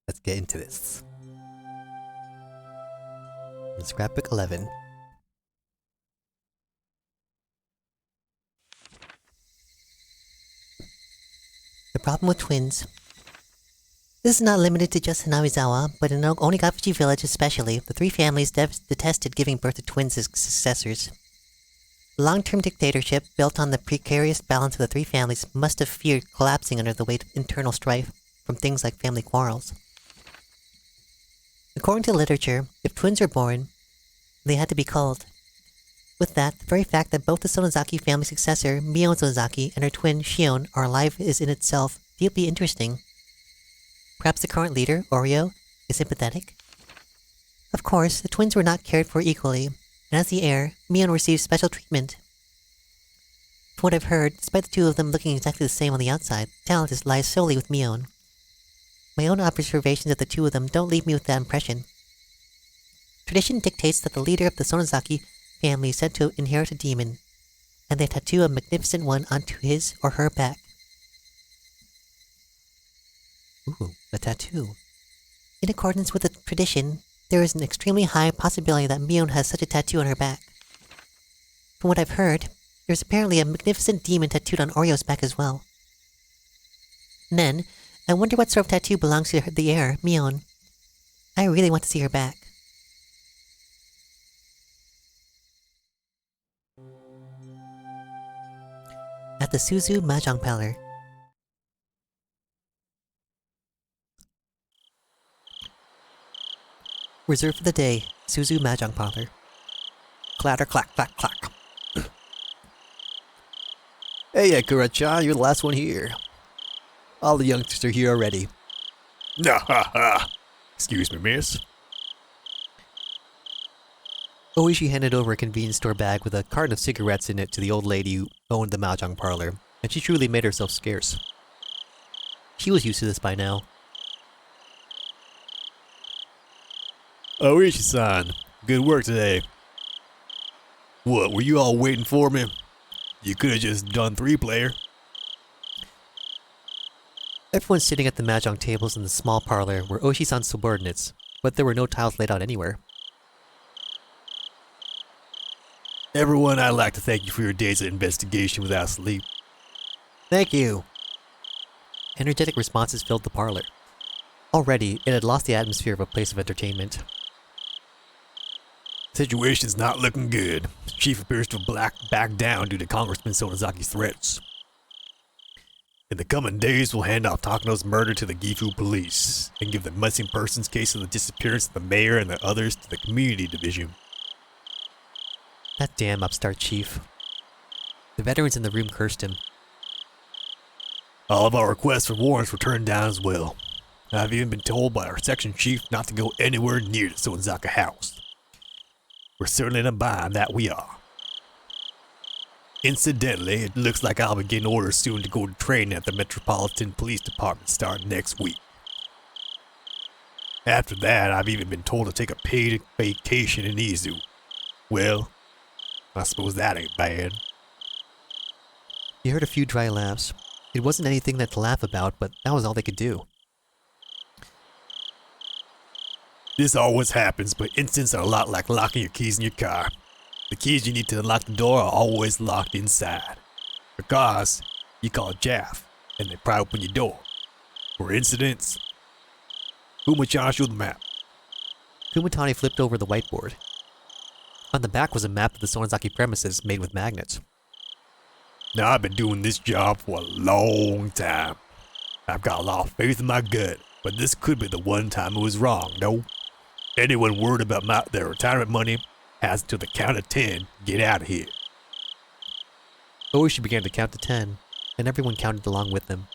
Let's get into this. Scrapbook 11. The problem with twins. This is not limited to just Hinamizawa, but in Onigavashi village especially, the three families detested giving birth to twins as successors. The long-term dictatorship, built on the precarious balance of the three families, must have feared collapsing under the weight of internal strife from things like family quarrels. According to literature, if twins are born, they had to be culled. With that, the very fact that both the Sonozaki family successor, Mion Sonozaki, and her twin, Shion, are alive is in itself deeply interesting. Perhaps the current leader, Oreo, is sympathetic? Of course, the twins were not cared for equally, and as the heir, Mion receives special treatment. From what I've heard, despite the two of them looking exactly the same on the outside, talent lies solely with Mion. My own observations of the two of them don't leave me with that impression. Tradition dictates that the leader of the Sonozaki family is said to inherit a demon, and they tattoo a magnificent one onto his or her back. Ooh, a tattoo. In accordance with the tradition, there is an extremely high possibility that Mion has such a tattoo on her back. From what I've heard, there's apparently a magnificent demon tattooed on Oreo's back as well. And then, I wonder what sort of tattoo belongs to the heir, Mion. I really want to see her back. At the Suzu Mahjong Parlor. Reserved for the day, Suzu Mahjong Parlor. Clatter, clack, clack, clack. Hey, Higurashi, you're the last one here. All the youngsters are here already. Ha ha ha! Excuse me, miss. Oishi handed over a convenience store bag with a carton of cigarettes in it to the old lady who owned the Mahjong Parlor, and she truly made herself scarce. She was used to this by now. Oishi-san, good work today. What, were you all waiting for me? You could have just done 3-player. Everyone's sitting at the Mahjong tables in the small parlor were Oishi-san's subordinates, but there were no tiles laid out anywhere. Everyone, I'd like to thank you for your days of investigation without sleep. Thank you! Energetic responses filled the parlor. Already, it had lost the atmosphere of a place of entertainment. Situation's not looking good. Chief appears to have backed down due to Congressman Sonozaki's threats. In the coming days, we'll hand off Takano's murder to the Gifu police, and give the missing persons case of the disappearance of the mayor and the others to the community division. That damn upstart chief. The veterans in the room cursed him. All of our requests for warrants were turned down as well. I've even been told by our section chief not to go anywhere near the Sonozaka house. We're certainly in a bind, that we are. Incidentally, it looks like I'll be getting orders soon to go to training at the Metropolitan Police Department starting next week. After that, I've even been told to take a paid vacation in Izu. Well, I suppose that ain't bad. He heard a few dry laughs. It wasn't anything to laugh about, but that was all they could do. This always happens, but incidents are a lot like locking your keys in your car. The keys you need to unlock the door are always locked inside. For cars, you call it Jaff, and they pry open your door. For incidents, Kuma-chan showed the map. Kumatani flipped over the whiteboard. On the back was a map of the Sonozaki premises made with magnets. Now, I've been doing this job for a long time. I've got a lot of faith in my gut, but this could be the one time it was wrong, no? Anyone worried about their retirement money has until the count of 10 to get out of here. Oishi began to count to 10, and everyone counted along with them.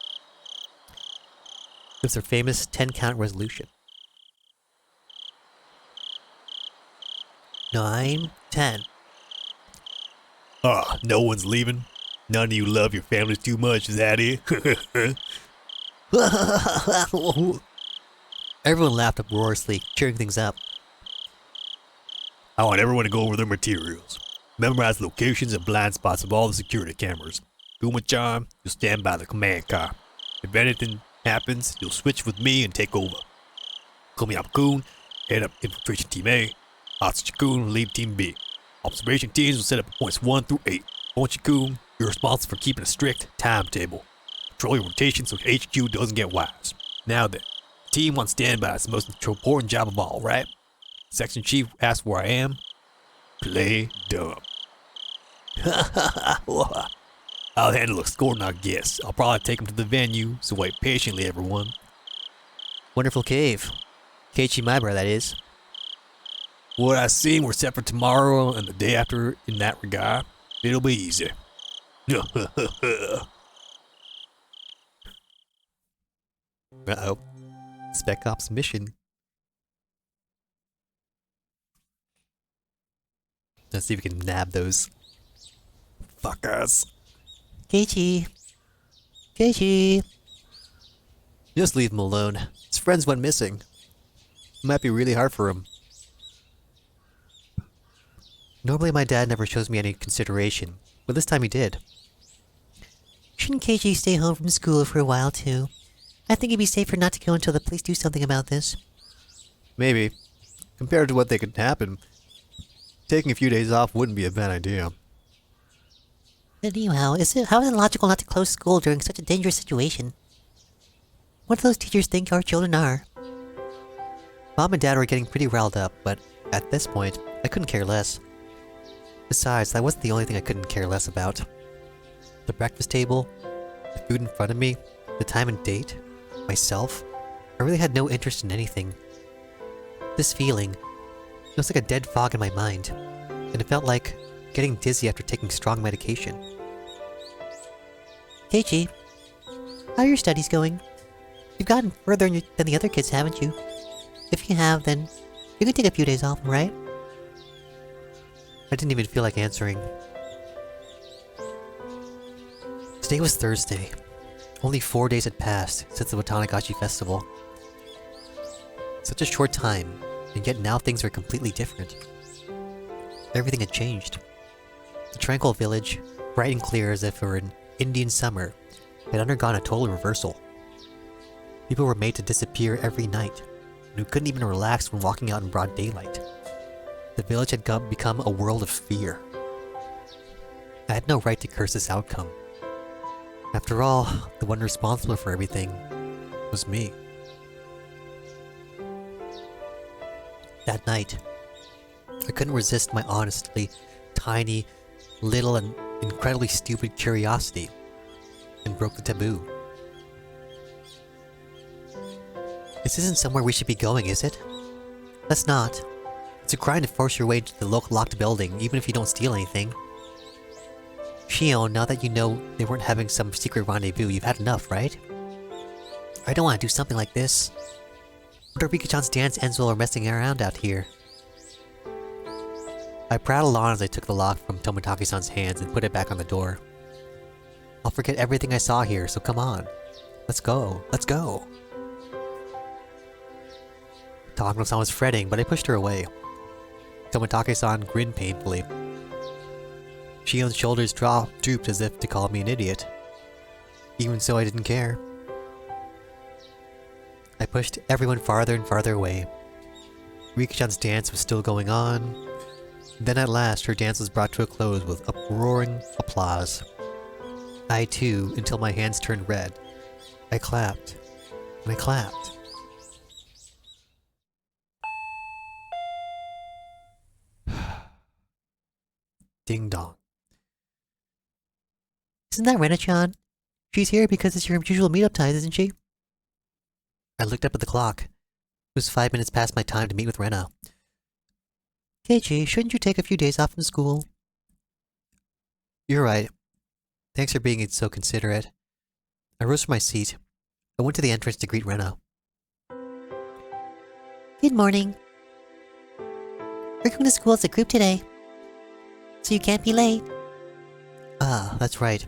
It was their famous 10-count resolution. 9, 10. No one's leaving? None of you love your families too much, is that it? Everyone laughed uproariously, cheering things up. I want everyone to go over their materials. Memorize locations and blind spots of all the security cameras. Kuma-chan, you'll stand by the command car. If anything happens, you'll switch with me and take over. Komi-kun, head up Infiltration Team A. Atsushi-kun, lead Team B. Observation teams will set up at points 1 through 8. Onchi-kun, you're responsible for keeping a strict timetable. Control your rotation so HQ doesn't get wise. Now then, team on standby is the most important job of all, right? Section Chief asks where I am. Play dumb. I'll handle escorting our guests. I'll probably take them to the venue, so wait patiently, everyone. Wonderful cave. Keiichi Maibara, that is. What I seen were set for tomorrow and the day after in that regard. It'll be easy. Uh-oh. Spec Ops mission. Let's see if we can nab those fuckers. Keiichi. Keiichi. Just leave him alone. His friends went missing. It might be really hard for him. Normally my dad never shows me any consideration, but this time he did. Shouldn't Keiichi stay home from school for a while too? I think it'd be safer not to go until the police do something about this. Maybe. Compared to what they could happen, taking a few days off wouldn't be a bad idea. Anyhow, how is it logical not to close school during such a dangerous situation? What do those teachers think our children are? Mom and Dad were getting pretty riled up, but at this point, I couldn't care less. Besides, that wasn't the only thing I couldn't care less about. The breakfast table, the food in front of me, the time and date, myself. I really had no interest in anything. This feeling, it was like a dead fog in my mind, and it felt like getting dizzy after taking strong medication. Keiichi, how are your studies going? You've gotten further than the other kids, haven't you? If you have, then you can take a few days off, right? I didn't even feel like answering. Today was Thursday. Only 4 days had passed since the Watanagashi festival. Such a short time, and yet now things are completely different. Everything had changed. The tranquil village, bright and clear as if it were an Indian summer, had undergone a total reversal. People were made to disappear every night, and who couldn't even relax when walking out in broad daylight. The village had become a world of fear. I had no right to curse this outcome. After all, the one responsible for everything was me. That night, I couldn't resist my honestly tiny, little, and incredibly stupid curiosity, and broke the taboo. This isn't somewhere we should be going, is it? Let's not. It's a crime to force your way into the local locked building, even if you don't steal anything. Shion, now that you know they weren't having some secret rendezvous, you've had enough, right? I don't want to do something like this. What if Rika-chan's dance ends while we're messing around out here? I prattled on as I took the lock from Tomitaki-san's hands and put it back on the door. I'll forget everything I saw here, so come on. Let's go. Let's go. Takano-san was fretting, but I pushed her away. Tomitaki-san grinned painfully. Shion's shoulders drooped as if to call me an idiot. Even so, I didn't care. I pushed everyone farther and farther away. Rika-chan's dance was still going on. Then at last, her dance was brought to a close with uproaring applause. I too, until my hands turned red. I clapped. And I clapped. Ding dong. Isn't that Rena-chan? She's here because it's your usual meetup time, isn't she? I looked up at the clock. It was 5 minutes past my time to meet with Rena. Keiichi, shouldn't you take a few days off from school? You're right. Thanks for being so considerate. I rose from my seat. I went to the entrance to greet Rena. Good morning. We're going to school as a group today, so you can't be late. Ah, that's right.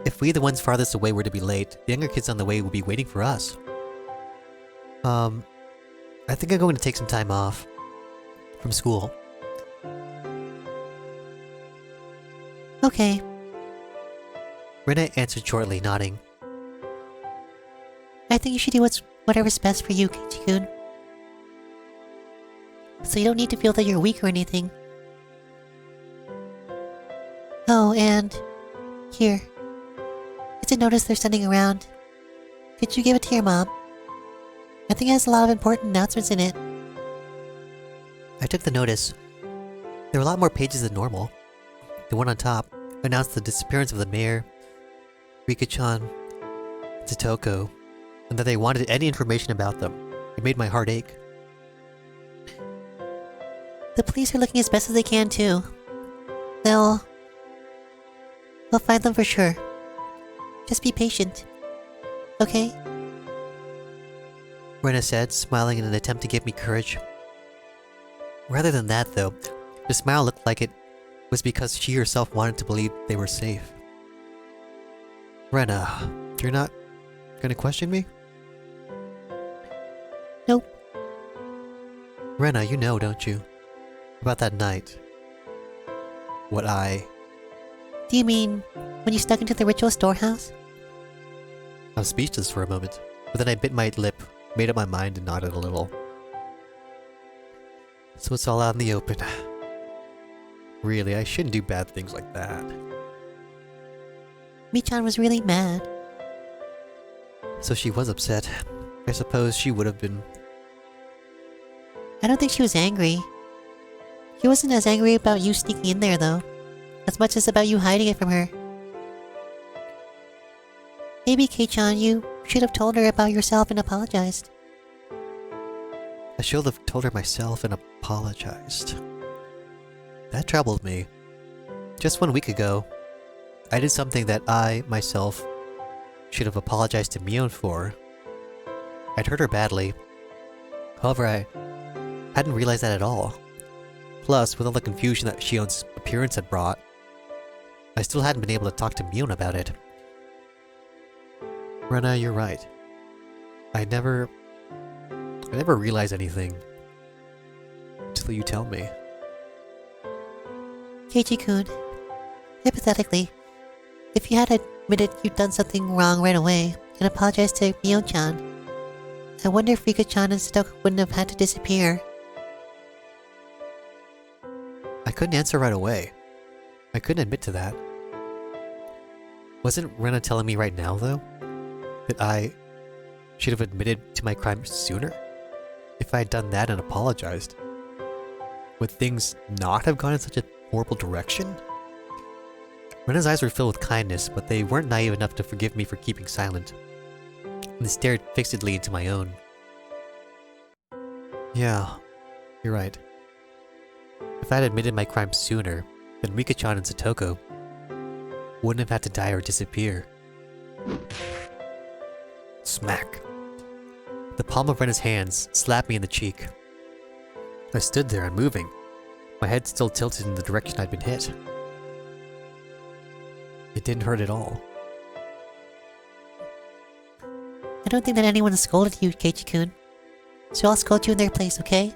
If we, the ones farthest away, were to be late, the younger kids on the way will be waiting for us. I think I'm going to take some time off from school. Okay. Rena answered shortly, nodding. I think you should do whatever's best for you, Keiichi-kun. so you don't need to feel that you're weak or anything. Oh, and... here. It's a notice they're sending around. Could you give it to your mom? I think it has a lot of important announcements in it. I took the notice. There were a lot more pages than normal. The one on top announced the disappearance of the mayor, Rika-chan, Totoko, and that they wanted any information about them. It made my heart ache. The police are looking as best as they can too. They'll find them for sure. Just be patient. Okay? Rena said, smiling in an attempt to give me courage. Rather than that, though, the smile looked like it was because she herself wanted to believe they were safe. Rena, you're not gonna question me? Nope. Rena, you know, don't you? About that night. What I... Do you mean when you snuck into the ritual storehouse? I was speechless for a moment, but then I bit my lip, made up my mind, and nodded a little. So it's all out in the open. Really, I shouldn't do bad things like that. Mi-chan was really mad. So she was upset. I suppose she would have been. I don't think she was angry. She wasn't as angry about you sneaking in there, though, as much as about you hiding it from her. Maybe, Kei-chan, you should have told her about yourself and apologized. I should have told her myself and apologized. That troubled me. Just 1 week ago, I did something that I, myself, should have apologized to Mion for. I'd hurt her badly. However, I hadn't realized that at all. Plus, with all the confusion that Shion's appearance had brought, I still hadn't been able to talk to Mion about it. Rena, you're right. I never realize anything until you tell me. Keiji-kun, hypothetically, if you had admitted you'd done something wrong right away and apologized to Mion-chan, I wonder if Rika-chan and Sadoko wouldn't have had to disappear. I couldn't answer right away. I couldn't admit to that. Wasn't Rena telling me right now, though, that I should have admitted to my crime sooner? If I had done that and apologized, would things not have gone in such a horrible direction? Rena's eyes were filled with kindness, but they weren't naive enough to forgive me for keeping silent, and they stared fixedly into my own. Yeah, you're right. If I had admitted my crime sooner, then Rika-chan and Satoko wouldn't have had to die or disappear. Smack. The palm of Rena's hands slapped me in the cheek. I stood there unmoving, my head still tilted in the direction I'd been hit. It didn't hurt at all. I don't think that anyone scolded you, Keiichi-kun. So I'll scold you in their place, okay?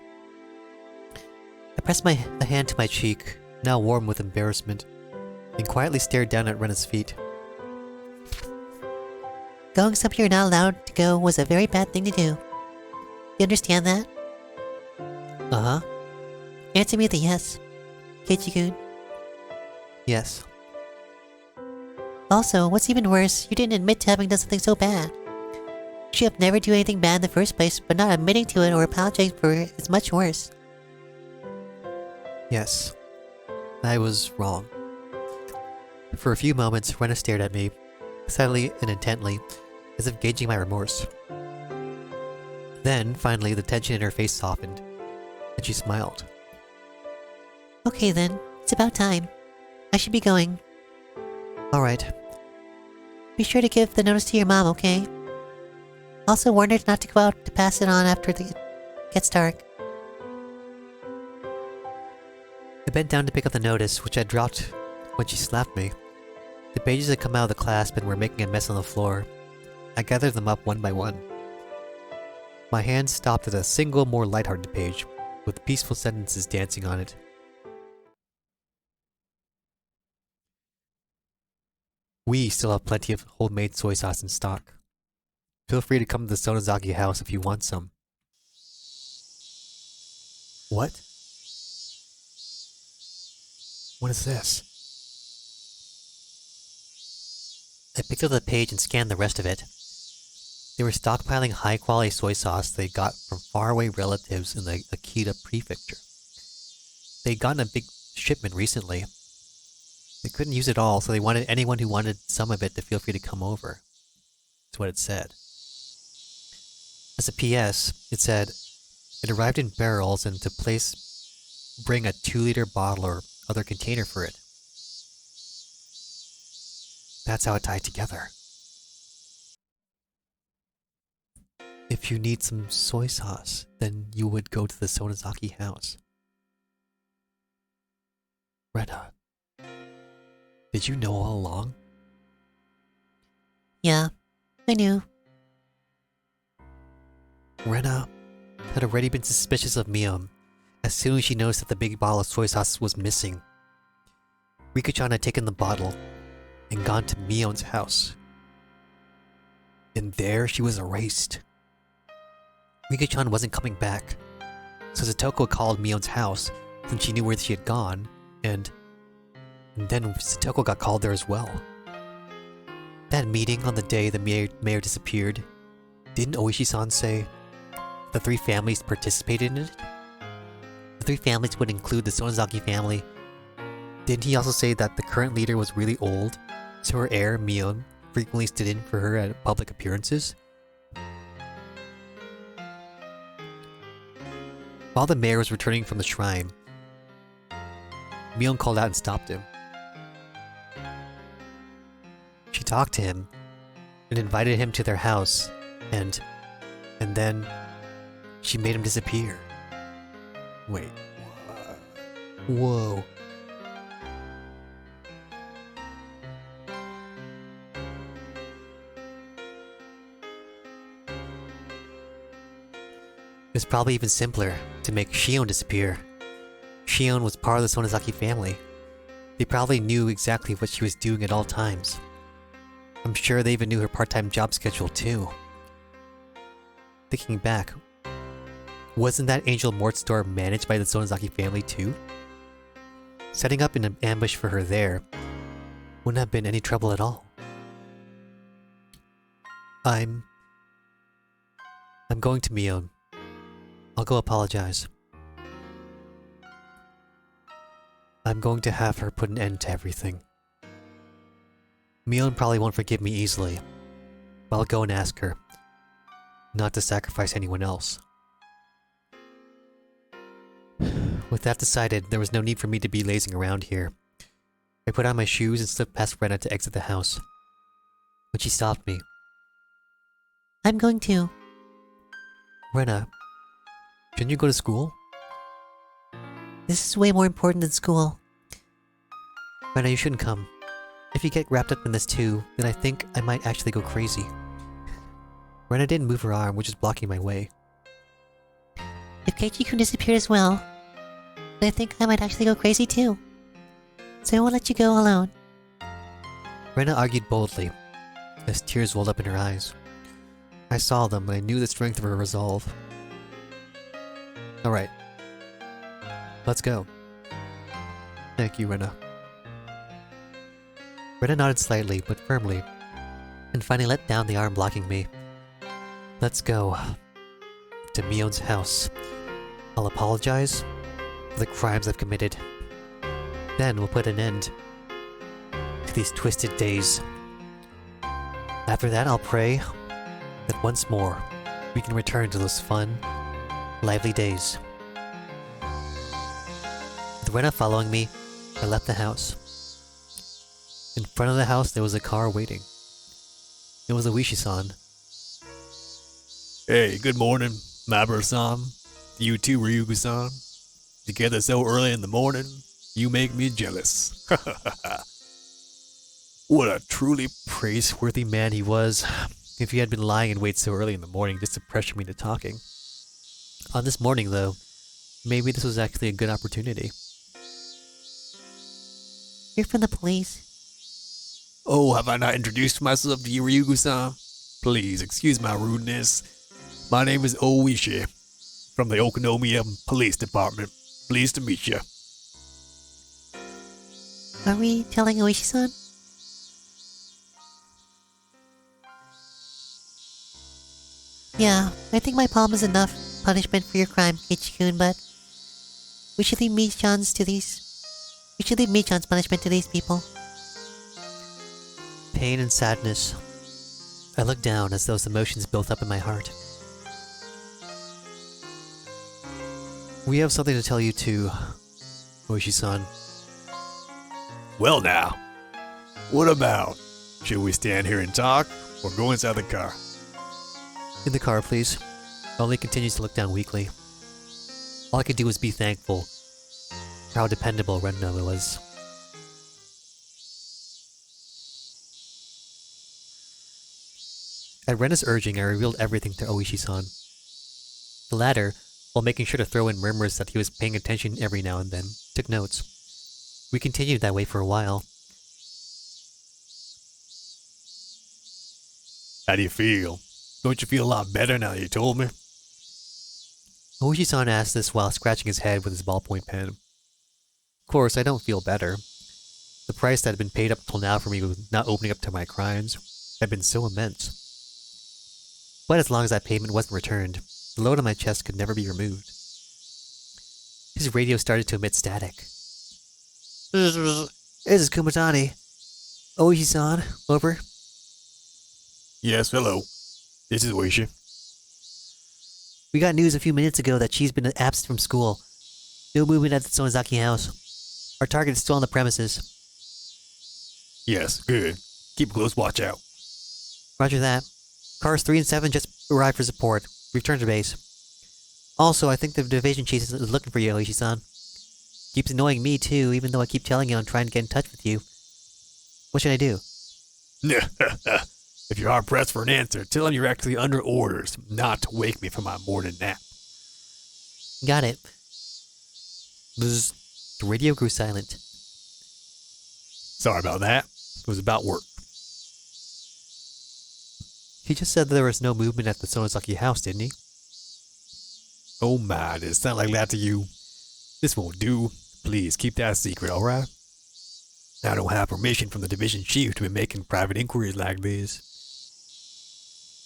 I pressed a hand to my cheek, now warm with embarrassment, and quietly stared down at Rena's feet. Going somewhere you're not allowed to go was a very bad thing to do. You understand that? Uh-huh. Answer me with a yes, Keiichi-kun. Yes. Also, what's even worse, you didn't admit to having done something so bad. You should have never do anything bad in the first place, but not admitting to it or apologizing for it is much worse. Yes. I was wrong. For a few moments, Rena stared at me, silently and intently, as if gauging my remorse. Then, finally, the tension in her face softened, and she smiled. Okay then, it's about time. I should be going. Alright. Be sure to give the notice to your mom, okay? Also warn her not to go out to pass it on after it gets dark. I bent down to pick up the notice, which I dropped when she slapped me. The pages had come out of the clasp and were making a mess on the floor. I gathered them up one by one. My hand stopped at a single, more lighthearted page, with peaceful sentences dancing on it. We still have plenty of homemade soy sauce in stock. Feel free to come to the Sonozaki house if you want some. What? What is this? I picked up the page and scanned the rest of it. They were stockpiling high-quality soy sauce they got from faraway relatives in the Akita prefecture. They'd gotten a big shipment recently. They couldn't use it all, so they wanted anyone who wanted some of it to feel free to come over. That's what it said. As a PS, it said, it arrived in barrels and to bring a 2-liter bottle or other container for it. That's how it tied together. If you need some soy sauce, then you would go to the Sonozaki house. Rena, did you know all along? Yeah, I knew. Rena had already been suspicious of Mion as soon as she noticed that the big bottle of soy sauce was missing. Riku-chan had taken the bottle and gone to Mion's house. And there she was erased. Riku-chan wasn't coming back, so Satoko called Mion's house since she knew where she had gone, and then Satoko got called there as well. That meeting on the day the mayor disappeared, didn't Oishi-san say the 3 families participated in it? The 3 families would include the Sonozaki family. Didn't he also say that the current leader was really old, so her heir, Mion, frequently stood in for her at public appearances? While the mayor was returning from the shrine, Mion called out and stopped him. She talked to him and invited him to their house, and then she made him disappear. Wait, what? Whoa. It's probably even simpler to make Shion disappear. Shion was part of the Sonozaki family. They probably knew exactly what she was doing at all times. I'm sure they even knew her part-time job schedule too. Thinking back, wasn't that Angel Mort store managed by the Sonozaki family too? Setting up an ambush for her there wouldn't have been any trouble at all. I'm going to Mion. I'll go apologize. I'm going to have her put an end to everything. Mion probably won't forgive me easily, but I'll go and ask her not to sacrifice anyone else. With that decided, there was no need for me to be lazing around here. I put on my shoes and slipped past Rena to exit the house. But she stopped me. I'm going to. Rena, shouldn't you go to school? This is way more important than school. Rena, you shouldn't come. If you get wrapped up in this too, then I think I might actually go crazy. Rena didn't move her arm, which is blocking my way. If Keiichi-kun disappeared as well, then I think I might actually go crazy too. So I won't let you go alone. Rena argued boldly, as tears welled up in her eyes. I saw them, and I knew the strength of her resolve. Alright. Let's go. Thank you, Rena. Rena nodded slightly, but firmly, and finally let down the arm blocking me. Let's go. To Mion's house. I'll apologize for the crimes I've committed. Then we'll put an end to these twisted days. After that, I'll pray that once more we can return to those fun, lively days. With Rena following me, I left the house. In front of the house, there was a car waiting. It was Oishi-san. Hey, good morning, Maber-san. You too, Ryugu-san. Together so early in the morning, you make me jealous. What a truly praiseworthy man he was, if he had been lying in wait so early in the morning just to pressure me into talking. On this morning, though, maybe this was actually a good opportunity. You're from the police. Oh, have I not introduced myself to you, Ryugu-san? Please, excuse my rudeness. My name is Oishi. from the Okonomiya Police Department. Pleased to meet you. Are we telling Oishi-san? Yeah, I think my palm is enough punishment for your crime, Keiichi-kun, but we should leave Mii-chan's punishment to these people. Pain and sadness. I looked down as those emotions built up in my heart. We have something to tell you too, Oishi-san. Well now, what about? Should we stand here and talk, or go inside the car? In the car, please. Ollie continues to look down weakly. All I could do was be thankful for how dependable Rena was. At Rena's urging, I revealed everything to Oishi-san. The latter, while making sure to throw in murmurs that he was paying attention every now and then, took notes. We continued that way for a while. How do you feel? Don't you feel a lot better now that you told me? Oishi-san asked this while scratching his head with his ballpoint pen. Of course, I don't feel better. The price that had been paid up till now for me with not opening up to my crimes had been so immense. But as long as that payment wasn't returned, the load on my chest could never be removed. His radio started to emit static. This is Kumatani. Oishi-san, over. Yes, hello. This is Oishi. We got news a few minutes ago that she's been absent from school. No movement at the Sonozaki house. Our target is still on the premises. Yes, good. Keep a close watch out. Roger that. Cars 3 and 7 just arrived for support. Return to base. Also, I think the division chief is looking for you, Oishi-san. Keeps annoying me too, even though I keep telling you I'm trying to get in touch with you. What should I do? If you're hard pressed for an answer, tell him you're actually under orders not to wake me from my morning nap. Got it. Bzz. The radio grew silent. Sorry about that. It was about work. He just said there was no movement at the Sonozaki house, didn't he? Oh my, does it sound like that to you? This won't do. Please keep that a secret, alright? I don't have permission from the division chief to be making private inquiries like this.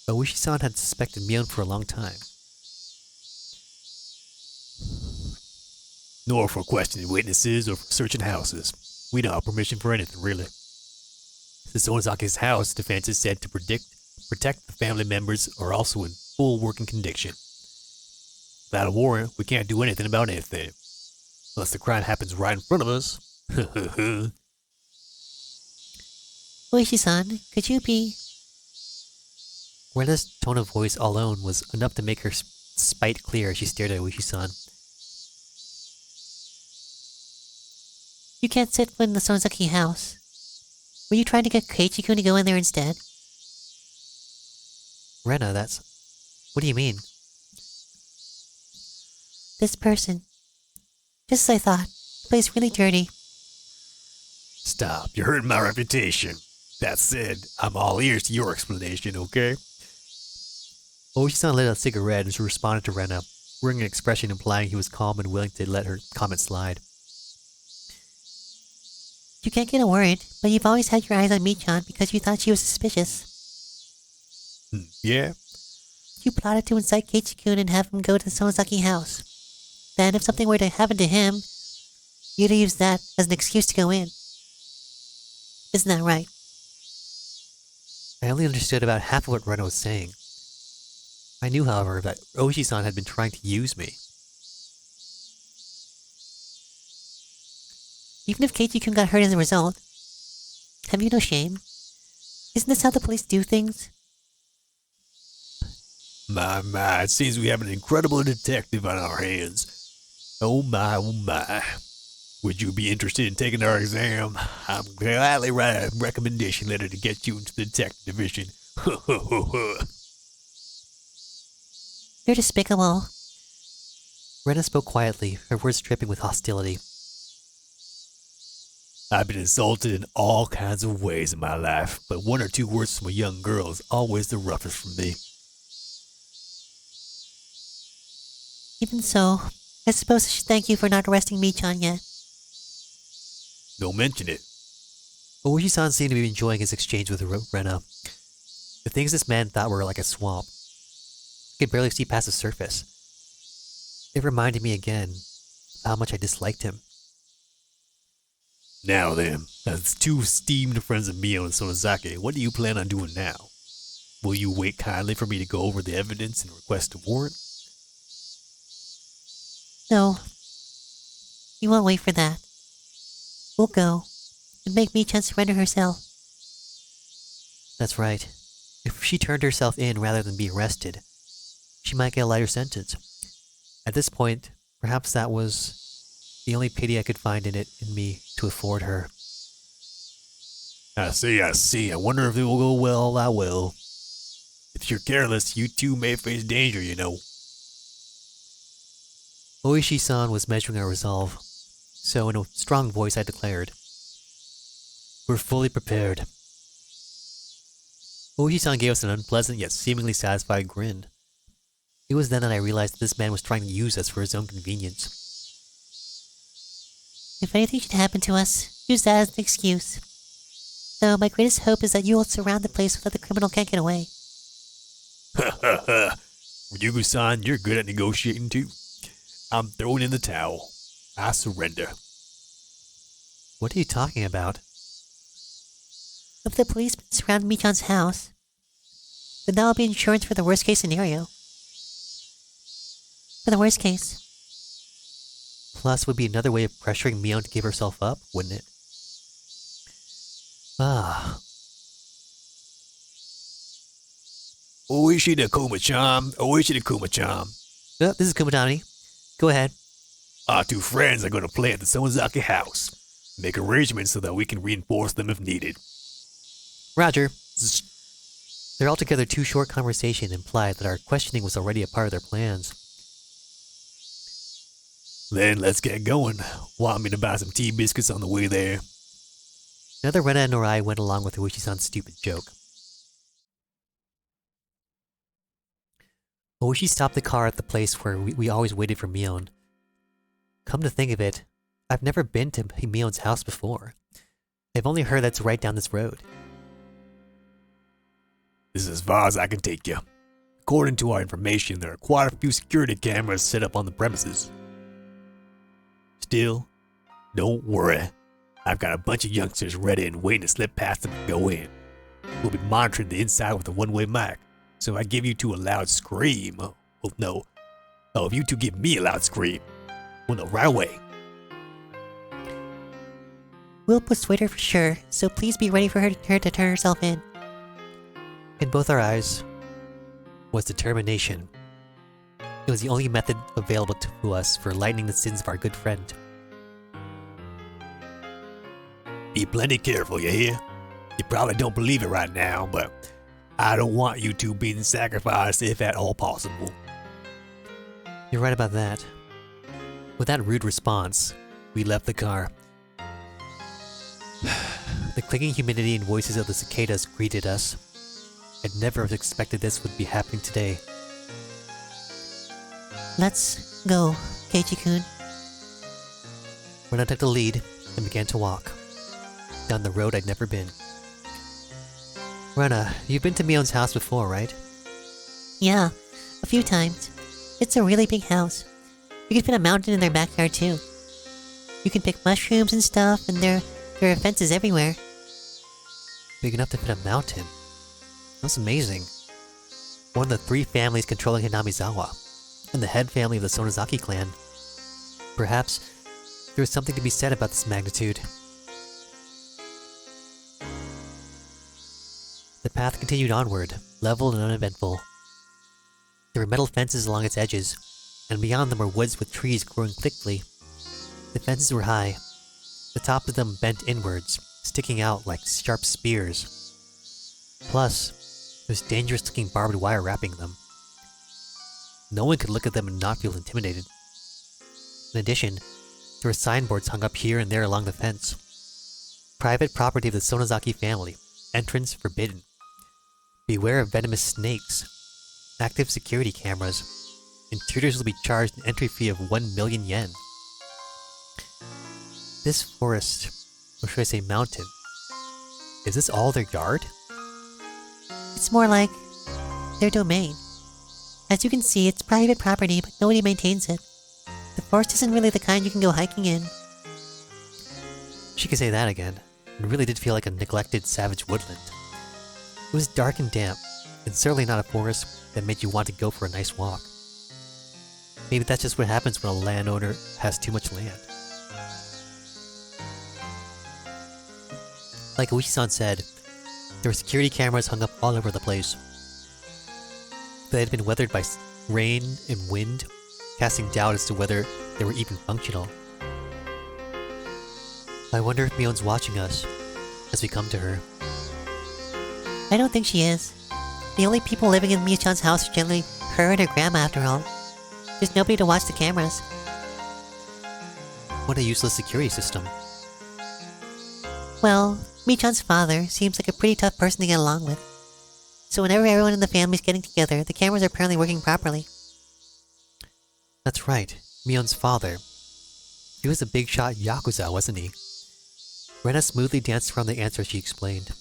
Oishi-san had suspected Mion for a long time. Nor for questioning witnesses or for searching houses. We don't have permission for anything, really. The Sonozaki's house defense is said to protect the family members are also in full working condition. Without a warrant, we can't do anything about anything. Unless the crime happens right in front of us. Oishi-san, could you be... Rena's tone of voice alone was enough to make her spite clear as she stared at Oishi-san. You can't sit in the Sonozaki house. Were you trying to get Keiichi-kun to go in there instead? Rena, that's... What do you mean? This person. Just as I thought. Place really dirty. Stop, you're hurting my reputation. That said, I'm all ears to your explanation, okay? Oishi-san lit a cigarette and responded to Rena, wearing an expression implying he was calm and willing to let her comment slide. You can't get a warrant, but you've always had your eyes on Mii-chan because you thought she was suspicious. Yeah? You plotted to incite Keiichi-kun and have him go to the Sonozaki house. Then, if something were to happen to him, you'd use that as an excuse to go in. Isn't that right? I only understood about half of what Rena was saying. I knew, however, that Oishi-san had been trying to use me. Even if Keiichi-kun got hurt as a result, have you no shame? Isn't this how the police do things? My, it seems we have an incredible detective on our hands. Oh my. Would you be interested in taking our exam? I'm gladly write a recommendation letter to get you into the detective division. You're despicable. Rena spoke quietly, her words dripping with hostility. I've been insulted in all kinds of ways in my life, but one or two words from a young girl is always the roughest for me. Even so, I suppose I should thank you for not arresting Michan yet. Don't mention it. Oishi-san seemed to be enjoying his exchange with Rena. The things this man thought were like a swamp. He could barely see past the surface. It reminded me again of how much I disliked him. Now then, as two esteemed friends of Mio and Sonozaki, what do you plan on doing now? Will you wait kindly for me to go over the evidence and request a warrant? No. You won't wait for that. We'll go and make Michan surrender herself. That's right. If she turned herself in rather than be arrested, she might get a lighter sentence. At this point, perhaps that was the only pity I could find in me to afford her. I see. I wonder if it will go well, I will. If you're careless, you too may face danger, you know. Oishi-san was measuring our resolve, so in a strong voice I declared, "We're fully prepared." Oishi-san gave us an unpleasant yet seemingly satisfied grin. It was then that I realized that this man was trying to use us for his own convenience. If anything should happen to us, use that as an excuse. Though my greatest hope is that you will surround the place so that the criminal can't get away. Ha ha ha. Ryugu-san, you're good at negotiating too. I'm throwing in the towel. I surrender. What are you talking about? If the policemen surround Michan's house, then that will be insurance for the worst case scenario. For the worst case. Plus would be another way of pressuring Mion to give herself up, wouldn't it? Ah. Oishi de Kuma-chan. Oishi de Kuma-chan. Oh, this is Kumatani. Go ahead. Our two friends are going to play at the Sonozaki house. Make arrangements so that we can reinforce them if needed. Roger. Their altogether too short conversation implied that our questioning was already a part of their plans. Then let's get going. Want me to buy some tea biscuits on the way there? Neither Rena nor I went along with Oishi-san's stupid joke. Oishi stopped the car at the place where we always waited for Mion. Come to think of it, I've never been to Mion's house before. I've only heard that's right down this road. This is as far as I can take you. According to our information, there are quite a few security cameras set up on the premises. Still, don't worry. I've got a bunch of youngsters ready and waiting to slip past them and go in. We'll be monitoring the inside with a one-way mic, so I give you two a loud scream. Well, no. Oh, if you two give me a loud scream. Well, no, right away. We'll persuade her for sure, so please be ready for her to turn herself in. In both our eyes was determination. It was the only method available to us for lightening the sins of our good friend. Be plenty careful, you hear? You probably don't believe it right now, but I don't want you two being sacrificed if at all possible. You're right about that. With that rude response, we left the car. The clinging humidity and voices of the cicadas greeted us. I'd never have expected this would be happening today. Let's go, Keiichi-kun. Rena took the lead and began to walk down the road I'd never been. Rena, you've been to Mion's house before, right? Yeah, a few times. It's a really big house. You can fit a mountain in their backyard too. You can pick mushrooms and stuff, and there are fences everywhere. Big enough to fit a mountain. That's amazing. One of the three families controlling Hinamizawa, and the head family of the Sonozaki clan. Perhaps there is something to be said about this magnitude. The path continued onward, level and uneventful. There were metal fences along its edges, and beyond them were woods with trees growing thickly. The fences were high, the top of them bent inwards, sticking out like sharp spears. Plus, there was dangerous-looking barbed wire wrapping them. No one could look at them and not feel intimidated. In addition, there were signboards hung up here and there along the fence. Private property of the Sonozaki family. Entrance forbidden. Beware of venomous snakes. Active security cameras. Intruders will be charged an entry fee of 1 million yen. This forest, or should I say mountain, is this all their yard? It's more like their domain. As you can see, it's private property, but nobody maintains it. The forest isn't really the kind you can go hiking in. She could say that again. It really did feel like a neglected savage woodland. It was dark and damp, and certainly not a forest that made you want to go for a nice walk. Maybe that's just what happens when a landowner has too much land. Like Uchi-san said, there were security cameras hung up all over the place. They had been weathered by rain and wind, casting doubt as to whether they were even functional. I wonder if Mion's watching us as we come to her. I don't think she is. The only people living in Mio-chan's house are generally her and her grandma after all. There's nobody to watch the cameras. What a useless security system. Well, Mio-chan's father seems like a pretty tough person to get along with. So whenever everyone in the family's getting together, the cameras are apparently working properly. That's right, Mion's father. He was a big shot Yakuza, wasn't he? Rena smoothly danced around the answer she explained.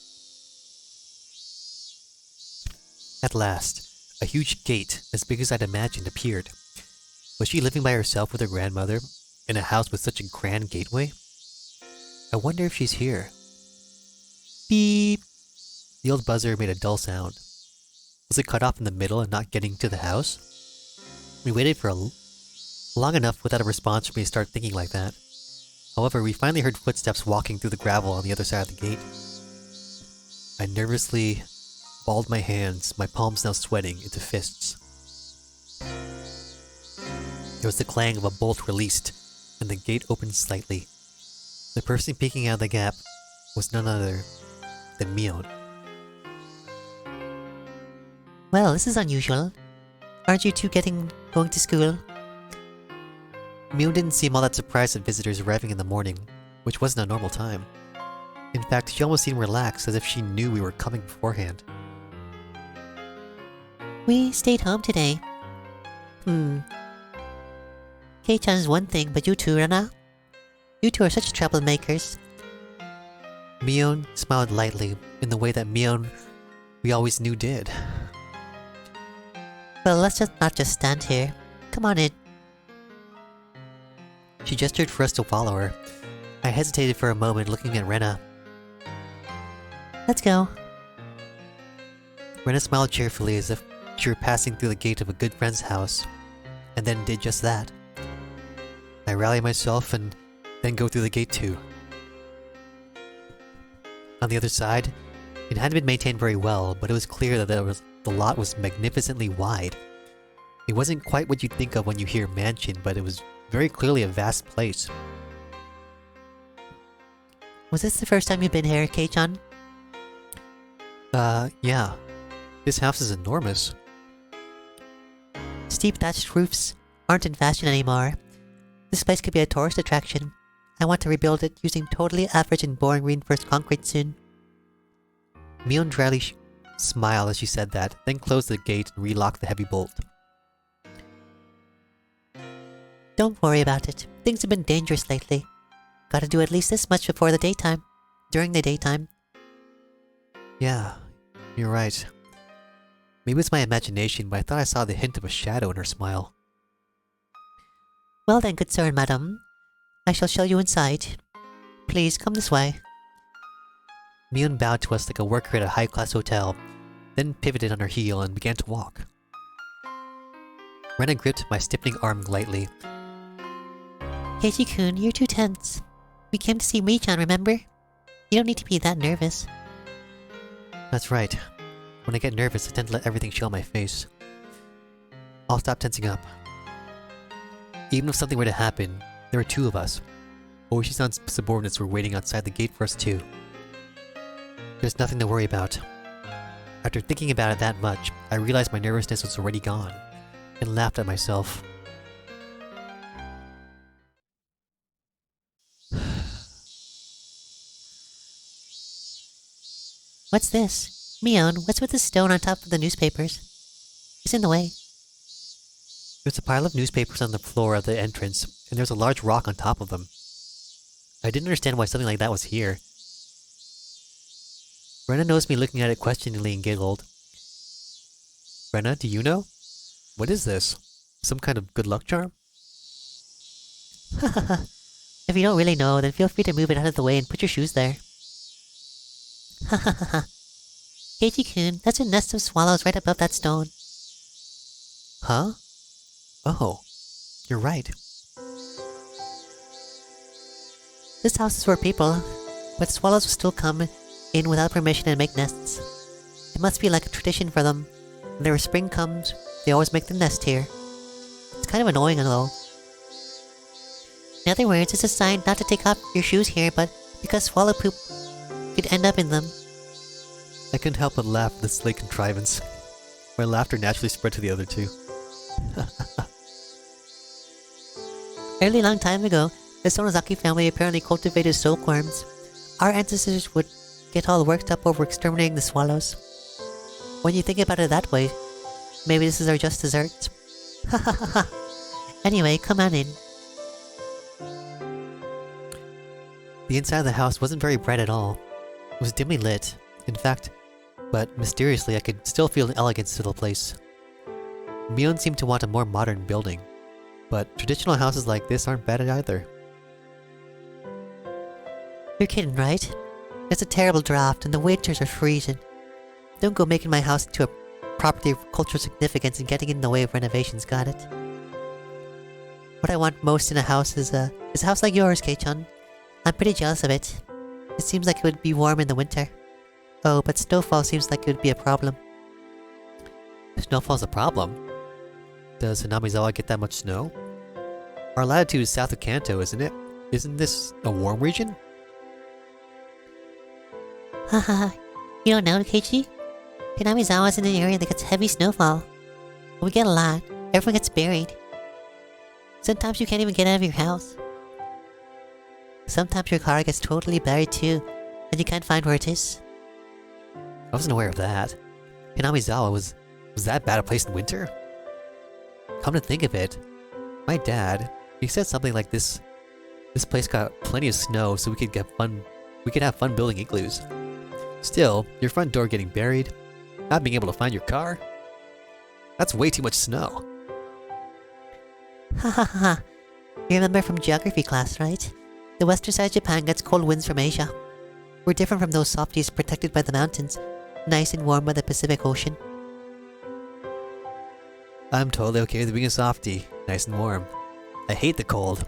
At last, a huge gate, as big as I'd imagined, appeared. Was she living by herself with her grandmother, in a house with such a grand gateway? I wonder if she's here. Beep! The old buzzer made a dull sound. Was it cut off in the middle and not getting to the house? We waited for long enough without a response for me to start thinking like that. However, we finally heard footsteps walking through the gravel on the other side of the gate. I nervously balled my hands, my palms now sweating, into fists. There was the clang of a bolt released, and the gate opened slightly. The person peeking out of the gap was none other than Mion. Well, this is unusual. Aren't you two going to school? Mion didn't seem all that surprised at visitors arriving in the morning, which wasn't a normal time. In fact, she almost seemed relaxed, as if she knew we were coming beforehand. We stayed home today. Kei-chan's one thing, but you two, Rena? You two are such troublemakers. Mion smiled lightly, in the way that Mion we always knew did. Well, let's not just stand here. Come on in. She gestured for us to follow her. I hesitated for a moment, looking at Rena. Let's go. Rena smiled cheerfully, as if she were passing through the gate of a good friend's house, and then did just that. I rallied myself and then go through the gate too. On the other side, it hadn't been maintained very well, but it was clear that the lot was magnificently wide. It wasn't quite what you'd think of when you hear mansion, but it was very clearly a vast place. Was this the first time you've been here, Kei-chan? Yeah. This house is enormous. Steep thatched roofs aren't in fashion anymore. This place could be a tourist attraction. I want to rebuild it using totally average and boring reinforced concrete soon. Mion dryly smiled as she said that, then closed the gate and relocked the heavy bolt. Don't worry about it. Things have been dangerous lately. Gotta do at least this much before the daytime. During the daytime. Yeah, you're right. Maybe it's my imagination, but I thought I saw the hint of a shadow in her smile. Well then, good sir and madam. I shall show you inside. Please, come this way. Mion bowed to us like a worker at a high-class hotel, then pivoted on her heel and began to walk. Rena gripped my stiffening arm lightly. Keiji-kun, you're too tense. We came to see Mii-chan, remember? You don't need to be that nervous. That's right. When I get nervous, I tend to let everything show on my face. I'll stop tensing up. Even if something were to happen, there were two of us. Oishi-san's subordinates were waiting outside the gate for us too. There's nothing to worry about. After thinking about it that much, I realized my nervousness was already gone, and laughed at myself. What's this? Mion, what's with the stone on top of the newspapers? It's in the way. There's a pile of newspapers on the floor of the entrance, and there's a large rock on top of them. I didn't understand why something like that was here. Brenna noticed me looking at it questioningly and giggled. Brenna, do you know? What is this? Some kind of good luck charm? If you don't really know, then feel free to move it out of the way and put your shoes there. Keiichi-kun, that's a nest of swallows right above that stone. Huh? Oh, you're right. This house is for people, but swallows will still come in without permission and make nests. It must be like a tradition for them. Whenever spring comes, they always make the nest here. It's kind of annoying though. In other words, it's a sign not to take off your shoes here, but because swallow poop could end up in them. I couldn't help but laugh at this silly contrivance. My laughter naturally spread to the other two. A really long time ago, the Sonozaki family apparently cultivated silkworms. Our ancestors would get all worked up over exterminating the swallows. When you think about it that way, maybe this is our just desserts. Anyway, come on in. The inside of the house wasn't very bright at all. It was dimly lit, in fact, but mysteriously I could still feel an elegance to the place. Mion seemed to want a more modern building, but traditional houses like this aren't bad either. You're kidding, right? It's a terrible draft and the winters are freezing. Don't go making my house into a property of cultural significance and getting in the way of renovations, got it? What I want most in a house is a house like yours, Kei-chan. I'm pretty jealous of it. It seems like it would be warm in the winter. Oh, but snowfall seems like it would be a problem. Snowfall's a problem? Does Hanamizawa get that much snow? Our latitude is south of Kanto, isn't it? Isn't this a warm region? Haha, you don't know, Keiichi? Hanamizawa's in an area that gets heavy snowfall. We get a lot. Everyone gets buried. Sometimes you can't even get out of your house. Sometimes your car gets totally buried too, and you can't find where it is. I wasn't aware of that. Hanamizawa was that bad a place in winter? Come to think of it, my dad, he said something like this place got plenty of snow so we could have fun building igloos. Still, your front door getting buried, not being able to find your car? That's way too much snow. Ha ha ha. You remember from geography class, right? The western side of Japan gets cold winds from Asia. We're different from those softies protected by the mountains, nice and warm by the Pacific Ocean. I'm totally okay with being a softie, nice and warm. I hate the cold.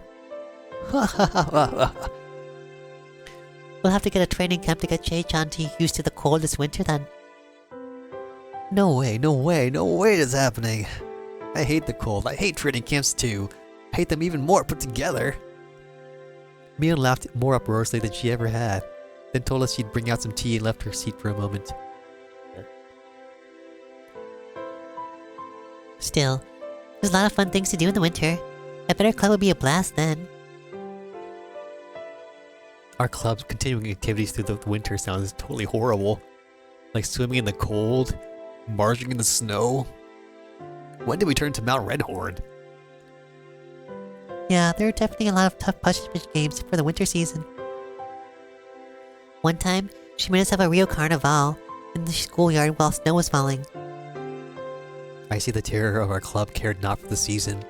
We'll have to get a training camp to get Jay-chan used to the cold this winter then. No way that's happening. I hate the cold. I hate training camps too. I hate them even more put together. Mion laughed more uproariously than she ever had, then told us she'd bring out some tea and left her seat for a moment. Still, there's a lot of fun things to do in the winter. I bet our club would be a blast then. Our club's continuing activities through the winter sounds totally horrible. Like swimming in the cold, marching in the snow. When did we turn to Mount Redhorn? Yeah, there are definitely a lot of tough punishment games for the winter season. One time, she made us have a real carnival in the schoolyard while snow was falling. I see the terror of our club cared not for the season.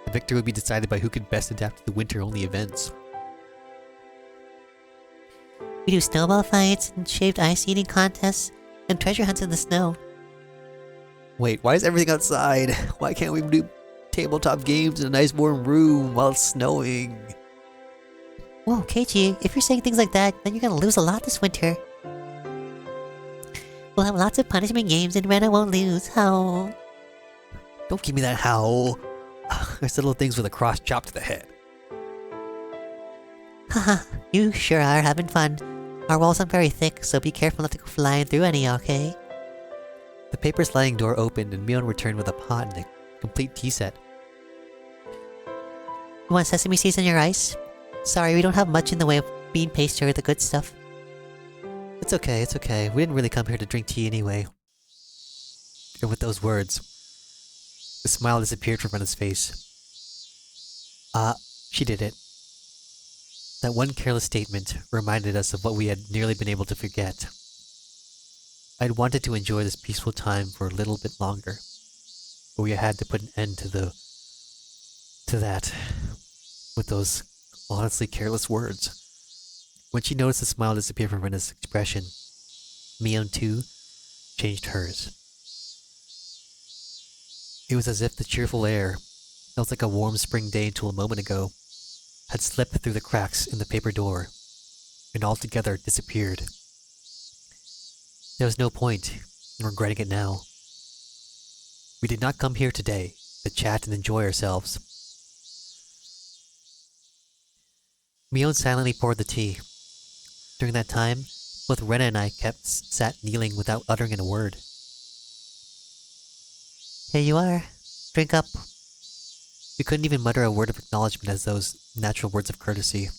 The victor would be decided by who could best adapt to the winter-only events. We do snowball fights and shaved ice eating contests and treasure hunts in the snow. Wait, why is everything outside? Why can't we do tabletop games in a nice warm room while it's snowing? Whoa, Keiichi, if you're saying things like that, then you're gonna lose a lot this winter. We'll have lots of punishment games and Rena won't lose. Howl. Don't give me that howl. There's little things with a cross chop to the head. Haha, you sure are having fun. Our walls aren't very thick, so be careful not to go flying through any, okay? The paper sliding door opened and Mion returned with a pot and a complete tea set. You want sesame seeds in your ice? Sorry, we don't have much in the way of bean paste or the good stuff. It's okay. We didn't really come here to drink tea anyway. And with those words, The smile disappeared from Rena's face. She did it. That one careless statement reminded us of what we had nearly been able to forget. I'd wanted to enjoy this peaceful time for a little bit longer, but we had to put an end to that with those honestly careless words. When she noticed the smile disappear from Rena's expression, Mion too changed hers. It was as if the cheerful air, that was like a warm spring day until a moment ago, had slipped through the cracks in the paper door and altogether disappeared. There was no point in regretting it now. We did not come here today to chat and enjoy ourselves. Mion silently poured the tea. During that time, both Rena and I sat kneeling without uttering a word. Here you are. Drink up. We couldn't even mutter a word of acknowledgement as those natural words of courtesy.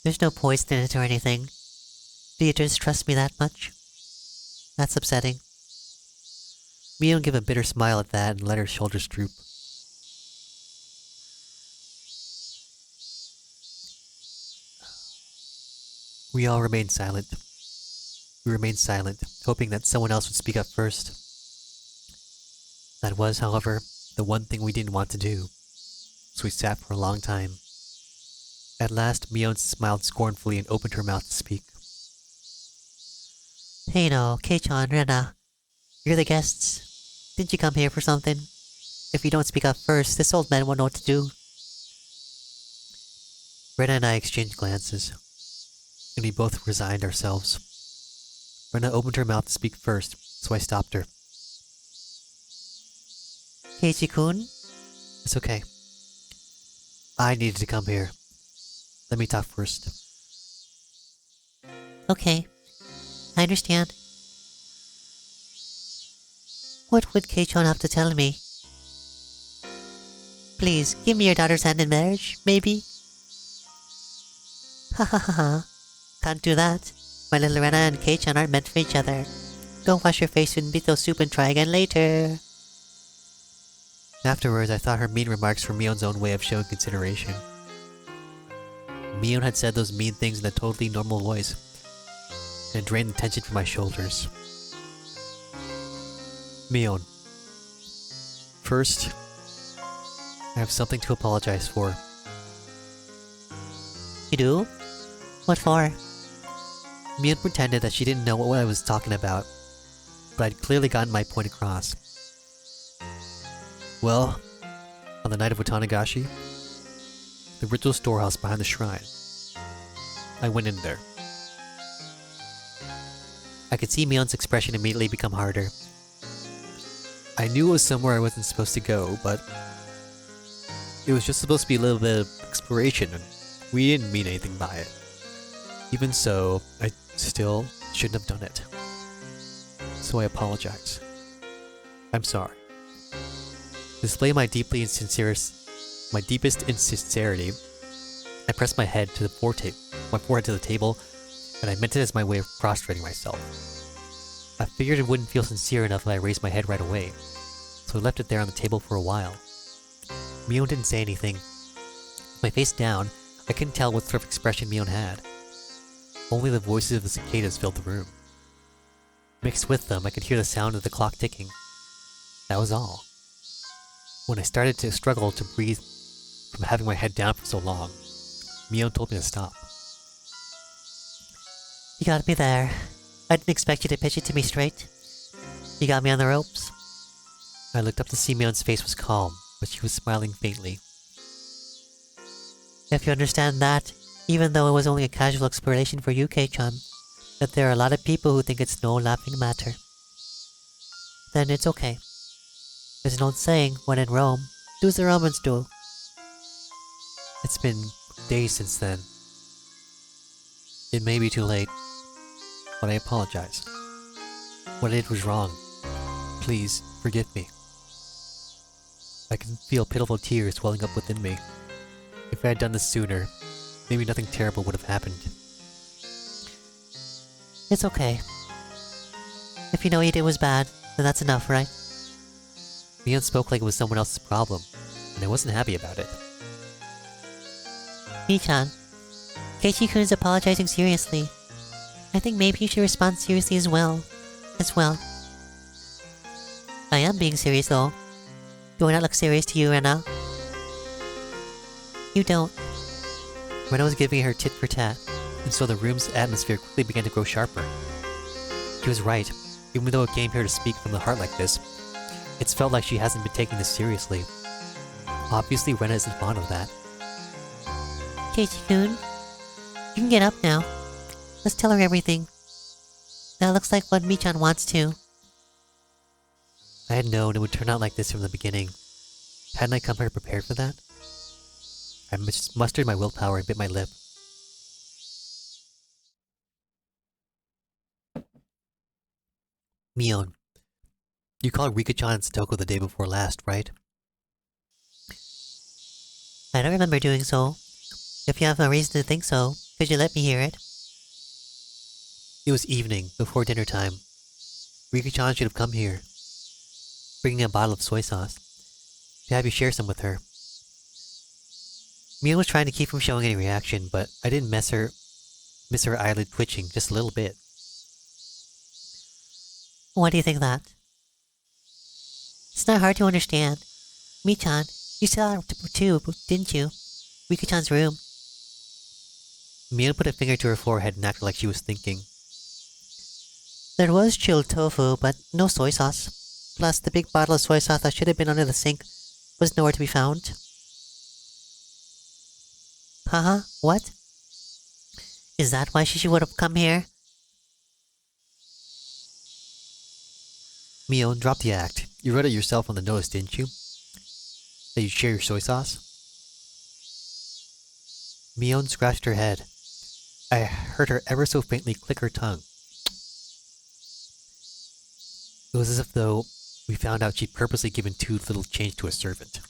There's no poison in it or anything. Do you distrust me that much? That's upsetting. Mion gave a bitter smile at that and let her shoulders droop. We all remained silent. We remained silent, hoping that someone else would speak up first. That was, however, the one thing we didn't want to do, so we sat for a long time. At last, Mion smiled scornfully and opened her mouth to speak. Hey no, Kei-chan, Rena. You're the guests. Didn't you come here for something? If you don't speak up first, this old man won't know what to do. Rena and I exchanged glances, and we both resigned ourselves. Rena opened her mouth to speak first, so I stopped her. Keiichi-kun? It's okay. I needed to come here. Let me talk first. Okay. I understand. What would Kei-chan have to tell me? Please, give me your daughter's hand in marriage, maybe? Ha ha ha ha. Can't do that. My little Rena and Kei-chan aren't meant for each other. Go wash your face with miso soup and try again later. Afterwards, I thought her mean remarks were Mion's own way of showing consideration. Mion had said those mean things in a totally normal voice, and it drained the tension from my shoulders. Mion. First, I have something to apologize for. You do? What for? Mion pretended that she didn't know what I was talking about, but I'd clearly gotten my point across. Well, on the night of Watanagashi, the ritual storehouse behind the shrine, I went in there. I could see Mion's expression immediately become harder. I knew it was somewhere I wasn't supposed to go, but it was just supposed to be a little bit of exploration, and we didn't mean anything by it. Even so, I still shouldn't have done it. So I apologize. I'm sorry. To display my deepest insincerity, I pressed my head to the forehead to the table, and I meant it as my way of prostrating myself. I figured it wouldn't feel sincere enough if I raised my head right away, so I left it there on the table for a while. Mion didn't say anything. With my face down, I couldn't tell what sort of expression Mion had. Only the voices of the cicadas filled the room. Mixed with them, I could hear the sound of the clock ticking. That was all. When I started to struggle to breathe from having my head down for so long, Mion told me to stop. You got me there. I didn't expect you to pitch it to me straight. You got me on the ropes. I looked up to see Mion's face was calm, but she was smiling faintly. If you understand that, even though it was only a casual exploration for you, Kei-chan, that there are a lot of people who think it's no laughing matter, then it's okay. There's an old saying, when in Rome, do as the Romans do. It's been days since then. It may be too late, but I apologize. What I did was wrong. Please, forgive me. I can feel pitiful tears welling up within me. If I had done this sooner, maybe nothing terrible would have happened. It's okay. If you know what you did was bad, then that's enough, right? Mion spoke like it was someone else's problem, and I wasn't happy about it. Michan, Keiichi-kun's apologizing seriously. I think maybe you should respond seriously as well. I am being serious though. Do I not look serious to you, Rena? You don't. Rena was giving her tit for tat, and so the room's atmosphere quickly began to grow sharper. She was right. Even though it came here to speak from the heart like this, it's felt like she hasn't been taking this seriously. Obviously, Rena isn't fond of that. Keiichi-kun, you can get up now. Let's tell her everything. That looks like what Michan wants to. I had known it would turn out like this from the beginning. Hadn't I come here prepared for that? I mustered my willpower and bit my lip. Mion, you called Rika-chan and Satoko the day before last, right? I don't remember doing so. If you have a reason to think so, could you let me hear it? It was evening, before dinner time. Rika-chan should have come here, bringing a bottle of soy sauce, to have you share some with her. Mion was trying to keep from showing any reaction, but I didn't miss her eyelid twitching just a little bit. Why do you think that? It's not hard to understand. Michan, you saw her too, didn't you? Rika-chan's room. Mion put a finger to her forehead and acted like she was thinking. There was chilled tofu, but no soy sauce. Plus, the big bottle of soy sauce that should have been under the sink was nowhere to be found. Haha, what? Is that why she would have come here? Mion, drop the act. You wrote it yourself on the notice, didn't you? That you'd share your soy sauce? Mion scratched her head. I heard her ever so faintly click her tongue. It was as if though we found out she'd purposely given too little change to a servant.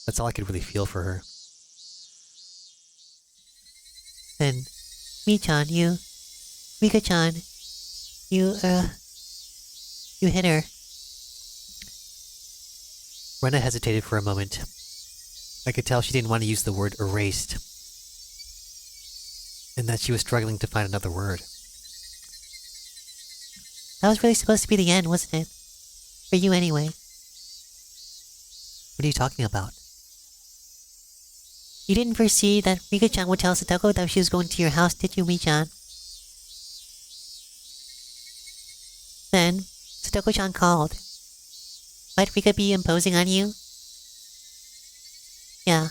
That's all I could really feel for her. Then, Michan, Rika-chan, you hit her. Rena hesitated for a moment. I could tell she didn't want to use the word erased, and that she was struggling to find another word. That was really supposed to be the end, wasn't it? For you anyway. What are you talking about? You didn't foresee that Rika-chan would tell Satoko that she was going to your house, did you, Michan? Then, Satoko-chan called. Might Rika be imposing on you? Yeah,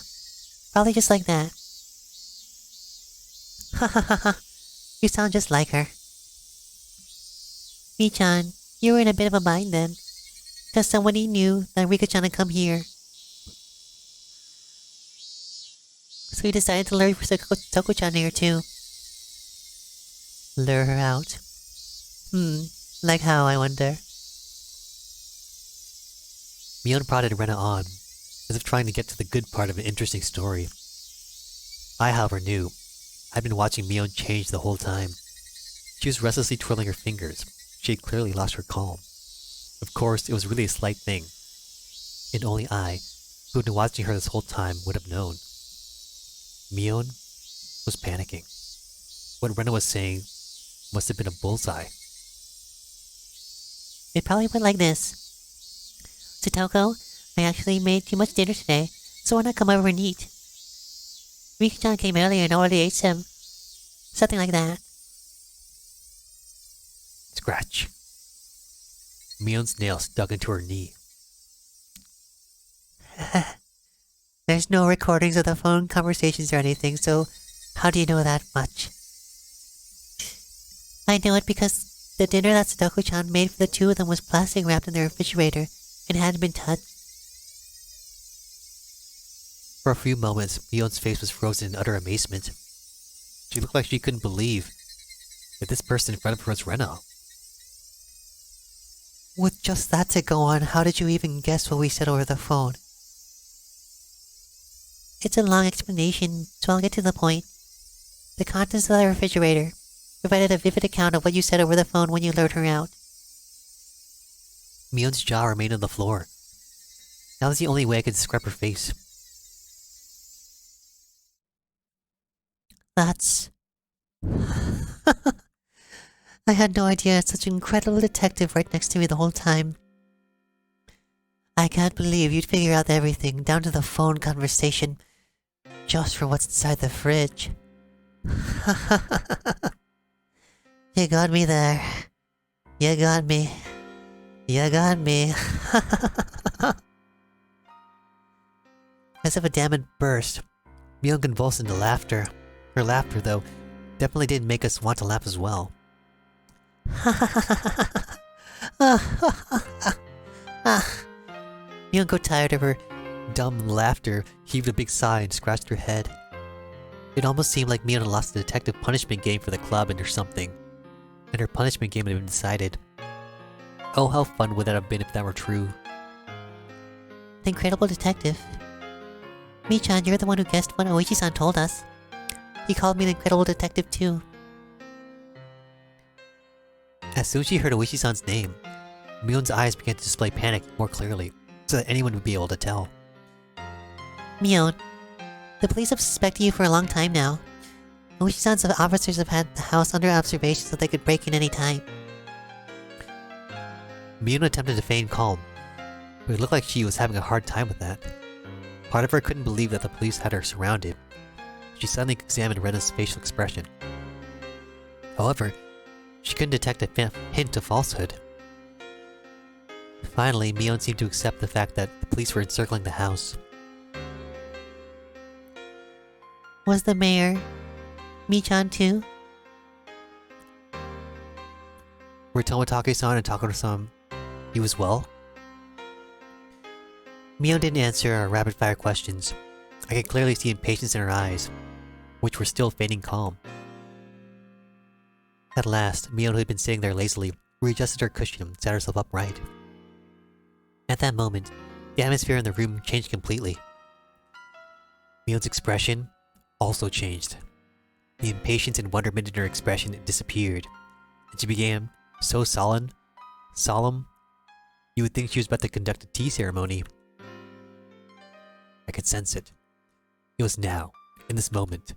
probably just like that. Ha ha ha ha, you sound just like her. Michan, you were in a bit of a bind then, because somebody knew that Rika-chan had come here. So you decided to lure Satoko-chan here too. Lure her out? Like how, I wonder? Mion prodded Rena on, as if trying to get to the good part of an interesting story. I, however, knew. I'd been watching Mion change the whole time. She was restlessly twirling her fingers. She had clearly lost her calm. Of course, it was really a slight thing, and only I, who had been watching her this whole time, would have known. Mion was panicking. What Rena was saying must have been a bullseye. It probably went like this. Satoko, I actually made too much dinner today, so why not come over and eat? Rika-chan came earlier and already ate some. Something like that. Scratch. Mion's nails dug into her knee. There's no recordings of the phone conversations or anything, so how do you know that much? I know it because the dinner that Satoko-chan made for the two of them was plastic wrapped in their refrigerator and hadn't been touched. For a few moments, Mion's face was frozen in utter amazement. She looked like she couldn't believe that this person in front of her was Rena. With just that to go on, how did you even guess what we said over the phone? It's a long explanation, so I'll get to the point. The contents of the refrigerator provided a vivid account of what you said over the phone when you lured her out. Mion's jaw remained on the floor. That was the only way I could describe her face. That's... I had no idea I had such an incredible detective right next to me the whole time. I can't believe you'd figure out everything, down to the phone conversation, just for what's inside the fridge. You got me there. You got me. You got me. As if a dam had burst, Mion convulsed into laughter. Her laughter, though, definitely didn't make us want to laugh as well. Mion got tired of her dumb laughter, heaved a big sigh, and scratched her head. It almost seemed like Mion had lost the detective punishment game for the club or something, and her punishment game had been decided. Oh, how fun would that have been if that were true. The incredible detective. Michan, you're the one who guessed what Oishi-san told us. He called me the incredible detective too. As soon as she heard Oishi-san's name, Mion's eyes began to display panic more clearly, so that anyone would be able to tell. Mion, the police have suspected you for a long time now. Oishi-san's officers have had the house under observation so they could break in any time. Mion attempted to feign calm, but it looked like she was having a hard time with that. Part of her couldn't believe that the police had her surrounded. She suddenly examined Rena's facial expression. However, she couldn't detect a hint of falsehood. Finally, Mion seemed to accept the fact that the police were encircling the house. Was the mayor Michan too? Were Tomotage-san and Takuro-san you as well? Mion didn't answer our rapid-fire questions. I could clearly see impatience in her eyes, which were still fading calm. At last, Mion, who had been sitting there lazily, readjusted her cushion and sat herself upright. At that moment, the atmosphere in the room changed completely. Mion's expression also changed. The impatience and wonderment in her expression disappeared, and she became so solemn, you would think she was about to conduct a tea ceremony. I could sense it. It was now, in this moment.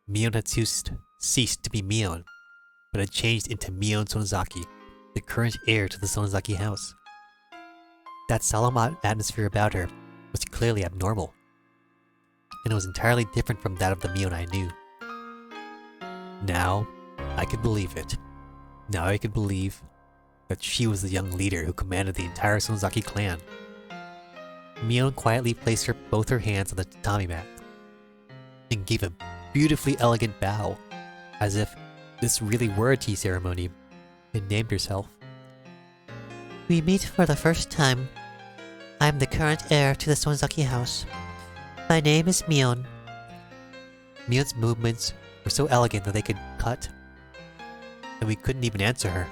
Mion had ceased to be Mion, but had changed into Mion Sonozaki, the current heir to the Sonozaki house. That solemn atmosphere about her was clearly abnormal, and it was entirely different from that of the Mion I knew. Now, I could believe it. Now I could believe that she was the young leader who commanded the entire Sonozaki clan. Mion quietly placed both her hands on the tatami mat and gave a beautifully elegant bow, as if this really were a tea ceremony, and named herself. We meet for the first time. I am the current heir to the Sonozaki house. My name is Mion. Mion's movements were so elegant that they could cut, and we couldn't even answer her.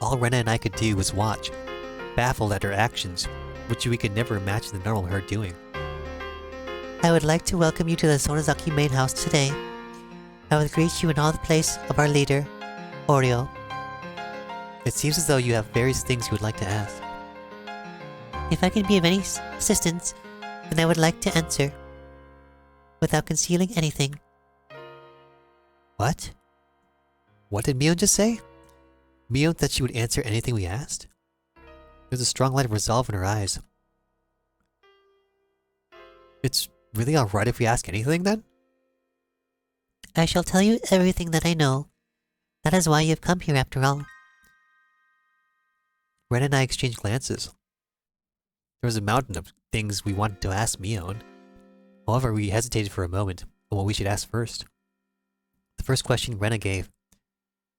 All Rena and I could do was watch, baffled at her actions, which we could never imagine the normal her doing. I would like to welcome you to the Sonozaki main house today. I would greet you in all the place of our leader, Oreo. It seems as though you have various things you would like to ask. If I can be of any assistance, then I would like to answer, without concealing anything. What? What did Mion just say? Mion said she would answer anything we asked? There's a strong light of resolve in her eyes. It's really alright if we ask anything, then? I shall tell you everything that I know. That is why you have come here after all. Ren and I exchanged glances. There was a mountain of things we wanted to ask Mion. However, we hesitated for a moment on what we should ask first. The first question Rena gave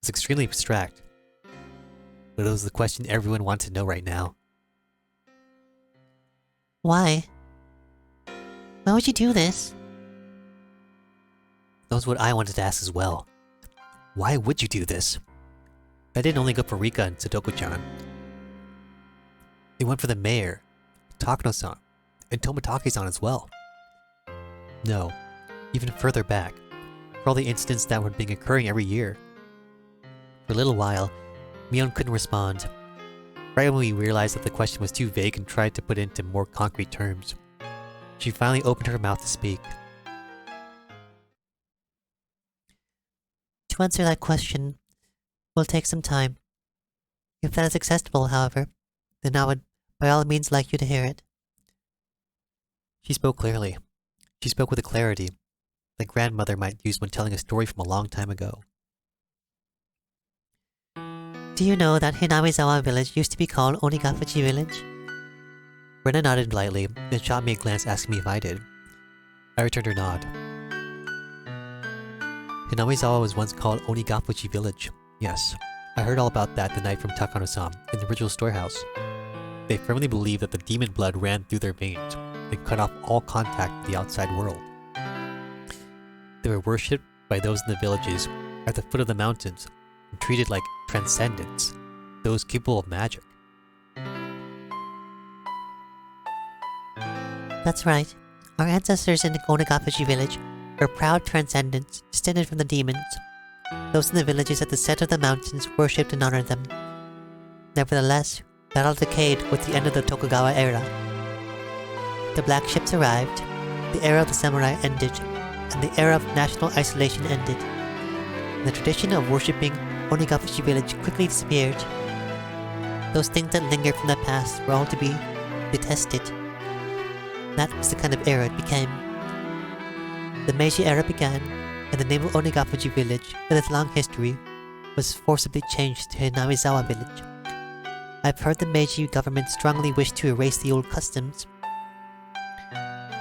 was extremely abstract, but it was the question everyone wanted to know right now. Why? Why would you do this? That was what I wanted to ask as well. Why would you do this? That didn't only go for Rika and Sadoko-chan. It went for the mayor, Takano-san, and Tomotage-san as well. No, even further back, for all the incidents that were occurring every year. For a little while, Mion couldn't respond. Right when we realized that the question was too vague and tried to put it into more concrete terms, she finally opened her mouth to speak. To answer that question will take some time. If that is acceptable, however, then I would by all means like you to hear it. She spoke clearly. She spoke with a clarity that grandmother might use when telling a story from a long time ago. Do you know that Hinamizawa village used to be called Onigafuchi village? Brenda nodded lightly and shot me a glance asking me if I did. I returned her nod. Hinamizawa was once called Onigafuchi village. Yes, I heard all about that the night from Takano-san in the original storehouse. They firmly believed that the demon blood ran through their veins and cut off all contact with the outside world. They were worshipped by those in the villages at the foot of the mountains and treated like transcendents, those capable of magic. That's right. Our ancestors in the Onigafuchi village were proud transcendents descended from the demons. Those in the villages at the center of the mountains worshipped and honored them. Nevertheless, that all decayed with the end of the Tokugawa era. The black ships arrived, the era of the samurai ended, and the era of national isolation ended. And the tradition of worshipping Onigafuchi village quickly disappeared. Those things that lingered from the past were all to be detested. That was the kind of era it became. The Meiji era began, and the name of Onigafuchi village, with its long history, was forcibly changed to Hinamizawa village. I've heard the Meiji government strongly wished to erase the old customs.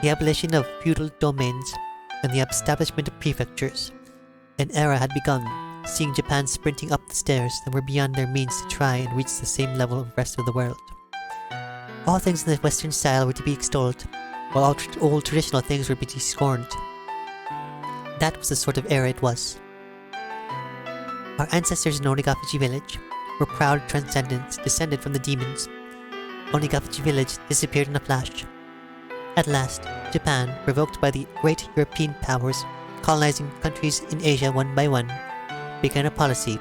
The abolition of feudal domains and the establishment of prefectures. An era had begun, seeing Japan sprinting up the stairs that were beyond their means to try and reach the same level of the rest of the world. All things in the Western style were to be extolled, while all old traditional things were to be scorned. That was the sort of era it was. Our ancestors in Onigafuchi village were proud transcendents descended from the demons. Onigafuchi village disappeared in a flash. At last, Japan, provoked by the great European powers colonizing countries in Asia one by one, began a policy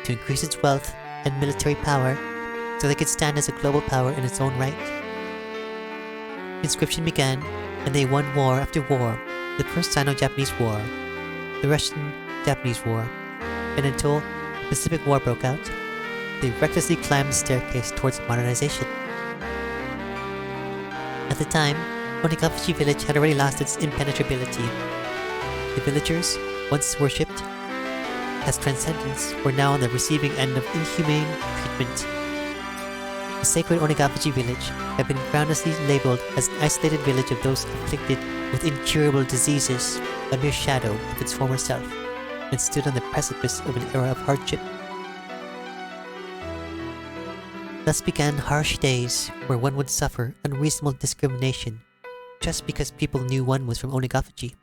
to increase its wealth and military power so they could stand as a global power in its own right. Conscription began, and they won war after war, the First Sino-Japanese War, the Russian-Japanese War, and until the Pacific War broke out, they recklessly climbed the staircase towards modernization. At the time, Onigafuchi village had already lost its impenetrability. The villagers, once worshipped as transcendents, were now on the receiving end of inhumane treatment. The sacred Onigafuchi village had been groundlessly labeled as an isolated village of those afflicted with incurable diseases, a mere shadow of its former self, and stood on the precipice of an era of hardship. Thus began harsh days where one would suffer unreasonable discrimination just because people knew one was from Onigafuchi.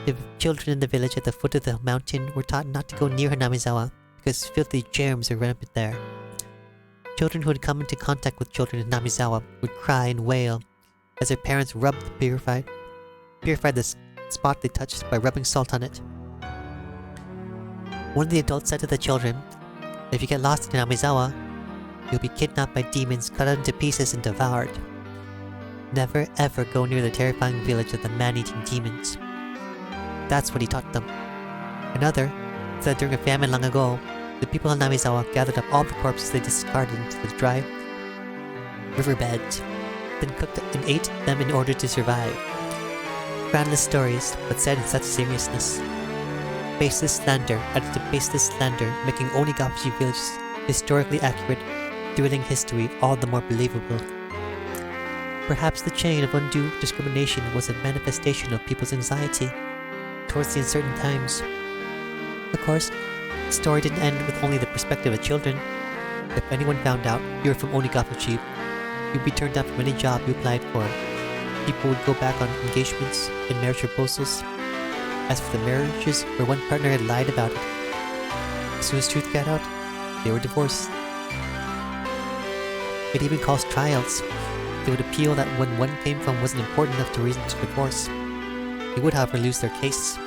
The children in the village at the foot of the mountain were taught not to go near Hinamizawa because filthy germs are rampant there. Children who had come into contact with children in Hinamizawa would cry and wail as their parents rubbed purified the spot they touched by rubbing salt on it. One of the adults said to the children, "If you get lost in Hinamizawa, you'll be kidnapped by demons, cut into pieces and devoured. Never ever go near the terrifying village of the man-eating demons." That's what he taught them. Another said during a famine long ago, the people of Namizawa gathered up all the corpses they discarded into the dry riverbeds, then cooked and ate them in order to survive. Groundless stories, but said in such seriousness. Baseless slander added to baseless slander, making Onigafuchi village's historically accurate, thrilling history all the more believable. Perhaps the chain of undue discrimination was a manifestation of people's anxiety towards the uncertain times. Of course, the story didn't end with only the perspective of children. If anyone found out you were from Onigafuchi, you'd be turned down from any job you applied for. People would go back on engagements and marriage proposals. As for the marriages where one partner had lied about it, as soon as truth got out, they were divorced. It even caused trials. They would appeal that when one came from wasn't important enough to reason to divorce. They would, however, lose their case.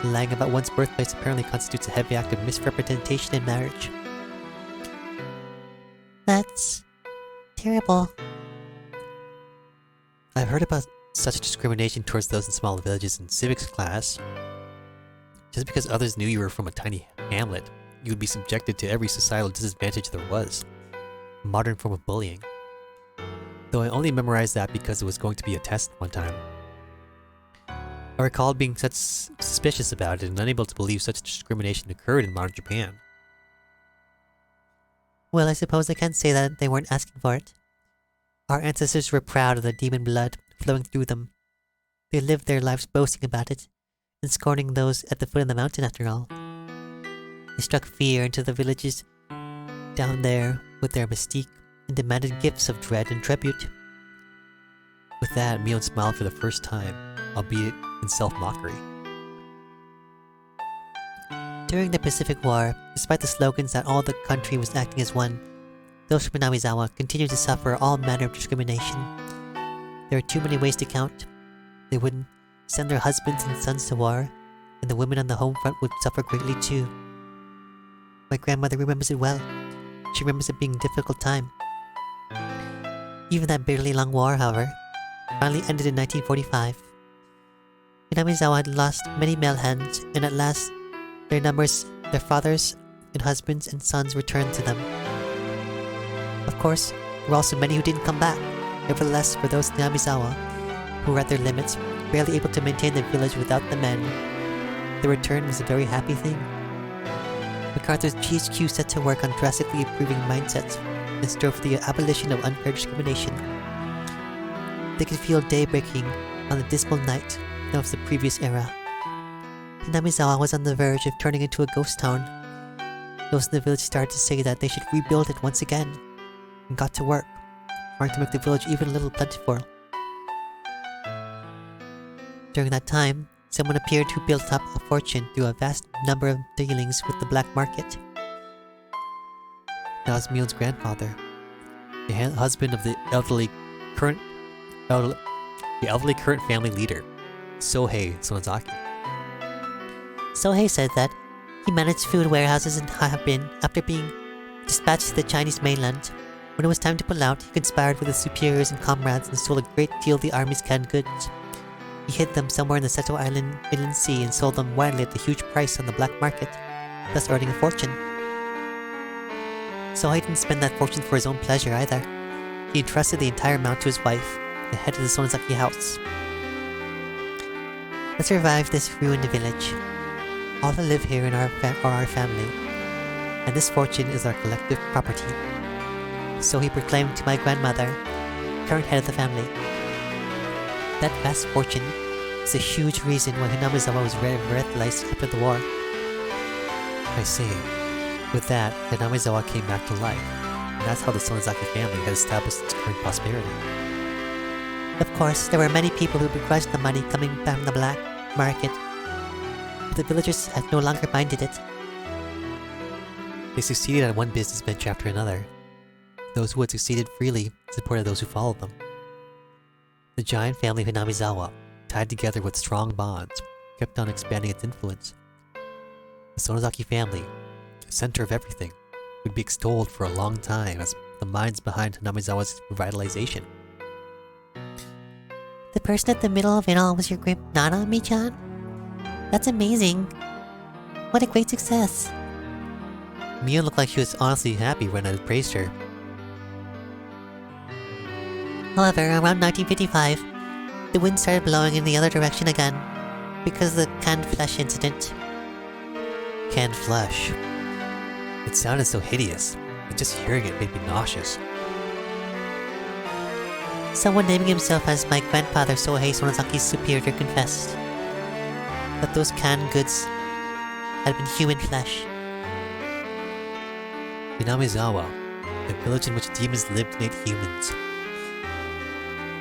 Lying about one's birthplace apparently constitutes a heavy act of misrepresentation in marriage. That's terrible. I've heard about such discrimination towards those in small villages in civics class. Just because others knew you were from a tiny hamlet, you would be subjected to every societal disadvantage there was. A modern form of bullying. Though I only memorized that because it was going to be a test one time. I recalled being such suspicious about it and unable to believe such discrimination occurred in modern Japan. Well, I suppose I can't say that they weren't asking for it. Our ancestors were proud of the demon blood flowing through them. They lived their lives boasting about it, and scorning those at the foot of the mountain after all. They struck fear into the villages down there with their mystique and demanded gifts of dread and tribute. With that, Mion smiled for the first time, albeit in self-mockery. During the Pacific War, despite the slogans that all the country was acting as one, those from Minamizawa continued to suffer all manner of discrimination. There are too many ways to count. They wouldn't send their husbands and sons to war, and the women on the home front would suffer greatly too. My grandmother remembers it well. She remembers it being a difficult time. Even that bitterly long war, however, finally ended in 1945. Minamizawa had lost many male hands, and at last, their fathers and husbands and sons returned to them. Of course, there were also many who didn't come back. Nevertheless, for those in Minamizawa, who were at their limits, barely able to maintain the village without the men, the return was a very happy thing. MacArthur's GHQ set to work on drastically improving mindsets and strove for the abolition of unfair discrimination. They could feel day breaking on the dismal night of the previous era. Minamizawa was on the verge of turning into a ghost town. Those in the village started to say that they should rebuild it once again, and got to work, trying to make the village even a little plentiful. During that time, someone appeared who built up a fortune through a vast number of dealings with the black market. That was Mion's grandfather, the husband of the elderly current family leader, Sohei Sonozaki. Sohei said that he managed food warehouses in Harbin after being dispatched to the Chinese mainland. When it was time to pull out, he conspired with his superiors and comrades and stole a great deal of the army's canned goods. He hid them somewhere in the Seto Island Inland Sea and sold them widely at a huge price on the black market, thus earning a fortune. Sohei didn't spend that fortune for his own pleasure either. He entrusted the entire amount to his wife, the head of the Sonozaki house. Let's revive this ruined village. All that live here are our family, and this fortune is our collective property. So he proclaimed to my grandmother, current head of the family. That vast fortune is a huge reason why Hinamizawa was revitalized after the war. I see. With that, Hinamizawa came back to life, and that's how the Sonozaki family has established its current prosperity. Of course, there were many people who begrudged the money coming from the black market. But the villagers had no longer minded it. They succeeded at one business venture after another. Those who had succeeded freely supported those who followed them. The giant family of Hinamizawa, tied together with strong bonds, kept on expanding its influence. The Sonozaki family, the center of everything, would be extolled for a long time as the minds behind Hinamizawa's revitalization. The person at the middle of it all was your great Nana, Mi-chan? That's amazing. What a great success. Mia looked like she was honestly happy when I praised her. However, around 1955, the wind started blowing in the other direction again, because of the canned flesh incident. Canned flesh. It sounded so hideous, and just hearing it made me nauseous. Someone naming himself as my grandfather Sohei Sonozaki's superior confessed that those canned goods had been human flesh. Minamizawa, the village in which demons lived and ate humans.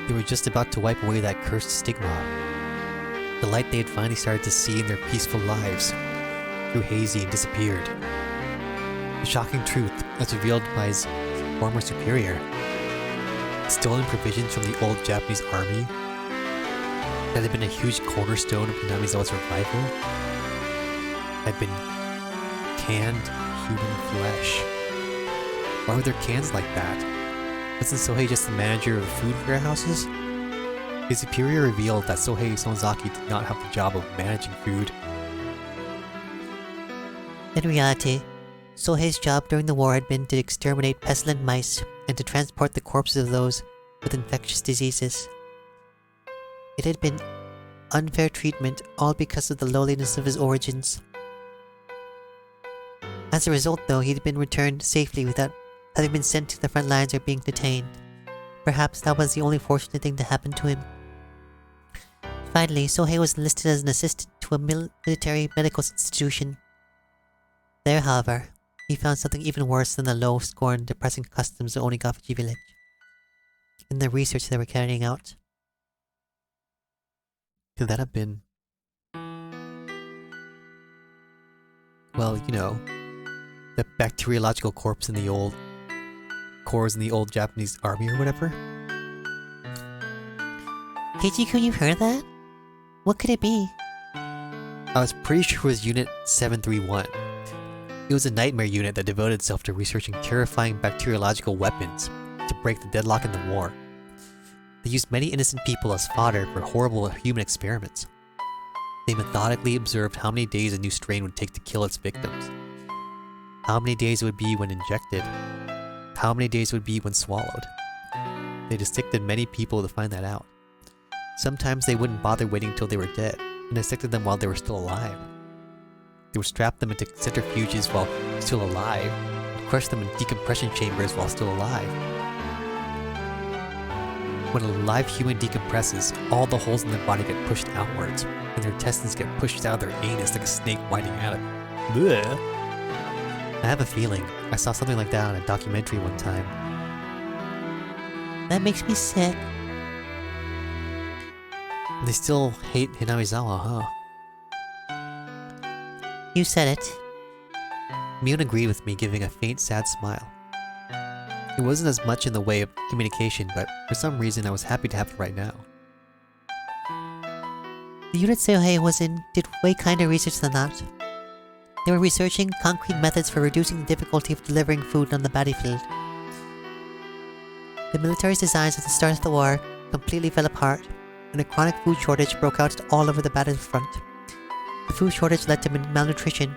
They were just about to wipe away that cursed stigma. The light they had finally started to see in their peaceful lives grew hazy and disappeared. The shocking truth, as revealed by his former superior, stolen provisions from the old Japanese army that had been a huge cornerstone of Hinamizawa's revival, had been canned human flesh. Why were there cans like that? Wasn't Sohei just the manager of food warehouses? His superior revealed that Sohei Sonozaki did not have the job of managing food. In reality, Sohei's job during the war had been to exterminate pestilent mice and to transport the corpses of those with infectious diseases. It had been unfair treatment, all because of the lowliness of his origins. As a result, though, he'd been returned safely without having been sent to the front lines or being detained. Perhaps that was the only fortunate thing to happen to him. Finally, Sohei was enlisted as an assistant to a military medical institution. There, however, he found something even worse than the low, scorned, depressing customs of Onigafuji village. In the research they were carrying out. Could that have been... well, you know, the bacteriological corpse in the old... corps in the old Japanese army or whatever? Keiichi-kun, you heard that? What could it be? I was pretty sure it was Unit 731. It was a nightmare unit that devoted itself to researching terrifying bacteriological weapons to break the deadlock in the war. They used many innocent people as fodder for horrible human experiments. They methodically observed how many days a new strain would take to kill its victims, how many days it would be when injected, how many days it would be when swallowed. They dissected many people to find that out. Sometimes they wouldn't bother waiting until they were dead, and dissected them while they were still alive. They would strap them into centrifuges while still alive, and crush them in decompression chambers while still alive. When a live human decompresses, all the holes in their body get pushed outwards, and their intestines get pushed out of their anus like a snake biting at it. Blech. I have a feeling I saw something like that on a documentary one time. That makes me sick. They still hate Hinamizawa, huh? You said it. Mion agreed with me, giving a faint, sad smile. It wasn't as much in the way of communication, but for some reason I was happy to have it right now. The unit Sohei was in did way kinder research than that. They were researching concrete methods for reducing the difficulty of delivering food on the battlefield. The military's designs at the start of the war completely fell apart, and a chronic food shortage broke out all over the battlefront. The food shortage led to malnutrition,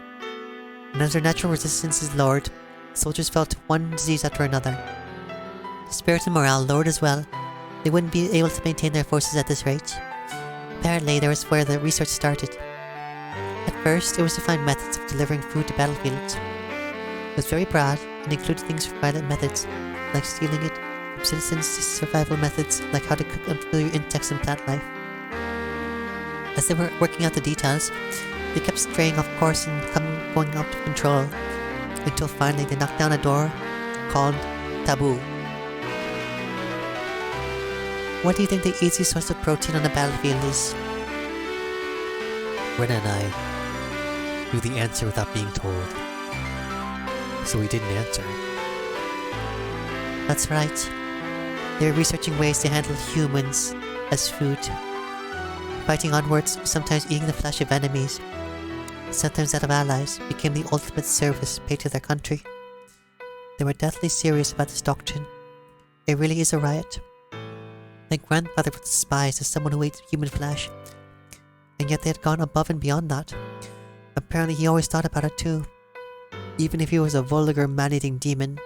and as their natural resistance is lowered, soldiers felt one disease after another. Spirit and morale lowered as well. They wouldn't be able to maintain their forces at this rate. Apparently, that was where the research started. At first, it was to find methods of delivering food to battlefields. It was very broad and included things from violent methods, like stealing it, from citizens to survival methods, like how to cook unfamiliar insects and plant life. As they were working out the details, they kept straying off course and going out of control, until finally they knocked down a door called Taboo. What do you think the easiest source of protein on the battlefield is? Ren and I knew the answer without being told, so we didn't answer. That's right. They were researching ways to handle humans as food. Fighting onwards, sometimes eating the flesh of enemies, sometimes that of allies, became the ultimate service paid to their country. They were deathly serious about this doctrine. It really is a riot. My grandfather was despised as someone who ate human flesh, and yet they had gone above and beyond that. Apparently he always thought about it too. Even if he was a vulgar man-eating demon,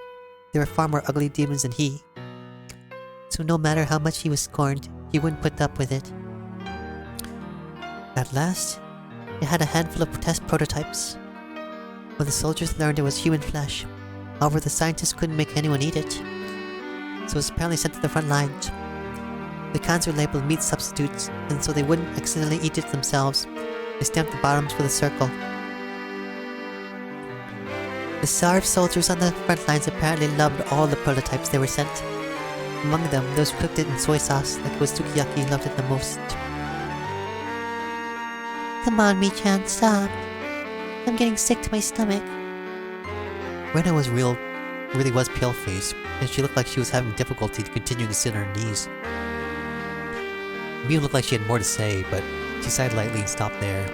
there were far more ugly demons than he. So no matter how much he was scorned, he wouldn't put up with it. At last, they had a handful of test prototypes. When the soldiers learned it was human flesh, however the scientists couldn't make anyone eat it, so it was apparently sent to the front lines. The cans were labeled meat substitutes, and so they wouldn't accidentally eat it themselves, they stamped the bottoms with a circle. The starved soldiers on the front lines apparently loved all the prototypes they were sent. Among them, those who cooked it in soy sauce, like it was Sukiyaki, loved it the most. Come on, Mi-chan, stop. I'm getting sick to my stomach. Rena really was pale-faced, and she looked like she was having difficulty continuing to sit on her knees. Miu looked like she had more to say, but she sighed lightly and stopped there.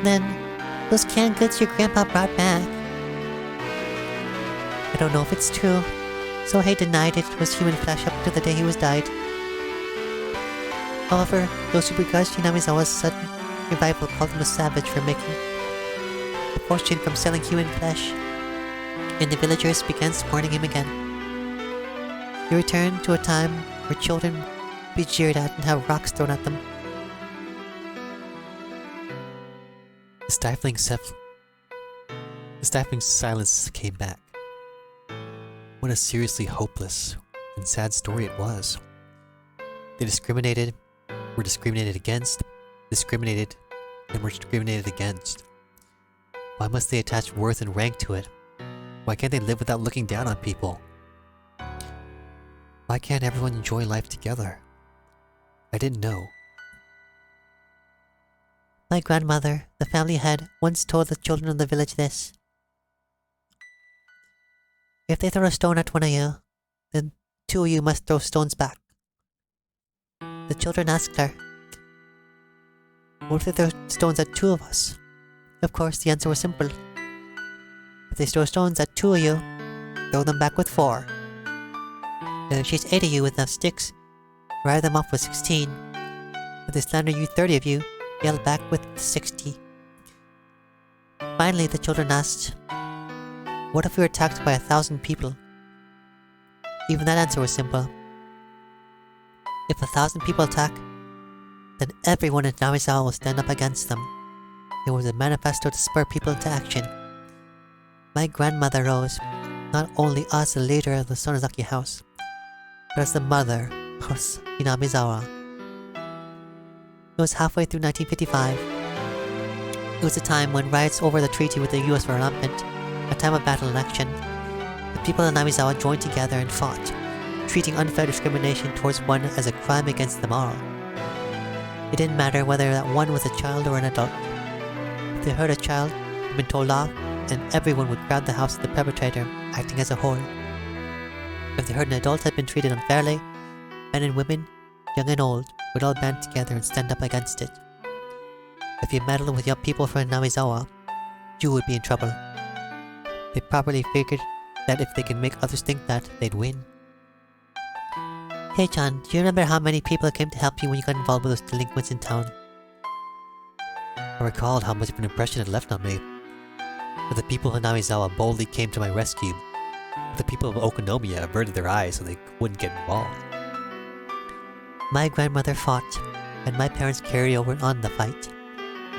Then, those canned goods your grandpa brought back. I don't know if it's true. Sohei denied it was human flesh up to the day he was died. However, those who begrudged Hinamizawa's sudden revival called him a savage for making a fortune from selling human flesh, and the villagers began scorning him again. He returned to a time where children would be jeered at and have rocks thrown at them. The stifling silence came back. What a seriously hopeless and sad story it was. They discriminated, were discriminated against, discriminated, and were discriminated against. Why must they attach worth and rank to it? Why can't they live without looking down on people? Why can't everyone enjoy life together? I didn't know. My grandmother, the family head, once told the children of the village this. If they throw a stone at one of you, then two of you must throw stones back. The children asked her, what if they throw stones at two of us? Of course, the answer was simple. If they throw stones at two of you, throw them back with 4. If they chase 8 of you with enough sticks, ride them off with 16. If they slander you 30 of you, yell back with 60. Finally, the children asked, what if we were attacked by 1,000 people? Even that answer was simple. If 1,000 people attack, then everyone in Namizawa will stand up against them. It was a manifesto to spur people into action. My grandmother rose, not only as the leader of the Sonozaki house, but as the mother of Hinamizawa. It was halfway through 1955. It was a time when riots over the treaty with the US were rampant, a time of battle and action. The people of Namizawa joined together and fought, treating unfair discrimination towards one as a crime against them all. It didn't matter whether that one was a child or an adult. If they heard a child had been told off, and everyone would crowd the house of the perpetrator, acting as a whole. If they heard an adult had been treated unfairly, men and women, young and old, would all band together and stand up against it. If you meddled with young people from Namizawa, you would be in trouble. They probably figured that if they could make others think that, they'd win. Hey John, do you remember how many people came to help you when you got involved with those delinquents in town? I recalled how much of an impression it left on me. But the people of Namizawa boldly came to my rescue. The people of Okonomiya averted their eyes so they wouldn't get involved. My grandmother fought, and my parents carried over on the fight.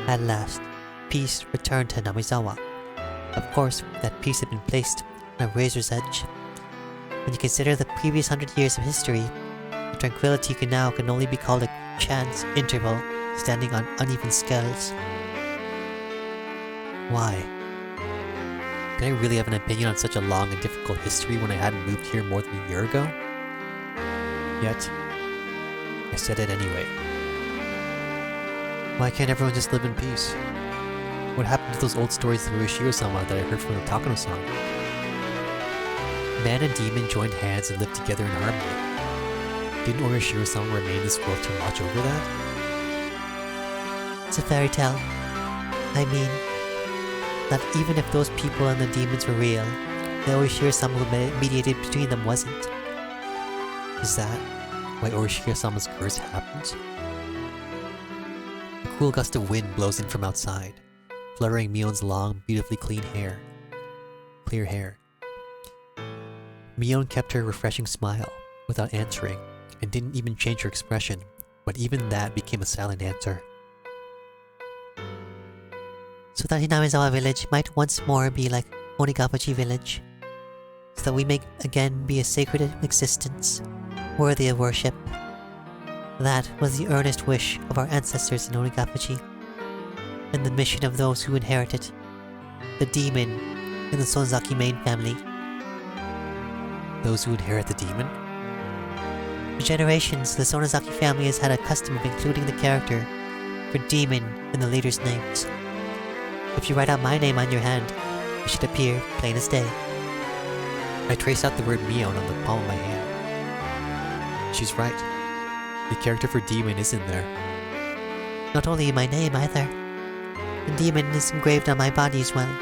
At last, peace returned to Namizawa. Of course, that peace had been placed on a razor's edge. When you consider the previous 100 years of history, the tranquility can only be called a chance interval standing on uneven scales. Why? Did I really have an opinion on such a long and difficult history when I hadn't moved here more than a year ago? Yet, I said it anyway. Why can't everyone just live in peace? What happened to those old stories of Urashiro-sama that I heard from the Takano song? Man and demon joined hands and lived together in harmony. Didn't Urashiro-sama remain in this world to watch over that? It's a fairy tale. I mean, that even if those people and the demons were real, the Urashiro-sama who mediated between them wasn't. Is that why Urashiro-sama's curse happens? A cool gust of wind blows in from outside, fluttering Mion's long, beautifully clear hair. Mion kept her refreshing smile without answering, and didn't even change her expression, but even that became a silent answer. So that Hinamizawa village might once more be like Onigabachi village, so that we may again be a sacred existence, worthy of worship. That was the earnest wish of our ancestors in Onigabachi, and the mission of those who inherit it, the demon in the Sonozaki main family. Those who inherit the demon? For generations, the Sonozaki family has had a custom of including the character for demon in the leaders' names. If you write out my name on your hand, it should appear plain as day. I trace out the word Mion on the palm of my hand. She's right. The character for demon is in there. Not only my name either. The demon is engraved on my body as well.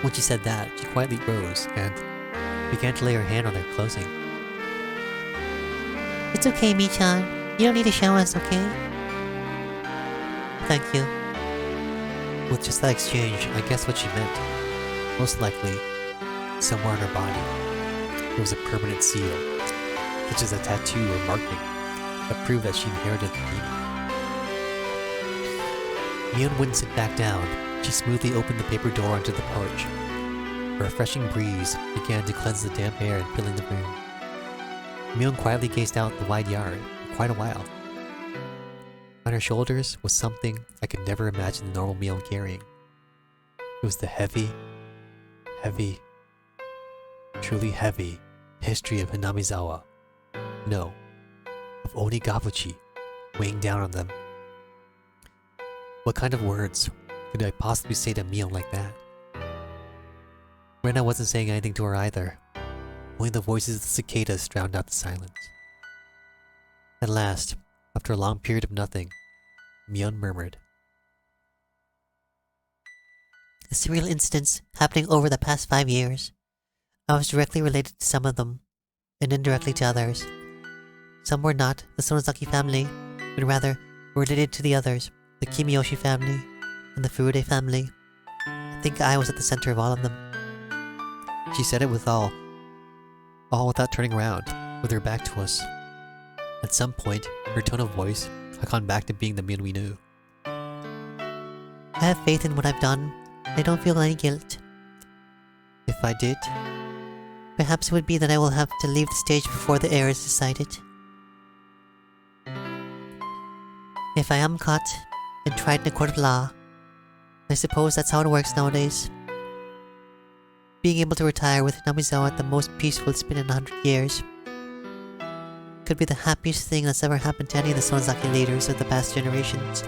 When she said that, she quietly rose and began to lay her hand on their closing. It's okay, Mi-chan. You don't need to show us, okay? Thank you. With just that exchange, I guess what she meant. Most likely, somewhere on her body, there was a permanent seal, such as a tattoo or marking, that proved that she inherited the demon. Mion wouldn't sit back down. She smoothly opened the paper door onto the porch. A refreshing breeze began to cleanse the damp air and filling the room. Mion quietly gazed out the wide yard for quite a while. On her shoulders was something I could never imagine the normal Mion carrying. It was the heavy, truly heavy history of Hinamizawa. No, of Onigabuchi weighing down on them. What kind of words could I possibly say to Mion like that? Rena wasn't saying anything to her either. Only the voices of the cicadas drowned out the silence. At last, after a long period of nothing, Mion murmured, The serial incidents happening over the past 5 years. I was directly related to some of them, and indirectly to others. Some were not the Sonozaki family, but rather were related to the others, the Kimiyoshi family, and the Furude family. I think I was at the center of all of them. She said it with all without turning around, with her back to us. At some point, her tone of voice had gone back to being the Mion we knew. I have faith in what I've done. I don't feel any guilt. If I did, Perhaps it would be that I will have to leave the stage before the heir is decided. If I am caught and tried in a court of law, I suppose that's how it works nowadays. Being able to retire with Namizawa at the most peaceful it's been in 100 years could be the happiest thing that's ever happened to any of the Sonozaki leaders of the past generations.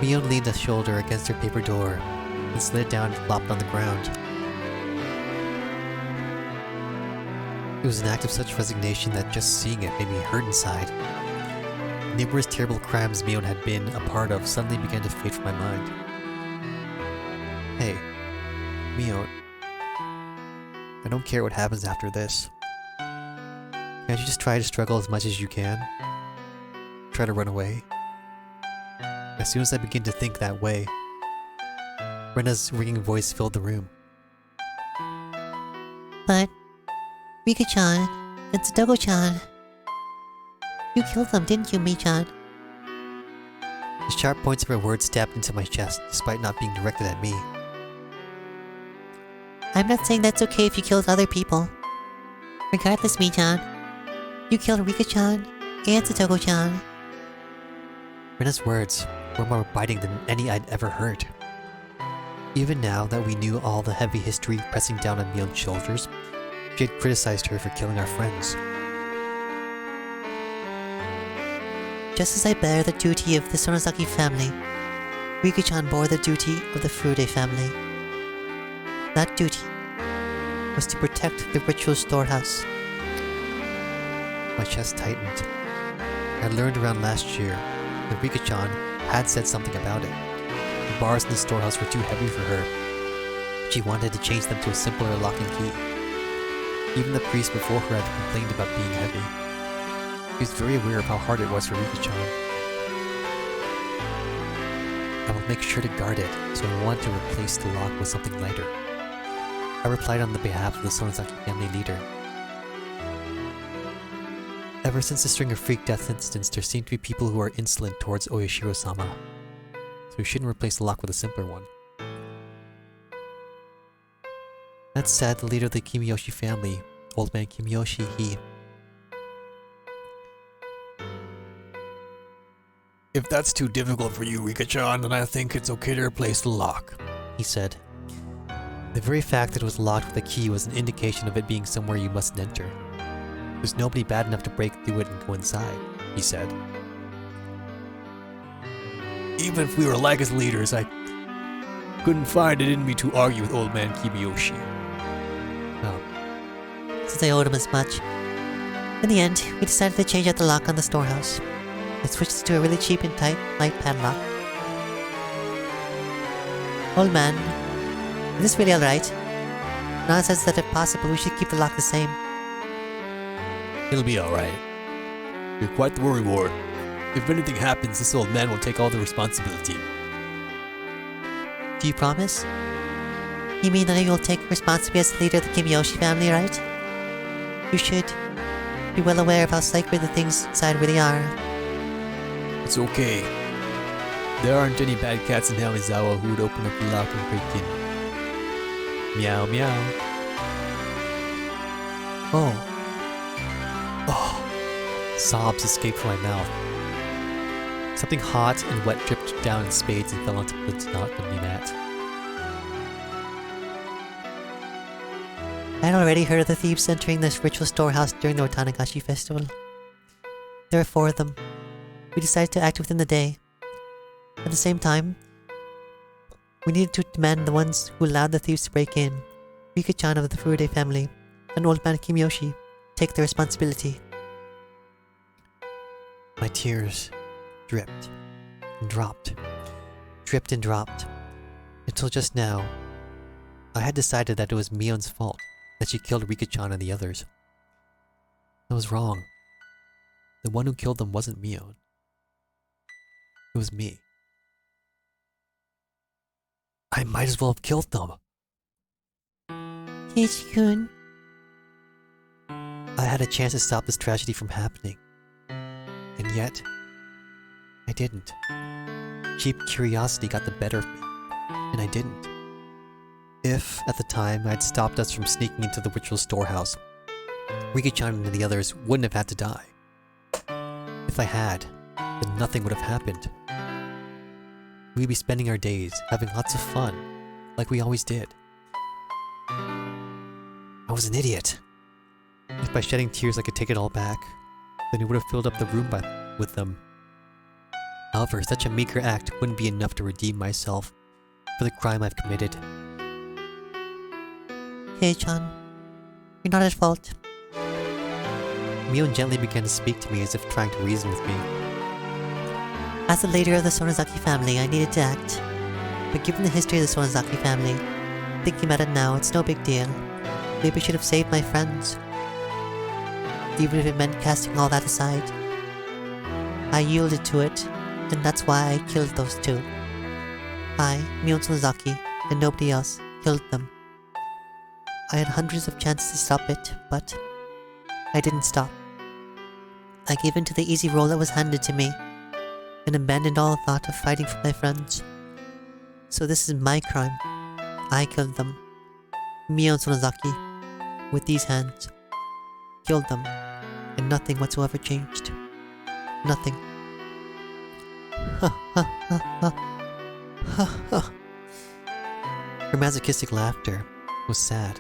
Mion leaned a shoulder against her paper door and slid down and flopped on the ground. It was an act of such resignation that just seeing it made me hurt inside. Numerous terrible crimes Mion had been a part of suddenly began to fade from my mind. Hey, Mion, I don't care what happens after this. Can't you just try to struggle as much as you can? Try to run away? As soon as I begin to think that way, Rena's ringing voice filled the room. But, Rika-chan and Tsutogo-chan, you killed them, didn't you, Mi-chan? The sharp points of her words stabbed into my chest, despite not being directed at me. I'm not saying that's okay if you killed other people. Regardless, Mi-chan, you killed Rika-chan and Tsutogo-chan. Rena's words were more biting than any I'd ever heard. Even now that we knew all the heavy history pressing down on Mion's shoulders, she had criticized her for killing our friends. Just as I bear the duty of the Sonozaki family, Rika-chan bore the duty of the Furude family. That duty was to protect the ritual storehouse. My chest tightened. I learned around last year that Rika-chan had said something about it. The bars in the storehouse were too heavy for her. She wanted to change them to a simpler lock and key. Even the priest before her had complained about being heavy. He was very aware of how hard it was for Rika-chan. I will make sure to guard it, so I want to replace the lock with something lighter. I replied on the behalf of the Sonozaki family leader. Ever since the string of freak death incidents, there seem to be people who are insolent towards Oyashiro-sama. So we shouldn't replace the lock with a simpler one. That said, the leader of the Kimiyoshi family, Old Man Kimiyoshi, If that's too difficult for you, Rika-chan, then I think it's okay to replace the lock. he said. The very fact that it was locked with a key was an indication of it being somewhere you mustn't enter. There's nobody bad enough to break through it and go inside, he said. Even if we were like his leaders, I couldn't find it in me to argue with Old Man Kimiyoshi. Well, Since I owed him as much. In the end, we decided to change out the lock on the storehouse. I switched it to a really cheap and tight light padlock. Old man, Is this really alright? Nana says that if possible, we should keep the lock the same. It'll be alright. You're quite the worrywart. If anything happens, this old man will take all the responsibility. Do you promise? You mean that you'll take responsibility as the leader of the Kimiyoshi family, right? You should be well aware of how sacred the things inside really are. It's okay. There aren't any bad cats in Hamizawa who would open up the lock and break in. Meow meow. Oh. Sobs escaped from my mouth. Something hot and wet dripped down in spades and fell onto the knee mat. I had already heard of the thieves entering this ritual storehouse during the Watanagashi festival. There were 4 of them. We decided to act within the day. At the same time, we needed to demand the ones who allowed the thieves to break in, Rika-chan of the Furude family, and old man Kimiyoshi, take their responsibility. My tears dripped and dropped, dripped and dropped, until just now, I had decided that it was Mion's fault that she killed Rika-chan and the others. I was wrong. The one who killed them wasn't Mion. It was me. I might as well have killed them. Keiichi-kun. I had a chance to stop this tragedy from happening. And yet, I didn't. Cheap curiosity got the better of me, and I didn't. If, at the time, I'd stopped us from sneaking into the ritual storehouse, Rika-chan and the others wouldn't have had to die. If I had, then nothing would have happened. We'd be spending our days having lots of fun, like we always did. I was an idiot. If by shedding tears I could take it all back, then it would have filled up the room with them. However, such a meager act wouldn't be enough to redeem myself for the crime I've committed. Kei-chan, you're not at fault. Mion gently began to speak to me as if trying to reason with me. As the leader of the Sonozaki family, I needed to act. But given the history of the Sonozaki family, thinking about it now, it's no big deal. Maybe I should have saved my friends. Even if it meant casting all that aside. I yielded to it, and that's why I killed those 2. I, Mion Sonozaki, and nobody else, killed them. I had hundreds of chances to stop it, but I didn't stop. I gave in to the easy role that was handed to me, and abandoned all thought of fighting for my friends. So this is my crime. I killed them. Mion Sonozaki, with these hands. Killed them, and nothing whatsoever changed. Nothing. Her masochistic laughter was sad,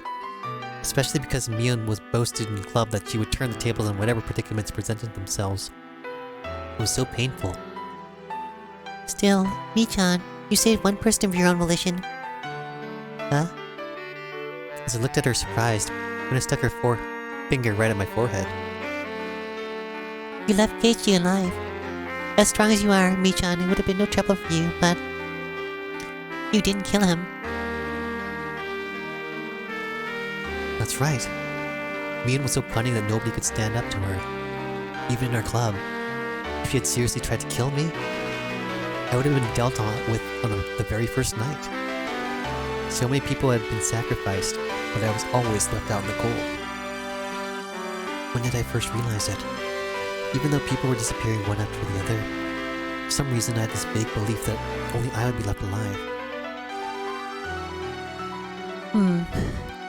especially because Mion was boasted in the club that she would turn the tables on whatever predicaments presented themselves. It was so painful. Still, Mi-chan, you saved one person of your own volition. Huh? As I looked at her surprised, when I stuck her finger right at my forehead. You left Keiichi alive. As strong as you are, Mi-chan, it would have been no trouble for you, but you didn't kill him. That's right. Mion was so cunning that nobody could stand up to her, even in our club. If she had seriously tried to kill me, I would have been dealt with on the very first night. So many people had been sacrificed, but I was always left out in the cold. When did I first realize it? Even though people were disappearing one after the other, for some reason I had this vague belief that only I would be left alive.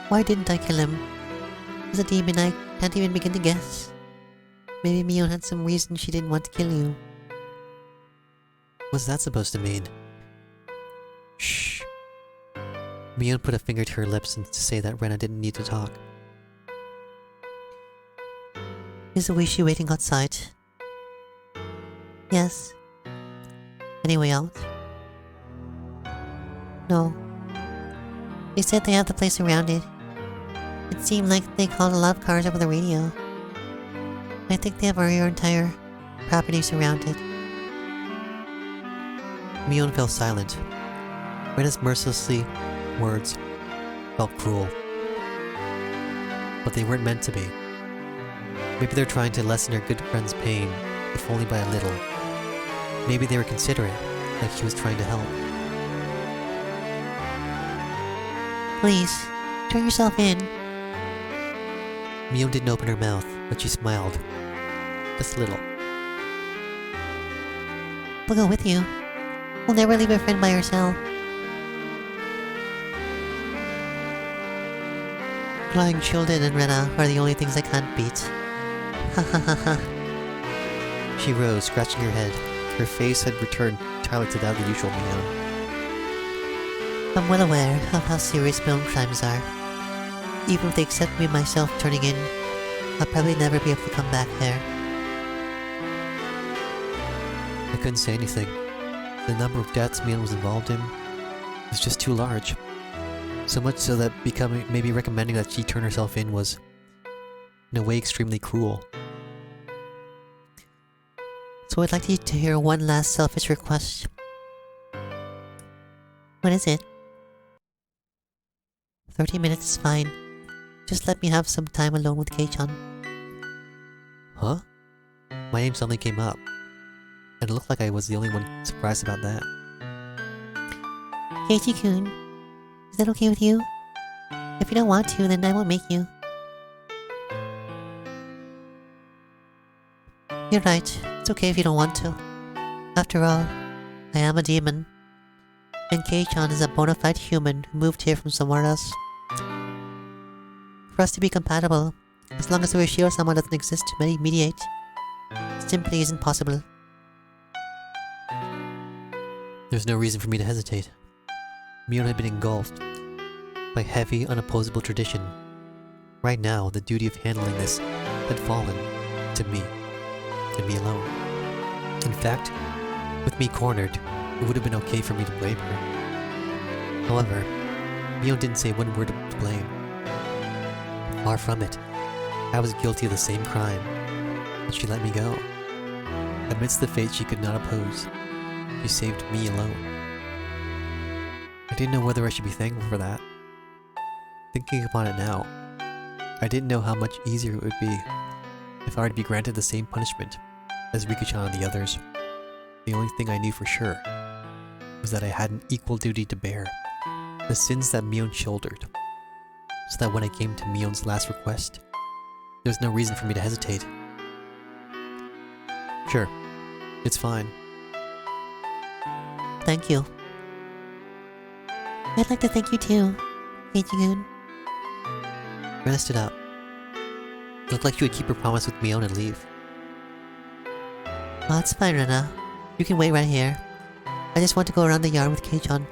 Why didn't I kill him? As a demon, I can't even begin to guess. Maybe Mion had some reason she didn't want to kill you. What's that supposed to mean? Shh. Mion put a finger to her lips and to say that Rena didn't need to talk. Is Oishi waiting outside? Yes. Any way out? No. They said they have the place surrounded. It seemed like they called a lot of cars over the radio. I think they have our entire property surrounded. Mion fell silent. Rena's mercilessly words felt cruel. But they weren't meant to be. Maybe they're trying to lessen their good friend's pain, if only by a little. Maybe they were considerate, like he was trying to help. Please, turn yourself in. Mio didn't open her mouth, but she smiled. Just a little. We'll go with you. We'll never leave a friend by herself. Flying children and Rena are the only things I can't beat. Ha ha ha ha. She rose, scratching her head. Her face had returned entirely to that of the usual Mio. I'm well aware of how serious my own crimes are. Even if they accept me myself turning in, I'll probably never be able to come back there. I couldn't say anything. The number of deaths Mio was involved in was just too large. So much so that maybe recommending that she turn herself in was, in a way, extremely cruel. So I'd like you to hear one last selfish request. What is it? 30 minutes is fine. Just let me have some time alone with Kei-chan. Huh? My name suddenly came up. And it looked like I was the only one surprised about that. Keiichi-kun, is that okay with you? If you don't want to, then I won't make you. You're right, it's okay if you don't want to. After all, I am a demon. And Kei-chan is a bona fide human who moved here from somewhere else. For us to be compatible, as long as the ratio someone doesn't exist to mediate, it simply isn't possible. There's no reason for me to hesitate. Mion had been engulfed by heavy, unopposable tradition. Right now, the duty of handling this had fallen to me, and me alone. In fact, with me cornered, it would have been okay for me to blame her. However, Mion didn't say one word of blame. Far from it. I was guilty of the same crime, and she let me go. Amidst the fate she could not oppose, she saved me alone. I didn't know whether I should be thankful for that. Thinking upon it now, I didn't know how much easier it would be if I were to be granted the same punishment as Riku-chan and the others. The only thing I knew for sure was that I had an equal duty to bear, the sins that Mion shouldered, so that when I came to Mion's last request, there was no reason for me to hesitate. Sure, it's fine. Thank you. I'd like to thank you too, Keiichi-kun. Rena stood up. It looked like she would keep her promise with Mion and leave. Well, it's fine, Rena. You can wait right here. I just want to go around the yard with Kei-chan.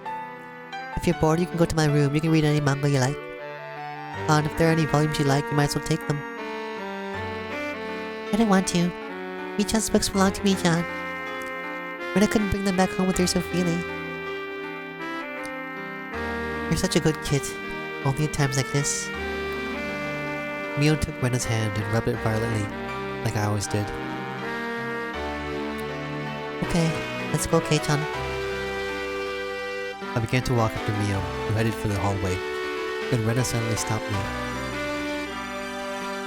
If you're bored, you can go to my room. You can read any manga you like. And if there are any volumes you like, you might as well take them. I don't want to. Mi-chan's books belong to Mi-chan. Rena couldn't bring them back home with her so freely. You're such a good kid. Only in times like this. Mion took Rena's hand and rubbed it violently, like I always did. Okay, let's go, Kei-chan. I began to walk after Mion, who headed for the hallway. Then Rena suddenly stopped me.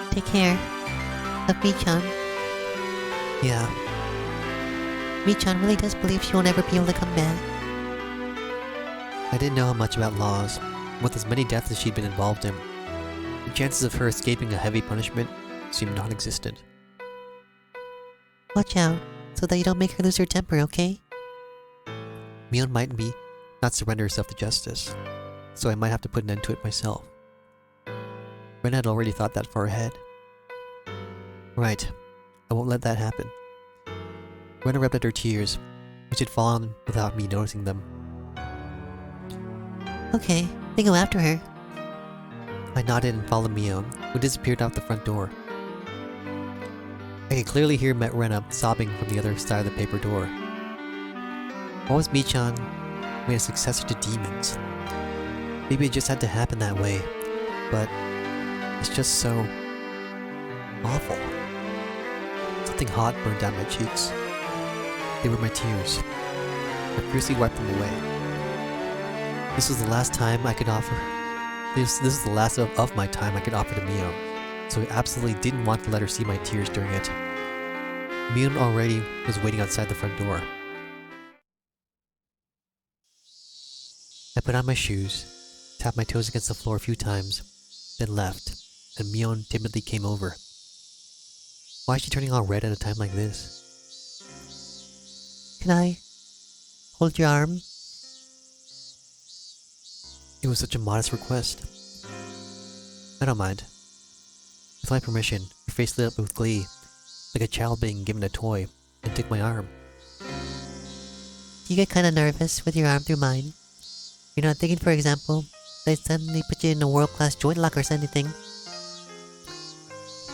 Take care of Mi-chan. Yeah, Mi-chan really does believe she will never be able to come back. I didn't know how much about laws. With as many deaths as she'd been involved in, the chances of her escaping a heavy punishment seemed non-existent. Watch out, so that you don't make her lose her temper, okay? Mion might not surrender herself to justice, so I might have to put an end to it myself. Rena had already thought that far ahead. Right, I won't let that happen. Rena rubbed at her tears, which had fallen without me noticing them. Okay, then go after her. I nodded and followed Mion, who disappeared out the front door. I could clearly hear Rena sobbing from the other side of the paper door. Why was Mi-chan made a successor to demons? Maybe it just had to happen that way, but it's just so awful. Something hot burned down my cheeks. They were my tears. I fiercely wiped them away. This was the last time I could offer This is the last of my time I could offer to Mio, so I absolutely didn't want to let her see my tears during it. Mio already was waiting outside the front door. I put on my shoes, tapped my toes against the floor a few times, then left, and Mion timidly came over. Why is she turning all red at a time like this? Can I hold your arm? It was such a modest request. I don't mind. With my permission, her face lit up with glee, like a child being given a toy, and took my arm. You get kinda nervous with your arm through mine. You're not thinking, for example, that I suddenly put you in a world-class joint lock or anything.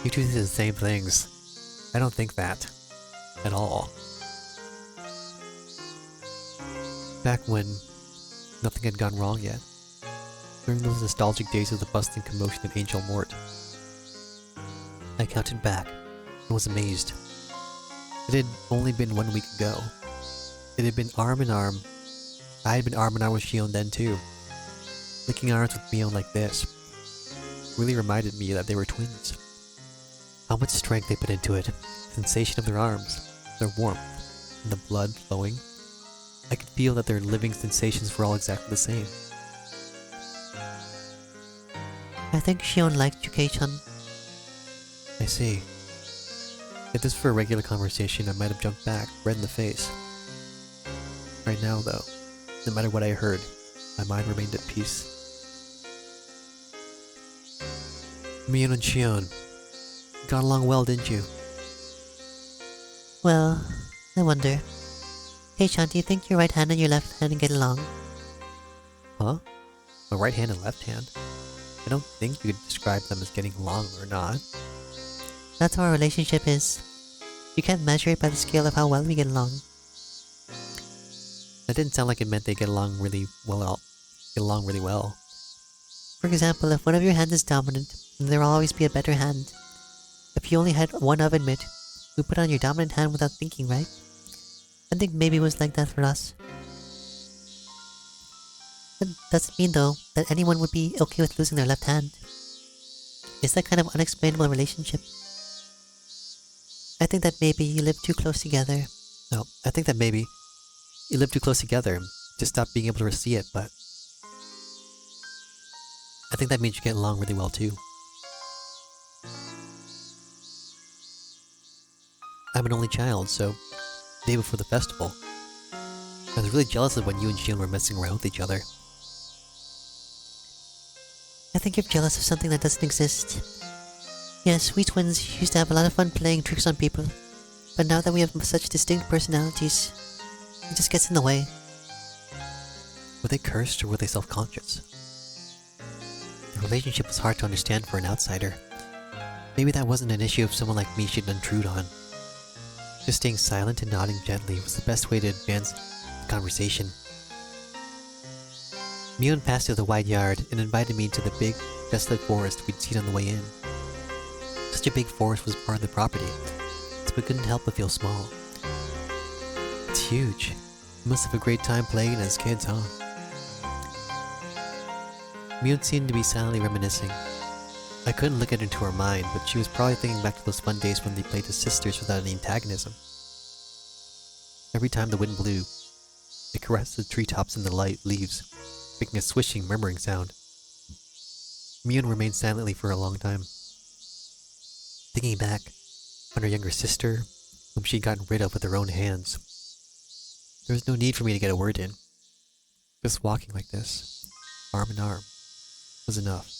You two say the same things. I don't think that. At all. Back when nothing had gone wrong yet. During those nostalgic days of the bustling commotion at Angel Mort. I counted back and was amazed. It had only been 1 week ago. It had been arm in arm. I had been arm in arm with Shion then too. Linking arms with Mion like this really reminded me that they were twins. How much strength they put into it, the sensation of their arms, their warmth, and the blood flowing. I could feel that their living sensations were all exactly the same. I think Shion liked you, Kei-chan. I see. If this were a regular conversation, I might have jumped back, red in the face. Right now, though, no matter what I heard, my mind remained at peace. Mion and Shion, got along well, didn't you? Well, I wonder. Kei-chan, do you think your right hand and your left hand get along? Huh? My right hand and left hand? I don't think you could describe them as getting along or not. That's how our relationship is. You can't measure it by the scale of how well we get along. That didn't sound like it meant they get along really well. For example, if one of your hands is dominant, then there will always be a better hand. If you only had one of it, you put on your dominant hand without thinking, right? I think maybe it was like that for us. That doesn't mean, though, that anyone would be okay with losing their left hand. It's that kind of unexplainable relationship. I think that maybe you live too close together. No, I think that maybe you live too close together to stop being able to see it, but I think that means you get along really well too. I'm an only child, so the day before the festival, I was really jealous of when you and Shion were messing around with each other. I think you're jealous of something that doesn't exist. Yes, we twins used to have a lot of fun playing tricks on people, but now that we have such distinct personalities, it just gets in the way. Were they cursed or were they self-conscious? The relationship was hard to understand for an outsider. Maybe that wasn't an issue of someone like me should intrude on. Just staying silent and nodding gently was the best way to advance the conversation. Mion passed through the wide yard and invited me into the big, desolate forest we'd seen on the way in. Such a big forest was part of the property, so we couldn't help but feel small. It's huge. We must have a great time playing as kids, huh? Mion seemed to be silently reminiscing. I couldn't look into her mind, but she was probably thinking back to those fun days when they played as sisters without any antagonism. Every time the wind blew, it caressed the treetops and the light leaves, making a swishing, murmuring sound. Mion remained silently for a long time, thinking back on her younger sister, whom she'd gotten rid of with her own hands. There was no need for me to get a word in. Just walking like this, arm in arm, was enough.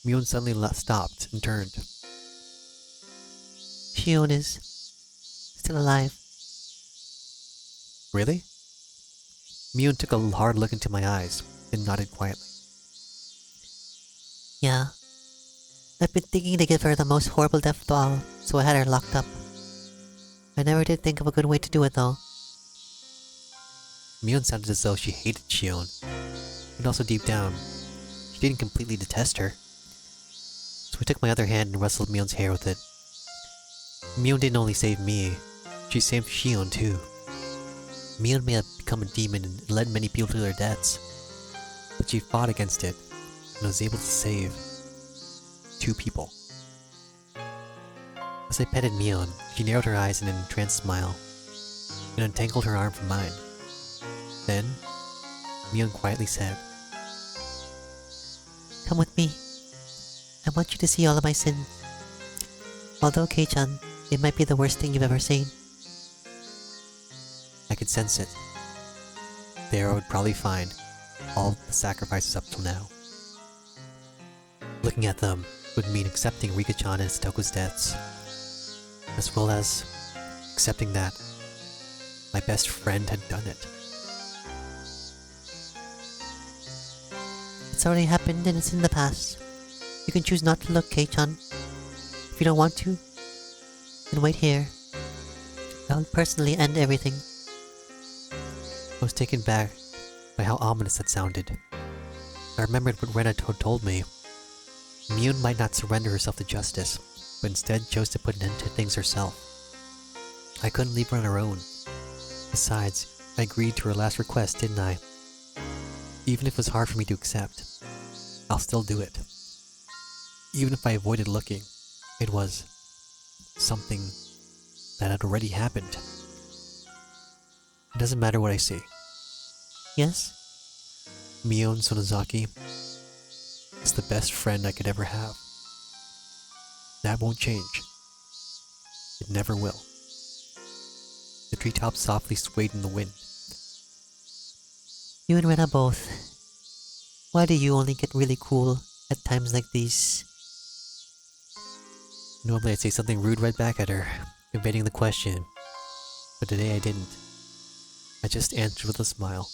Mion suddenly stopped and turned. Shion is still alive. Really? Mion took a hard look into my eyes, then nodded quietly. Yeah. I've been thinking to give her the most horrible death of all, so I had her locked up. I never did think of a good way to do it, though. Mion sounded as though she hated Shion, and also deep down, she didn't completely detest her. So I took my other hand and rustled Mion's hair with it. Mion didn't only save me, she saved Shion too. Mion may have become a demon and led many people to their deaths. but she fought against it and was able to save 2 people. As I petted Mion, she narrowed her eyes in an entranced smile and untangled her arm from mine. Then, Mion quietly said, Come with me. I want you to see all of my sins. Although, Kei-chan, it might be the worst thing you've ever seen. I could sense it. There I would probably find all the sacrifices up till now. Looking at them would mean accepting Rika-chan and Satoko's deaths, as well as accepting that my best friend had done it. It's already happened and it's in the past. You can choose not to look, Kei-chan. If you don't want to, then wait here. I'll personally end everything. I was taken back by how ominous that sounded. I remembered what Ren had told me. Mion might not surrender herself to justice, but instead chose to put an end to things herself. I couldn't leave her on her own. Besides, I agreed to her last request, didn't I? Even if it was hard for me to accept, I'll still do it. Even if I avoided looking, it was something that had already happened. It doesn't matter what I see. Yes? Mion Sonozaki is the best friend I could ever have. That won't change. It never will. The treetops softly swayed in the wind. You and Rena both. Why do you only get really cool at times like these? Normally I'd say something rude right back at her, evading the question, but today I didn't. I just answered with a smile.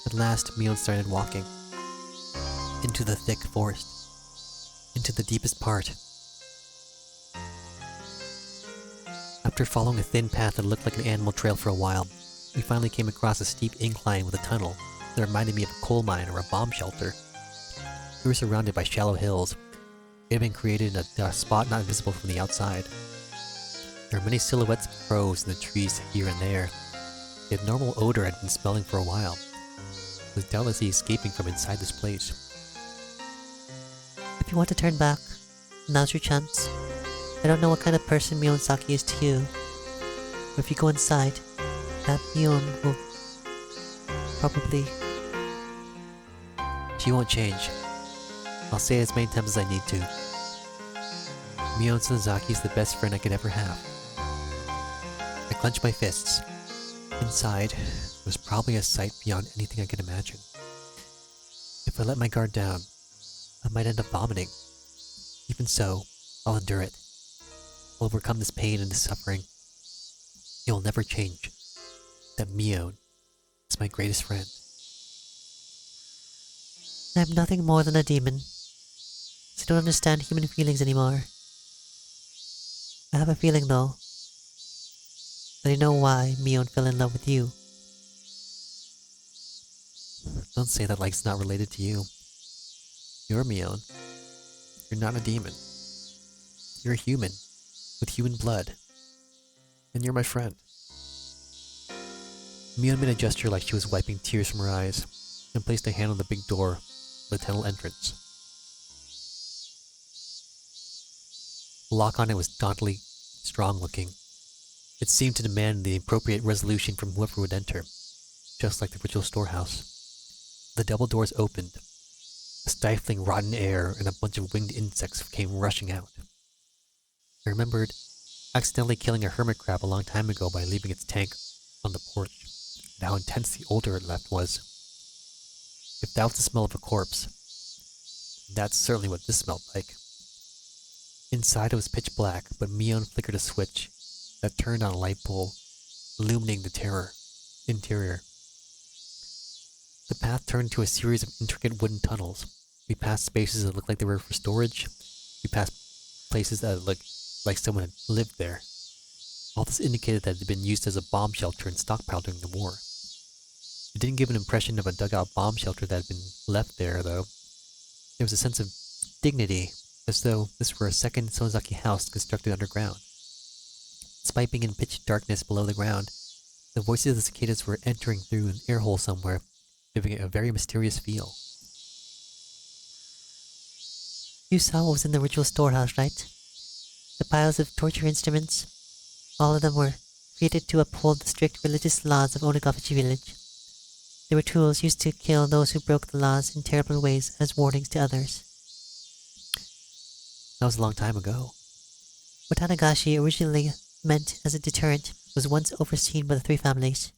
At last, Mion started walking. Into the thick forest. Into the deepest part. After following a thin path that looked like an animal trail for a while, we finally came across a steep incline with a tunnel that reminded me of a coal mine or a bomb shelter. We were surrounded by shallow hills. It had been created in a spot not visible from the outside. There were many silhouettes of crows in the trees here and there. The abnormal odor I'd been smelling for a while was doubtlessly escaping from inside this place. If you want to turn back, now's your chance. I don't know what kind of person Miyonsaki is to you, but if you go inside, that Mion will probably... She won't change. I'll say it as many times as I need to. Mion Sonozaki is the best friend I could ever have. I clenched my fists. Inside was probably a sight beyond anything I could imagine. If I let my guard down, I might end up vomiting. Even so, I'll endure it. I'll overcome this pain and this suffering. It will never change. That Mion is my greatest friend. I'm nothing more than a demon, so I don't understand human feelings anymore. I have a feeling, though, that I know why Mion fell in love with you. Don't say that like it's not related to you. You're Mion. You're not a demon. You're a human, with human blood. And you're my friend. Mion made a gesture like she was wiping tears from her eyes, and placed a hand on the big door of the tunnel entrance. The lock on it was dauntily strong-looking. It seemed to demand the appropriate resolution from whoever would enter, just like the ritual storehouse. The double doors opened. A stifling rotten air and a bunch of winged insects came rushing out. I remembered accidentally killing a hermit crab a long time ago by leaving its tank on the porch, and how intense the odor it left was. If that was the smell of a corpse, that's certainly what this smelled like. Inside it was pitch black, but Mion flickered a switch that turned on a light bulb, illuminating the interior. The path turned to a series of intricate wooden tunnels. We passed spaces that looked like they were for storage. We passed places that looked like someone had lived there. All this indicated that it had been used as a bomb shelter and stockpiled during the war. It didn't give an impression of a dugout bomb shelter that had been left there, though. There was a sense of dignity, as though this were a second Sonozaki house constructed underground. Spiping in pitch darkness below the ground, the voices of the cicadas were entering through an air hole somewhere giving it a very mysterious feel. You saw what was in the ritual storehouse, right? The piles of torture instruments. All of them were created to uphold the strict religious laws of Watanagashi village. They were tools used to kill those who broke the laws in terrible ways as warnings to others. That was a long time ago. Watanagashi, originally meant as a deterrent, was once overseen by the three families.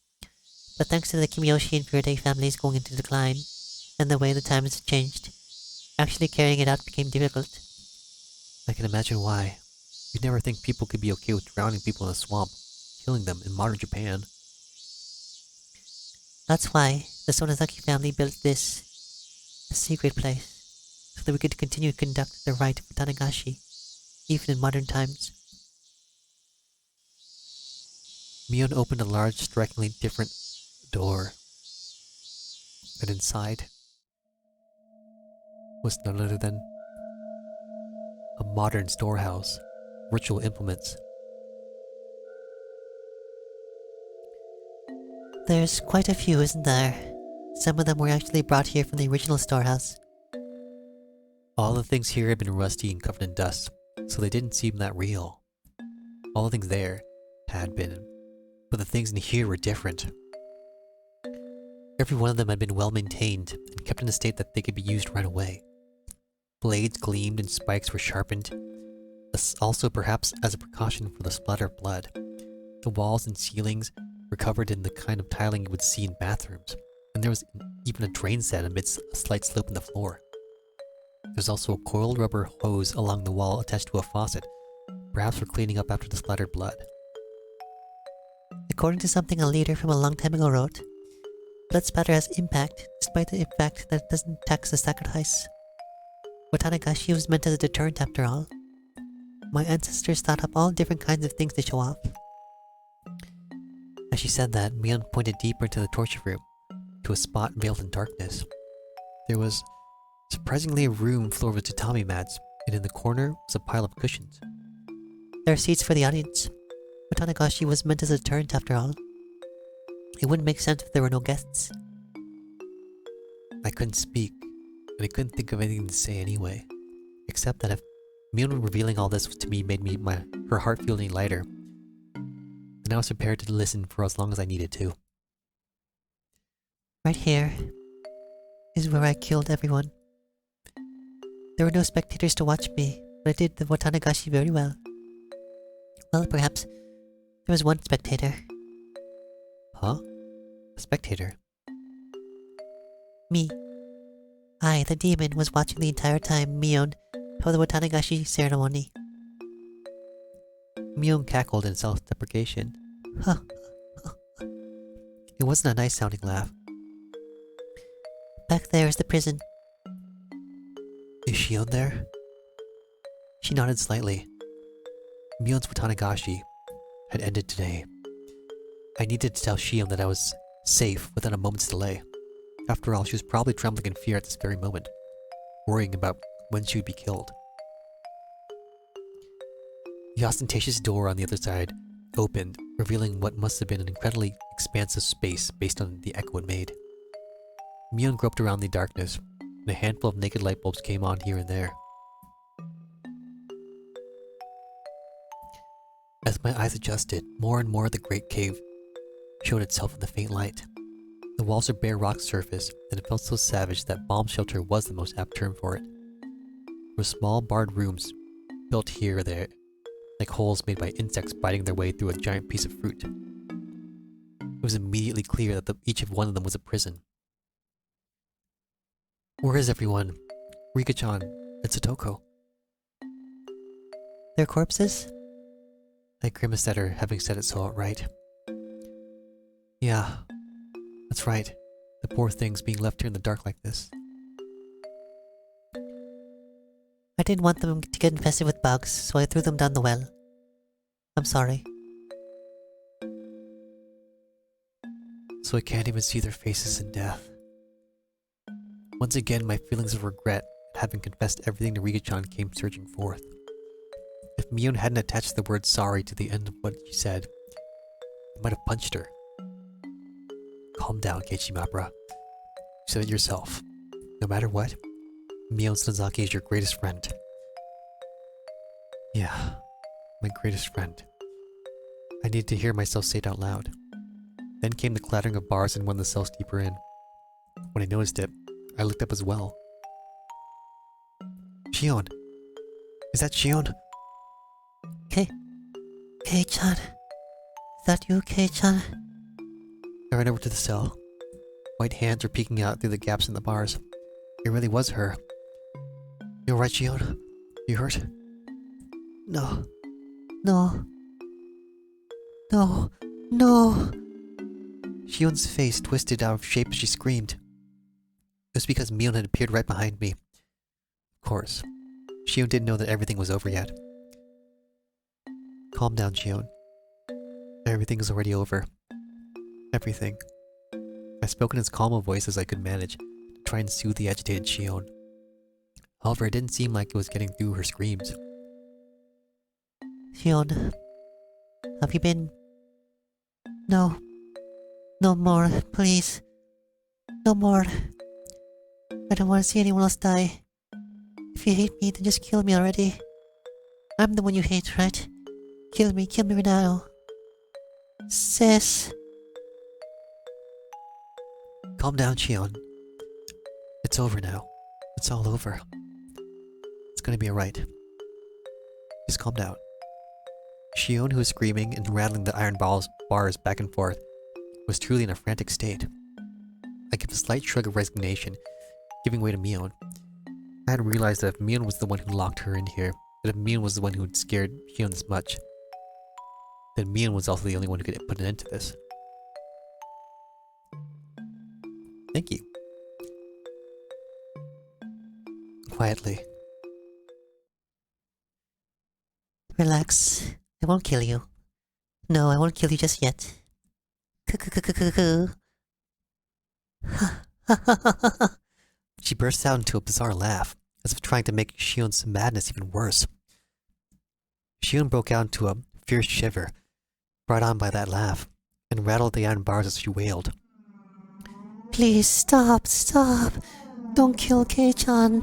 But thanks to the Kimiyoshi and Furute families going into decline, and the way the times had changed, actually carrying it out became difficult. I can imagine why. You'd never think people could be okay with drowning people in a swamp, killing them in modern Japan. That's why the Sonozaki family built this, a secret place, so that we could continue to conduct the rite of Watanagashi, even in modern times. Mion opened a large, strikingly different door. And inside was none other than a modern storehouse, ritual implements. There's quite a few, isn't there? Some of them were actually brought here from the original storehouse. All the things here had been rusty and covered in dust, so they didn't seem that real. All the things there had been, but the things in here were different. Every one of them had been well maintained and kept in a state that they could be used right away. Blades gleamed and spikes were sharpened, also perhaps as a precaution for the splatter of blood. The walls and ceilings were covered in the kind of tiling you would see in bathrooms, and there was even a drain set amidst a slight slope in the floor. There was also a coiled rubber hose along the wall attached to a faucet, perhaps for cleaning up after the splattered blood. According to something a leader from a long time ago wrote, blood spatter has impact, despite the fact that it doesn't tax the sacrifice. Watanagashi was meant as a deterrent after all. My ancestors thought up all different kinds of things to show off. As she said that, Mion pointed deeper into the torture room, to a spot veiled in darkness. There was surprisingly a room floor with tatami mats, and in the corner was a pile of cushions. There are seats for the audience. Watanagashi was meant as a deterrent after all. It wouldn't make sense if there were no guests. I couldn't speak, and I couldn't think of anything to say anyway, except that if Mion revealing all this to me made her heart feel any lighter, and I was prepared to listen for as long as I needed to. Right here is where I killed everyone. There were no spectators to watch me, but I did the Watanagashi very well. Well, perhaps there was one spectator. Huh? A spectator? Me. I, the demon, was watching the entire time Mion held the Watanagashi ceremony. Mion cackled in self-deprecation. It wasn't a nice sounding laugh. Back there is the prison. Is Shion there? She nodded slightly. Mion's Watanagashi had ended today. I needed to tell Shion that I was safe without a moment's delay. After all, she was probably trembling in fear at this very moment, worrying about when she would be killed. The ostentatious door on the other side opened, revealing what must have been an incredibly expansive space based on the echo it made. Mion groped around the darkness, and a handful of naked light bulbs came on here and there. As my eyes adjusted, more and more of the great cave showed itself in the faint light. The walls are bare rock surface, and it felt so savage that bomb shelter was the most apt term for it. There were small barred rooms built here or there, like holes made by insects biting their way through a giant piece of fruit. It was immediately clear that each of one of them was a prison. Where is everyone? Rika-chan and Satoko. Their corpses? I grimaced at her, having said it so outright. Yeah, that's right. The poor things being left here in the dark like this. I didn't want them to get infested with bugs, so I threw them down the well. I'm sorry. So I can't even see their faces in death. Once again, my feelings of regret at having confessed everything to Rika-chan came surging forth. If Mion hadn't attached the word sorry to the end of what she said, I might have punched her. Calm down, Keiichi Mapura. said it yourself. No matter what, Mion Sonozaki is your greatest friend. Yeah, my greatest friend. I needed to hear myself say it out loud. Then came the clattering of bars in one of the cells deeper in. When I noticed it, I looked up as well. Shion! Is that Shion? Kei-chan? Is that you, Kei-chan? I ran over to the cell. White hands were peeking out through the gaps in the bars. It really was her. You alright, Shion? You hurt? No. No. No. No. Shion's face twisted out of shape as she screamed. It was because Mion had appeared right behind me. Of course, Shion didn't know that everything was over yet. Calm down, Shion. Everything is already over. Everything. I spoke in as calm a voice as I could manage to try and soothe the agitated Shion. However, it didn't seem like it was getting through her screams. Shion, have you been... No. No more, please. No more. I don't want to see anyone else die. If you hate me, then just kill me already. I'm the one you hate, right? Kill me right now. Sis. Calm down, Shion. It's over now. It's all over. It's gonna be alright. Just calm down. Shion, who was screaming and rattling the iron bars back and forth, was truly in a frantic state. I gave a slight shrug of resignation, giving way to Mion. I had realized that if Mion was the one who locked her in here, that if Mion was the one who had scared Shion this much, then Mion was also the only one who could put an end to this. Thank you. Quietly. Relax. I won't kill you. No, I won't kill you just yet. She burst out into a bizarre laugh, as if trying to make Shion's madness even worse. Shion broke out into a fierce shiver, brought on by that laugh, and rattled the iron bars as she wailed. Please stop. Don't kill Kei-chan.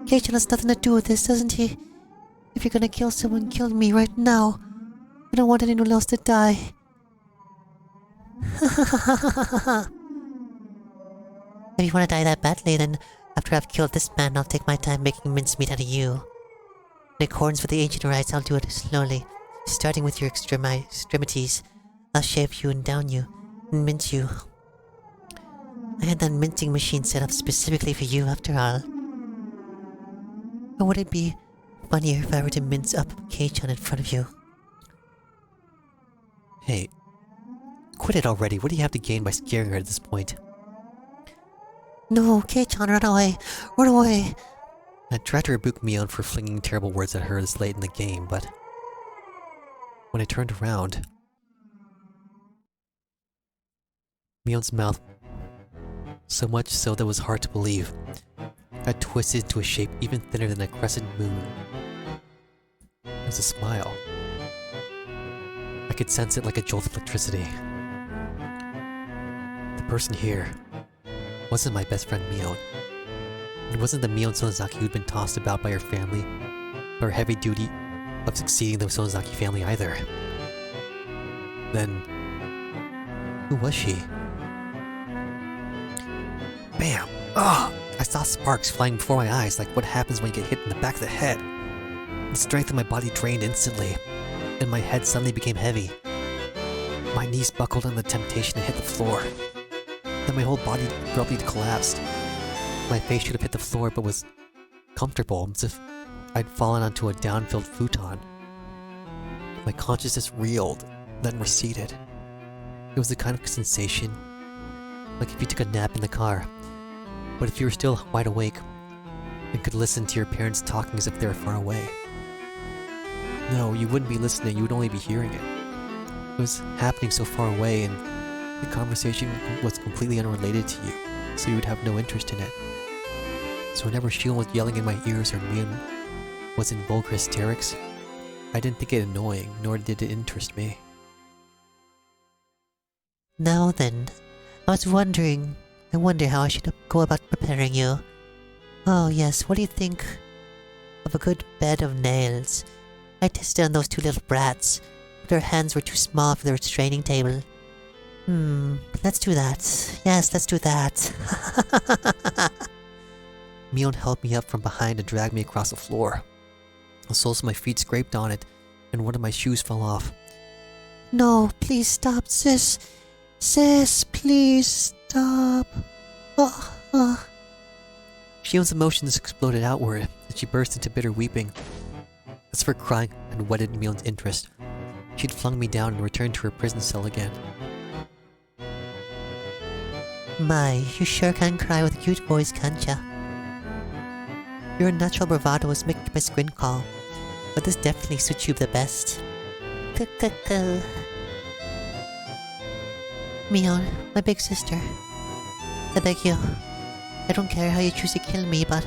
Kei-chan has nothing to do with this, doesn't he? If you're gonna kill someone, kill me right now. I don't want anyone else to die. If you want to die that badly, then after I've killed this man, I'll take my time making mincemeat out of you. In accordance with the ancient rites, I'll do it slowly. Starting with your extremities, I'll shave you and down you, and mince you. I had that mincing machine set up specifically for you, after all. Or would it be funnier if I were to mince up Kei-chan in front of you? Hey, quit it already. What do you have to gain by scaring her at this point? No, Kei-chan, run away! Run away! I tried to rebuke Mion for flinging terrible words at her this late in the game, but when I turned around, Mion's mouth, so much so that it was hard to believe, had twisted into a shape even thinner than a crescent moon. It was a smile. I could sense it like a jolt of electricity. The person here wasn't my best friend Mion. It wasn't the Mion Sonozaki who'd been tossed about by her family, or her heavy duty of succeeding the Sonozaki family either. Then, who was she? Bam! Ugh! I saw sparks flying before my eyes like what happens when you get hit in the back of the head. The strength of my body drained instantly, and my head suddenly became heavy. My knees buckled under the temptation to hit the floor. Then my whole body abruptly collapsed. My face should have hit the floor but was comfortable, as if I'd fallen onto a down-filled futon. My consciousness reeled, then receded. It was the kind of sensation like if you took a nap in the car, but if you were still wide awake and could listen to your parents talking as if they were far away. No, you wouldn't be listening, you would only be hearing it. It was happening so far away, and the conversation was completely unrelated to you, so you would have no interest in it. So whenever Shion was yelling in my ears or Mion was in vulgar hysterics, I didn't think it annoying, nor did it interest me. Now then, I was wondering, I wonder how I should go about preparing you. Oh yes, what do you think of a good bed of nails? I tested on those two little brats, but their hands were too small for the restraining table. Let's do that. Yes, let's do that. Mion held me up from behind and dragged me across the floor. The soles of my feet scraped on it, and one of my shoes fell off. No, please stop, sis. Sis, please stop. Shion's emotions exploded outward, and she burst into bitter weeping. As for crying and whetted Mion's interest, she'd flung me down and returned to her prison cell again. My, you sure can cry with a cute voice, can't ya? Your natural bravado is making my skin crawl, but this definitely suits you the best. Mion, my big sister. I beg you. I don't care how you choose to kill me, but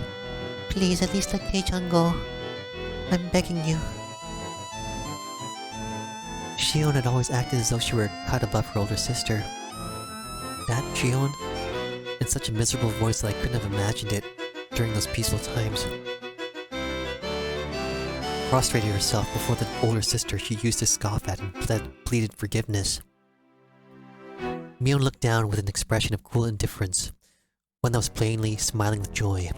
please at least let Kei-chan go. I'm begging you. Shion had always acted as though she were a cut above her older sister. That Shion? In such a miserable voice that I couldn't have imagined it during those peaceful times. Prostrated herself before the older sister she used to scoff at and pleaded forgiveness. Mion looked down with an expression of cool indifference, one that was plainly smiling with joy.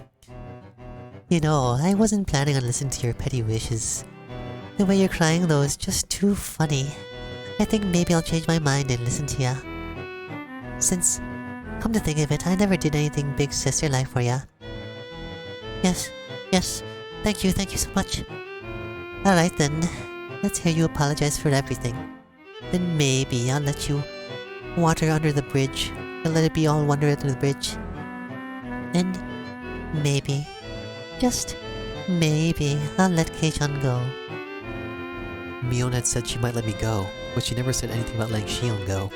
You know, I wasn't planning on listening to your petty wishes. The way you're crying though is just too funny. I think maybe I'll change my mind and listen to ya. Since, come to think of it, I never did anything big sister-like for ya. Yes, thank you so much. Alright then, let's hear you apologize for everything. Then maybe I'll let you water under the bridge. I'll let it be all water under the bridge. And maybe, just maybe, I'll let Kei-chan go. Mion had said she might let me go, but she never said anything about letting Shion go.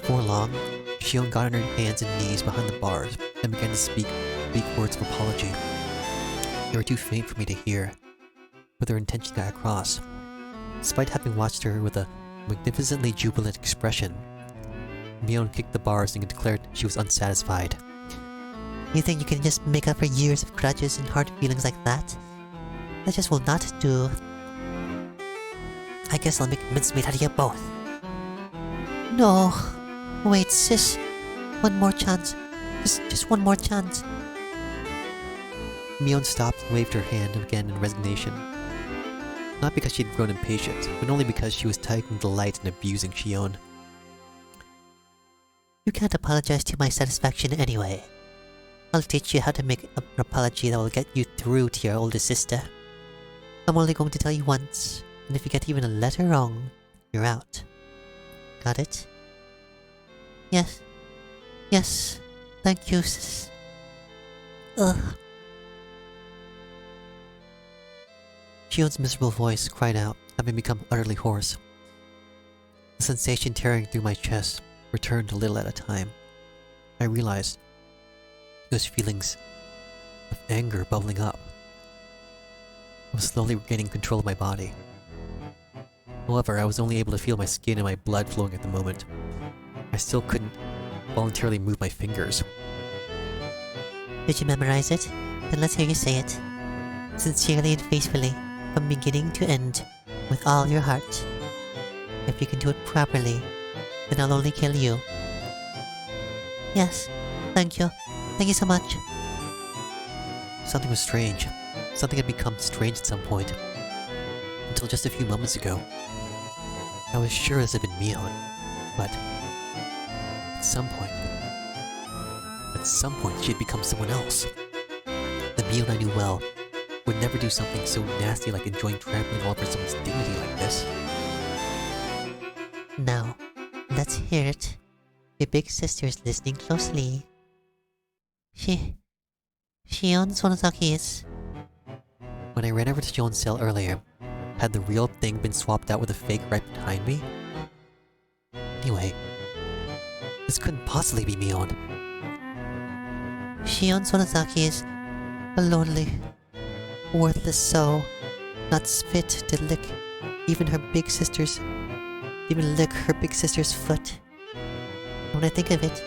Before long, Shion got on her hands and knees behind the bars and began to speak weak words of apology. They were too faint for me to hear, but their intention got across. Despite having watched her with a magnificently jubilant expression, Mion kicked the bars and declared she was unsatisfied. You think you can just make up for years of grudges and hard feelings like that? That just will not do. I guess I'll make mincemeat out of you both. No. Wait, sis. One more chance. Just one more chance. Mion stopped and waved her hand again in resignation. Not because she'd grown impatient, but only because she was taking delight in abusing Shion. You can't apologize to my satisfaction anyway. I'll teach you how to make an apology that will get you through to your older sister. I'm only going to tell you once, and if you get even a letter wrong, you're out. Got it? Yes. Thank you, sis. Ugh. Shion's miserable voice cried out, having become utterly hoarse. The sensation tearing through my chest returned a little at a time. I realized those feelings of anger bubbling up. I was slowly regaining control of my body. However, I was only able to feel my skin and my blood flowing at the moment. I still couldn't voluntarily move my fingers. Did you memorize it? Then let's hear you say it. Sincerely and faithfully, from beginning to end, with all your heart. If you can do it properly, then I'll only kill you. Yes, thank you. Thank you so much. Something was strange. Something had become strange at some point. Until just a few moments ago. I was sure this had been Mion, but at some point she had become someone else. The Mion I knew well would never do something so nasty like enjoying trampling all over someone's dignity like this. Now, let's hear it. Your big sister's listening closely. Shion Sonozaki is... When I ran over to Shion's cell earlier, had the real thing been swapped out with a fake right behind me? Anyway, this couldn't possibly be Mion. Shion Sonozaki is a lonely, worthless soul, not fit to lick her big sister's foot. When I think of it,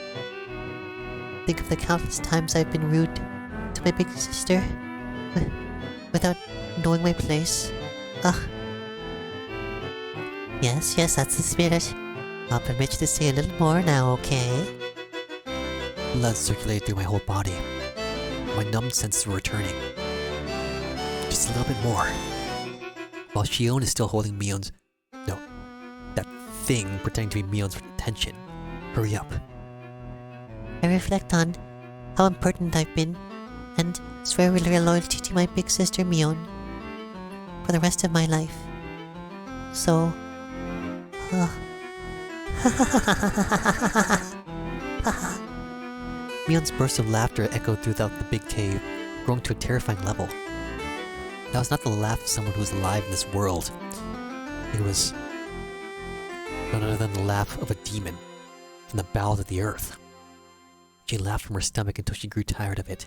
think of the countless times I've been rude to my big sister without knowing my place. Ugh. Yes, that's the spirit. I'll permit you to say a little more now, okay? Blood circulated through my whole body. My numbed senses were returning. Just a little bit more. While Shion is still holding Mion's... No. That thing pretending to be Mion's attention. Hurry up. I reflect on how important I've been and swear real loyalty to my big sister Mion for the rest of my life. So... Mion's burst of laughter echoed throughout the big cave, growing to a terrifying level. That was not the laugh of someone who was alive in this world. It was none other than the laugh of a demon from the bowels of the earth. She laughed from her stomach until she grew tired of it,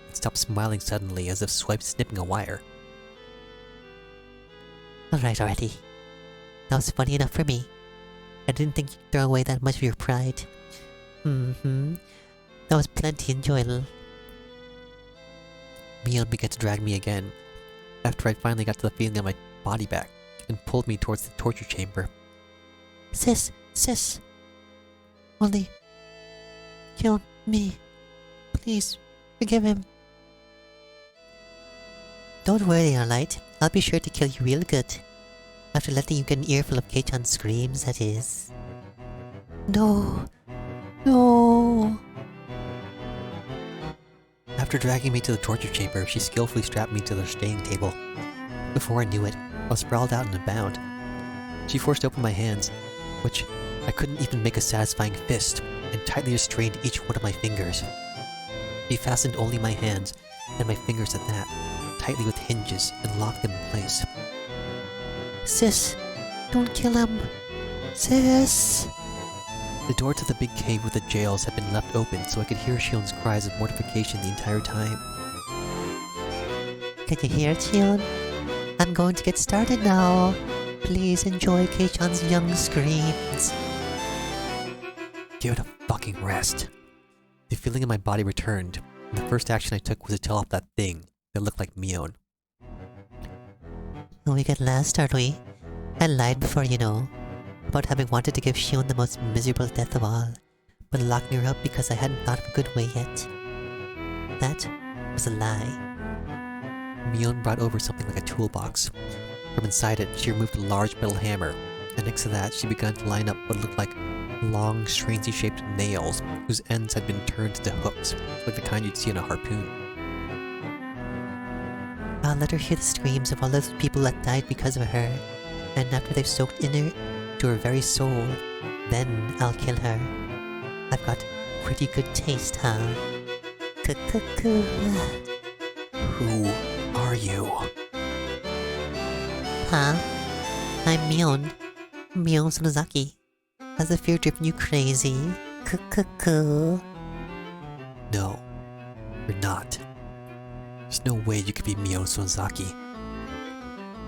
and stopped smiling suddenly as if snipping a wire. Alright already. That was funny enough for me. I didn't think you'd throw away that much of your pride. That was plenty enjoyable. Mion began to drag me again, after I finally got to the feeling of my body back, and pulled me towards the torture chamber. Sis! Only... kill me. Please, forgive him. Don't worry, Alright. I'll be sure to kill you real good. After letting you get an earful of Keichan's screams, that is. No. After dragging me to the torture chamber, she skillfully strapped me to the staying table. Before I knew it, I was sprawled out in a bound. She forced open my hands, which I couldn't even make a satisfying fist, and tightly restrained each one of my fingers. She fastened only my hands, and my fingers at that, tightly with hinges, and locked them in place. Sis, don't kill him. Sis! The door to the big cave with the jails had been left open so I could hear Shion's cries of mortification the entire time. Can you hear it, Shion? I'm going to get started now. Please enjoy Keichan's young screams. Give it a fucking rest. The feeling in my body returned, and the first action I took was to tell off that thing that looked like Mion. We get last, aren't we? I lied before, you know, about having wanted to give Shion the most miserable death of all, but locking her up because I hadn't thought of a good way yet. That was a lie. Mion brought over something like a toolbox. From inside it, she removed a large metal hammer, and next to that, she began to line up what looked like long, strangely shaped nails, whose ends had been turned into hooks, like the kind you'd see in a harpoon. I'll let her hear the screams of all those people that died because of her, and after they've soaked in her, to her very soul, then I'll kill her. I've got pretty good taste, huh? Who are you? Huh? I'm Mion Sonozaki. Has the fear driven you crazy? No, you're not. There's no way you could be Mion Sonozaki.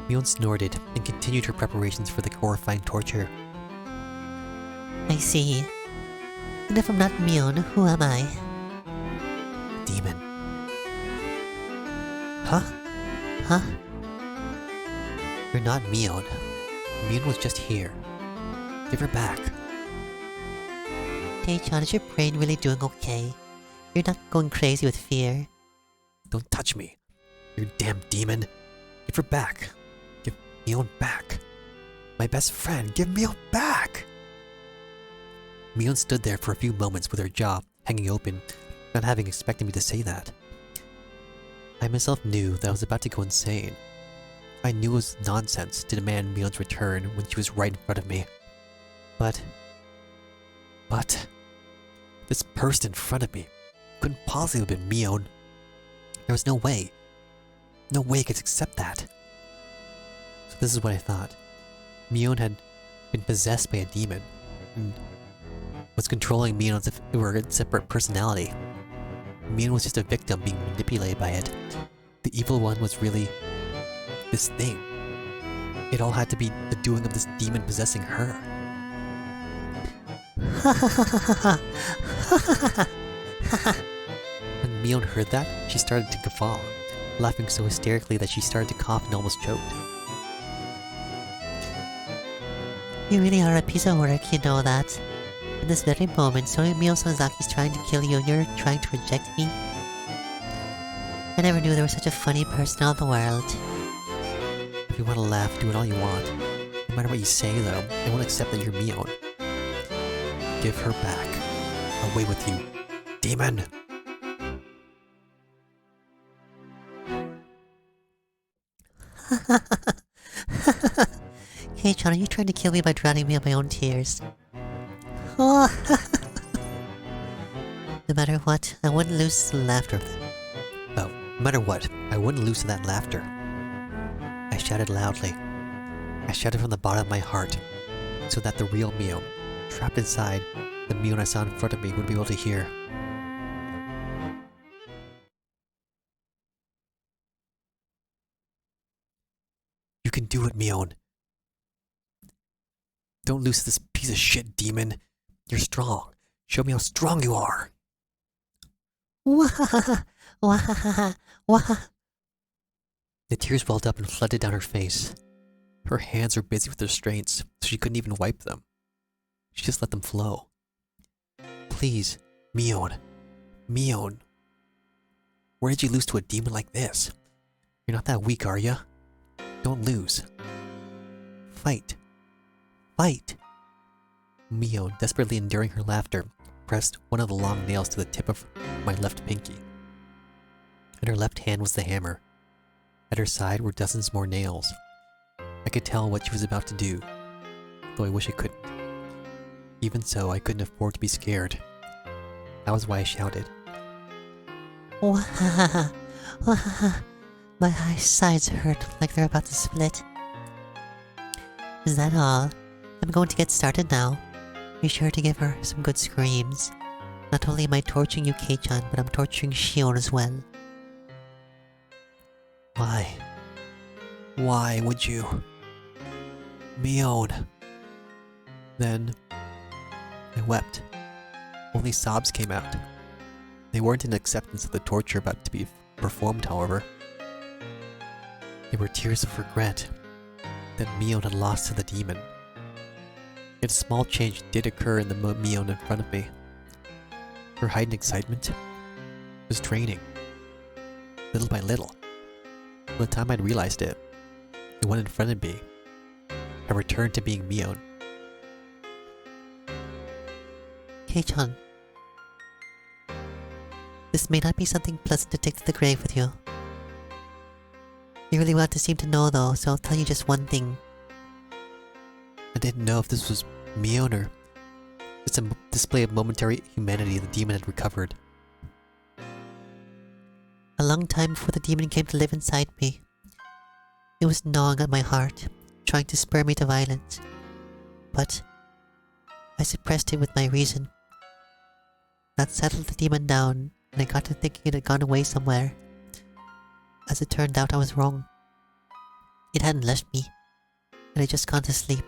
Mion snorted and continued her preparations for the horrifying torture. I see. And if I'm not Mion, who am I? Demon. Huh? You're not Mion. Mion was just here. Give her back. Keichan, is your brain really doing okay? You're not going crazy with fear. Don't touch me. You damn demon. Give her back. Give Mion back. My best friend, give Mion back! Mion stood there for a few moments with her jaw hanging open, not having expected me to say that. I myself knew that I was about to go insane. I knew it was nonsense to demand Mion's return when she was right in front of me. But... this person in front of me couldn't possibly have been Mion. There was no way. No way I could accept that. So this is what I thought. Mion had been possessed by a demon, and was controlling Mion as if it were a separate personality. Mion was just a victim being manipulated by it. The evil one was really this thing. It all had to be the doing of this demon possessing her. When Mion heard that, she started to guffaw, laughing so hysterically that she started to cough and almost choked. You really are a piece of work, you know that. In this very moment, Mio Sonozaki's trying to kill you and you're trying to reject me? I never knew there was such a funny person in all the world. If you want to laugh, do it all you want. No matter what you say, though, I won't accept that you're Mion. Give her back. Away with you, demon! Kei-chan, are you trying to kill me by drowning me in my own tears? Oh. No matter what, I wouldn't lose the laughter of them. Oh, no matter what, I wouldn't lose to that laughter. I shouted loudly. I shouted from the bottom of my heart, so that the real Mion, trapped inside the Mion I saw in front of me, would be able to hear. You can do it, Mion. Don't lose this piece of shit, demon. You're strong. Show me how strong you are. Wahahaha! Wahahaha! Wahahaha! The tears welled up and flooded down her face. Her hands were busy with restraints, so she couldn't even wipe them. She just let them flow. Please, Mion. Mion. Where did you lose to a demon like this? You're not that weak, are ya? Don't lose. Fight. Fight! Mion, desperately enduring her laughter, pressed one of the long nails to the tip of my left pinky. In her left hand was the hammer. At her side were dozens more nails. I could tell what she was about to do, though I wish I couldn't. Even so, I couldn't afford to be scared. That was why I shouted. Wahahaha! Wahahaha! My sides hurt like they're about to split. Is that all? I'm going to get started now. Be sure to give her some good screams. Not only am I torturing you, Kei-chan, but I'm torturing Shion as well. Why? Why would you? Mion. Then I wept. Only sobs came out. They weren't an acceptance of the torture about to be performed, however. They were tears of regret that Mion had lost to the demon. Yet a small change did occur in the Mion in front of me. Her heightened excitement was draining, little by little. By the time I'd realized it, the one in front of me had returned to being Mion. Kei-chan, this may not be something pleasant to take to the grave with you. You really want to seem to know though, so I'll tell you just one thing. I didn't know if this was Mion or just a display of momentary humanity the demon had recovered. A long time before the demon came to live inside me, it was gnawing at my heart, trying to spur me to violence. But I suppressed it with my reason. That settled the demon down, and I got to thinking it had gone away somewhere. As it turned out, I was wrong. It hadn't left me, and I'd just gone to sleep.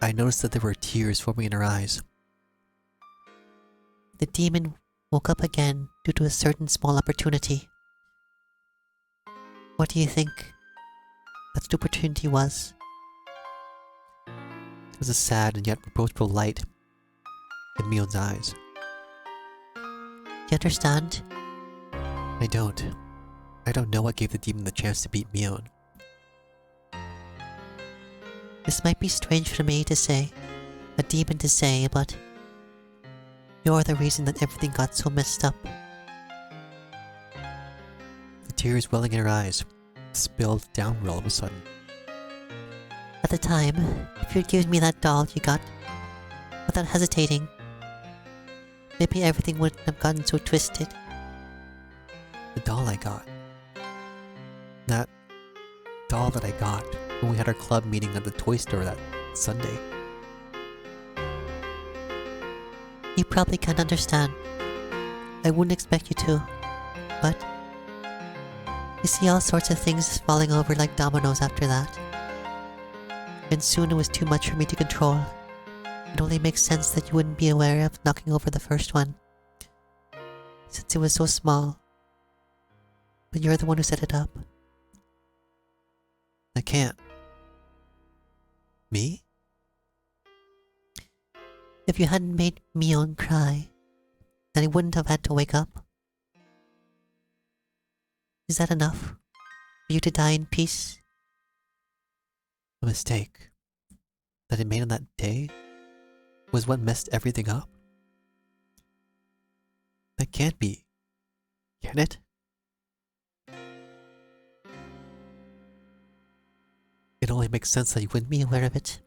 I noticed that there were tears forming in her eyes. The demon woke up again due to a certain small opportunity. What do you think that opportunity was? There was a sad and yet reproachful light in Mion's eyes. You understand? I don't. I don't know what gave the demon the chance to beat Mion. This might be strange for me to say, a demon to say, but you're the reason that everything got so messed up. The tears welling in her eyes spilled downward all of a sudden. At the time, if you'd given me that doll you got, without hesitating, maybe everything wouldn't have gotten so twisted. The doll I got. That doll that I got when we had our club meeting at the toy store that Sunday. You probably can't understand. I wouldn't expect you to, but you see all sorts of things falling over like dominoes after that. And soon it was too much for me to control. It only makes sense that you wouldn't be aware of knocking over the first one. since it was so small. But you're the one who set it up. I can't. Me? If you hadn't made Mion cry, then I wouldn't have had to wake up. Is that enough for you to die in peace? A mistake that I made on that day was what messed everything up? That can't be. Can it? It only makes sense that you wouldn't Be aware of it.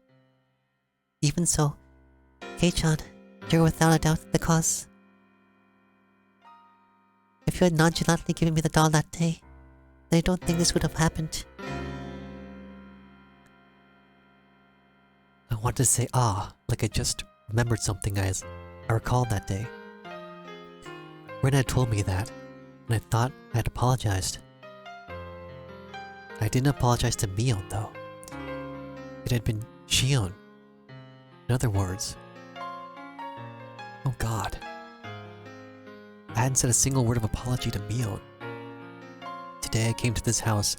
Even so, Kei-chan, you're without a doubt the cause. If you had nonchalantly given me the doll that day, then I don't think this would have happened. I wanted to say like I just remembered something I recalled that day. Ren had told me that, and I thought I had apologized. I didn't apologize to Mion, though. It had been Shion. In other words, oh god. I hadn't said a single word of apology to Mion. Today I came to this house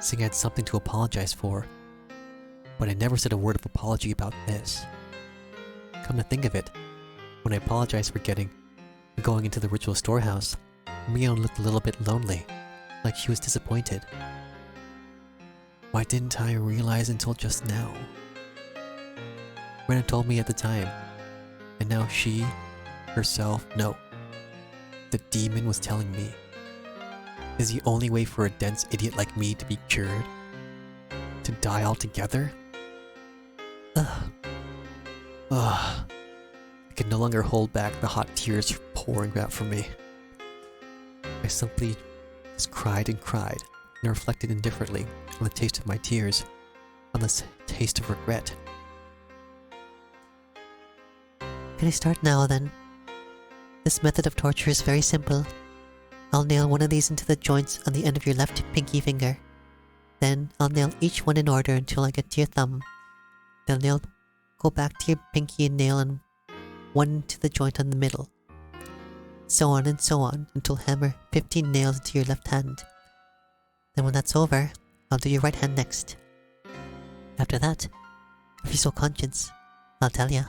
saying I had something to apologize for, but I never said a word of apology about this. Come to think of it, when I apologized for going into the ritual storehouse, Mion looked a little bit lonely, like she was disappointed. Why didn't I realize until just now? Rena told me at the time, and now she, herself, no. The demon was telling me. Is the only way for a dense idiot like me to be cured? To die altogether? Ugh. I could no longer hold back the hot tears pouring out from me. I simply just cried and cried, and reflected indifferently on the taste of my tears, on the taste of regret. Can I start now then? This method of torture is very simple. I'll nail one of these into the joints on the end of your left pinky finger. Then I'll nail each one in order until I get to your thumb. Then I'll go back to your pinky and nail one to the joint on the middle. So on and so on until hammer 15 nails into your left hand. Then when that's over, I'll do your right hand next. After that, if you're so conscious, I'll tell ya.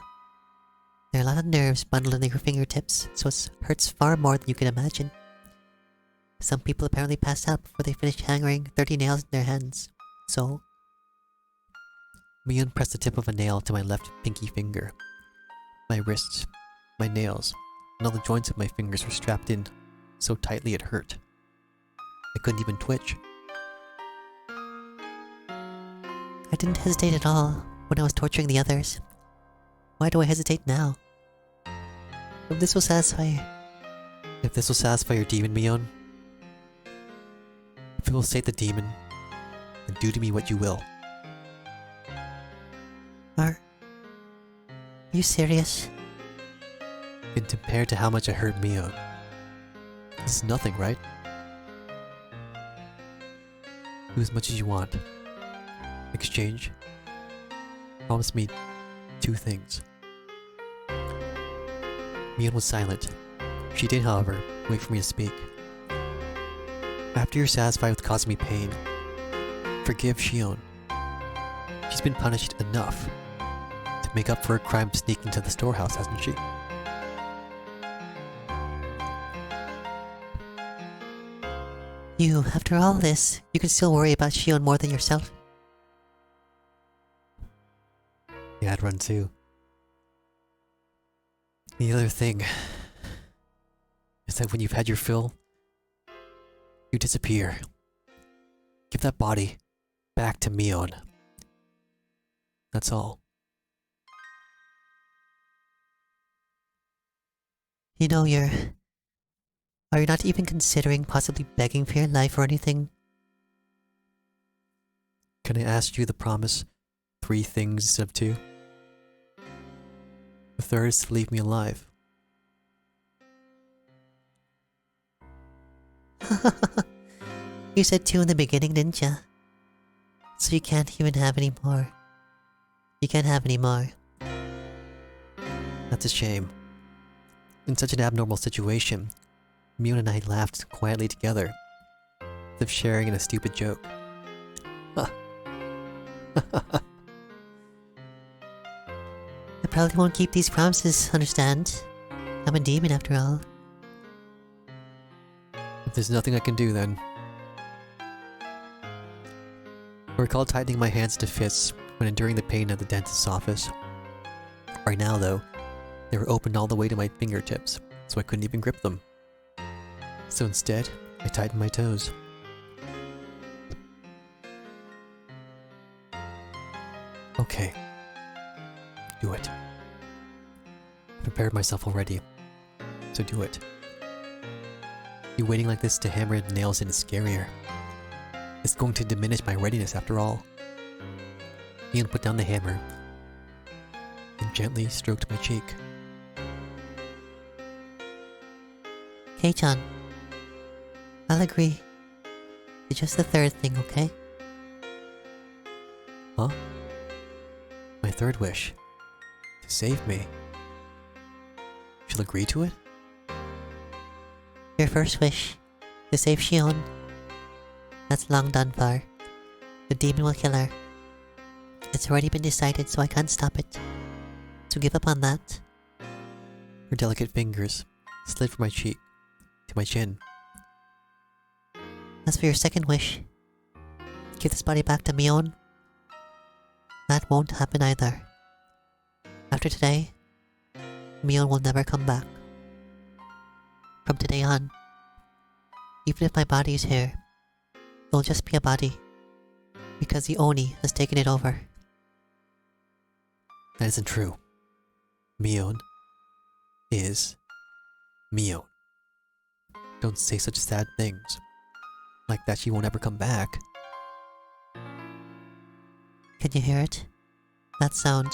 There are a lot of nerves bundled in your fingertips, so it hurts far more than you can imagine. Some people apparently pass out before they finish hammering 30 nails in their hands. So... Mion pressed the tip of a nail to my left pinky finger. My wrists, my nails, and all the joints of my fingers were strapped in so tightly it hurt. I couldn't even twitch. I didn't hesitate at all when I was torturing the others. Why do I hesitate now? If this will satisfy... If this will satisfy your demon, Mion, if it will sate the demon, then do to me what you will. Are you serious? And compared to how much I hurt Mion, this is nothing, right? Do as much as you want. Exchange. Promise me 2 things. Mion was silent. She did, however, wait for me to speak. After you're satisfied with causing me pain, forgive Shion. She's been punished enough to make up for her crime sneaking into the storehouse, hasn't she? You, after all this, you can still worry about Shion more than yourself. Yeah, I'd run too. The other thing is that when you've had your fill, you disappear. Give that body back to Mion. That's all. You know, are you not even considering possibly begging for your life or anything? Can I ask you to promise 3 things instead of 2? The third is to leave me alive. You said 2 in the beginning, didn't ya? So you can't even have any more. You can't have any more. That's a shame. In such an abnormal situation, Mion and I laughed quietly together, as if sharing in a stupid joke. I probably won't keep these promises, understand? I'm a demon after all. If there's nothing I can do, then. I recall tightening my hands to fists when enduring the pain at the dentist's office. Right now, though, they were open all the way to my fingertips, so I couldn't even grip them. So instead, I tightened my toes. Okay. Do it. I prepared myself already, so do it. You waiting like this to hammer the nails in is scarier. It's going to diminish my readiness after all. Ian put down the hammer and gently stroked my cheek. Kei-chan, I'll agree to just the third thing, okay? Huh? My third wish. To save me. She'll agree to it? Your first wish, to save Shion. That's long done for. The demon will kill her. It's already been decided, so I can't stop it. So give up on that. Her delicate fingers slid from my cheek to my chin. As for your second wish, give this body back to Mion. That won't happen either. After today, Mion will never come back. From today on, even if my body is here, it'll just be a body, because the Oni has taken it over. That isn't true. Mion is Mion. Don't say such sad things. Like that she won't ever come back. Can you hear it? That sound.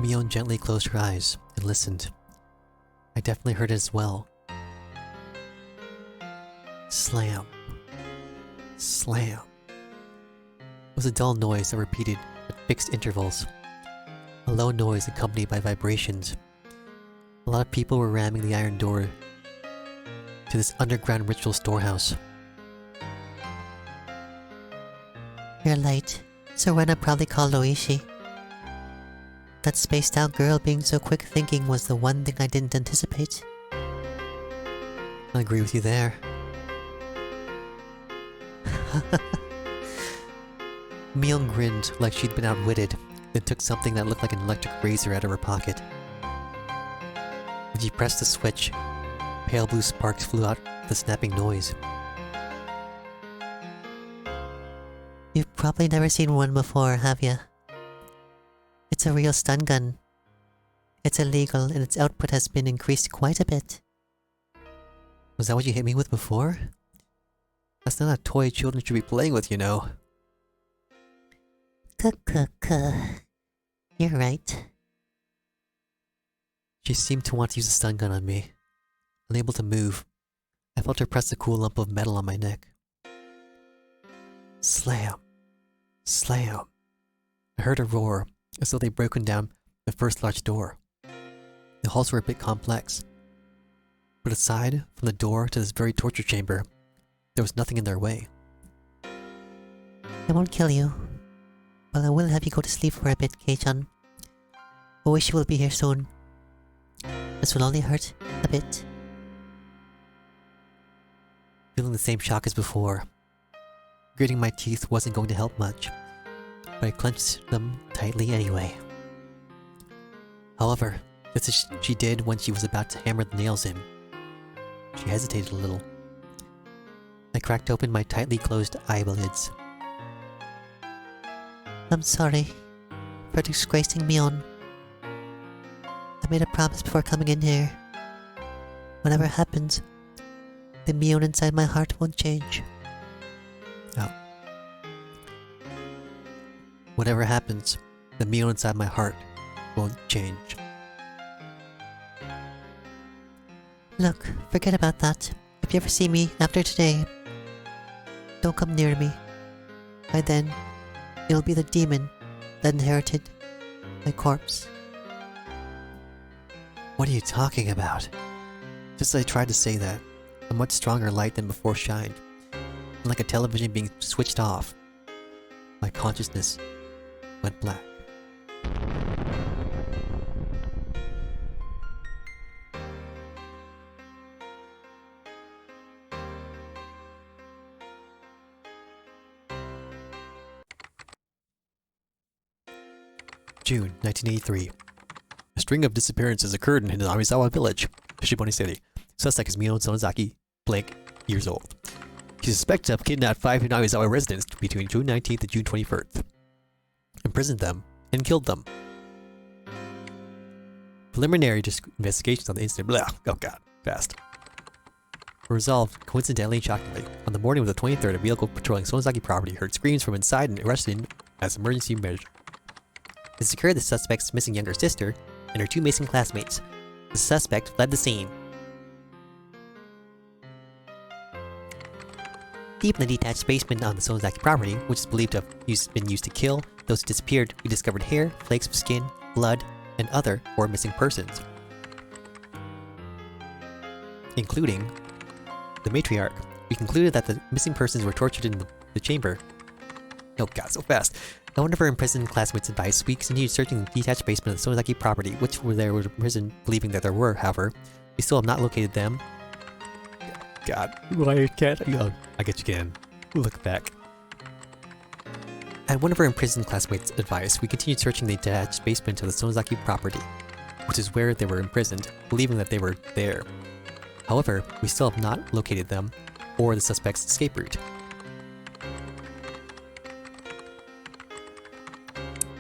Mion gently closed her eyes and listened. I definitely heard it as well. Slam. Slam. It was a dull noise that repeated at fixed intervals. A low noise accompanied by vibrations. A lot of people were ramming the iron door to this underground ritual storehouse. You're late, so Rena probably called Oishi. That spaced out girl being so quick thinking was the one thing I didn't anticipate. I agree with you there. Mion grinned like she'd been outwitted, then took something that looked like an electric razor out of her pocket. When she pressed the switch, pale blue sparks flew out with a snapping noise. You've probably never seen one before, have ya? It's a real stun gun. It's illegal and its output has been increased quite a bit. Was that what you hit me with before? That's not a toy children should be playing with, you know. You're right. She seemed to want to use a stun gun on me. Unable to move, I felt her press a cool lump of metal on my neck. Slam. Slam. I heard a roar, as though they'd broken down the first large door. The halls were a bit complex, but aside from the door to this very torture chamber, there was nothing in their way. I won't kill you, but I will have you go to sleep for a bit, Kei-chan. Oishi will be here soon. This will only hurt a bit. Feeling the same shock as before. Gritting my teeth wasn't going to help much, but I clenched them tightly anyway. However, just as she did when she was about to hammer the nails in, she hesitated a little. I cracked open my tightly closed eyelids. I'm sorry for disgracing Mion. I made a promise before coming in here. Whatever happens, the Mion inside my heart won't change. Oh. Whatever happens, the Mion inside my heart won't change. Look, forget about that. If you ever see me after today, don't come near me. By then, it'll be the demon that inherited my corpse. What are you talking about? Just as I tried to say that, a much stronger light than before shined, and like a television being switched off, my consciousness went black. June 1983. A string of disappearances occurred in Hinamizawa Village, Shibone City. Suspect is Mio Sonozaki, blank, years old. She's suspected of kidnapped 5 Hinamizawa residents between June 19th and June 21st, imprisoned them, and killed them. Preliminary investigations on the incident, oh god, fast, were resolved coincidentally and shockingly. On the morning of the 23rd, a vehicle patrolling Sonozaki property heard screams from inside and arrested him as emergency measure. It secured the suspect's missing younger sister and her 2 missing classmates. The suspect fled the scene. Deep in the detached basement on the Sonozaki property, which is believed to have been used to kill those who disappeared, we discovered hair, flakes of skin, blood, and other 4 missing persons, including the matriarch. We concluded that the missing persons were tortured in the chamber. Oh god, so fast. Now, one of our imprisoned classmates advised we continued searching the detached basement of the Sonozaki property, which were there was imprisoned, believing that there were, however. We still have not located them. God, why can't I? Oh, I get you again. Look back. At one of our imprisoned classmates' advice, we continued searching the detached basement of the Sonozaki property, which is where they were imprisoned, believing that they were there. However, we still have not located them or the suspect's escape route.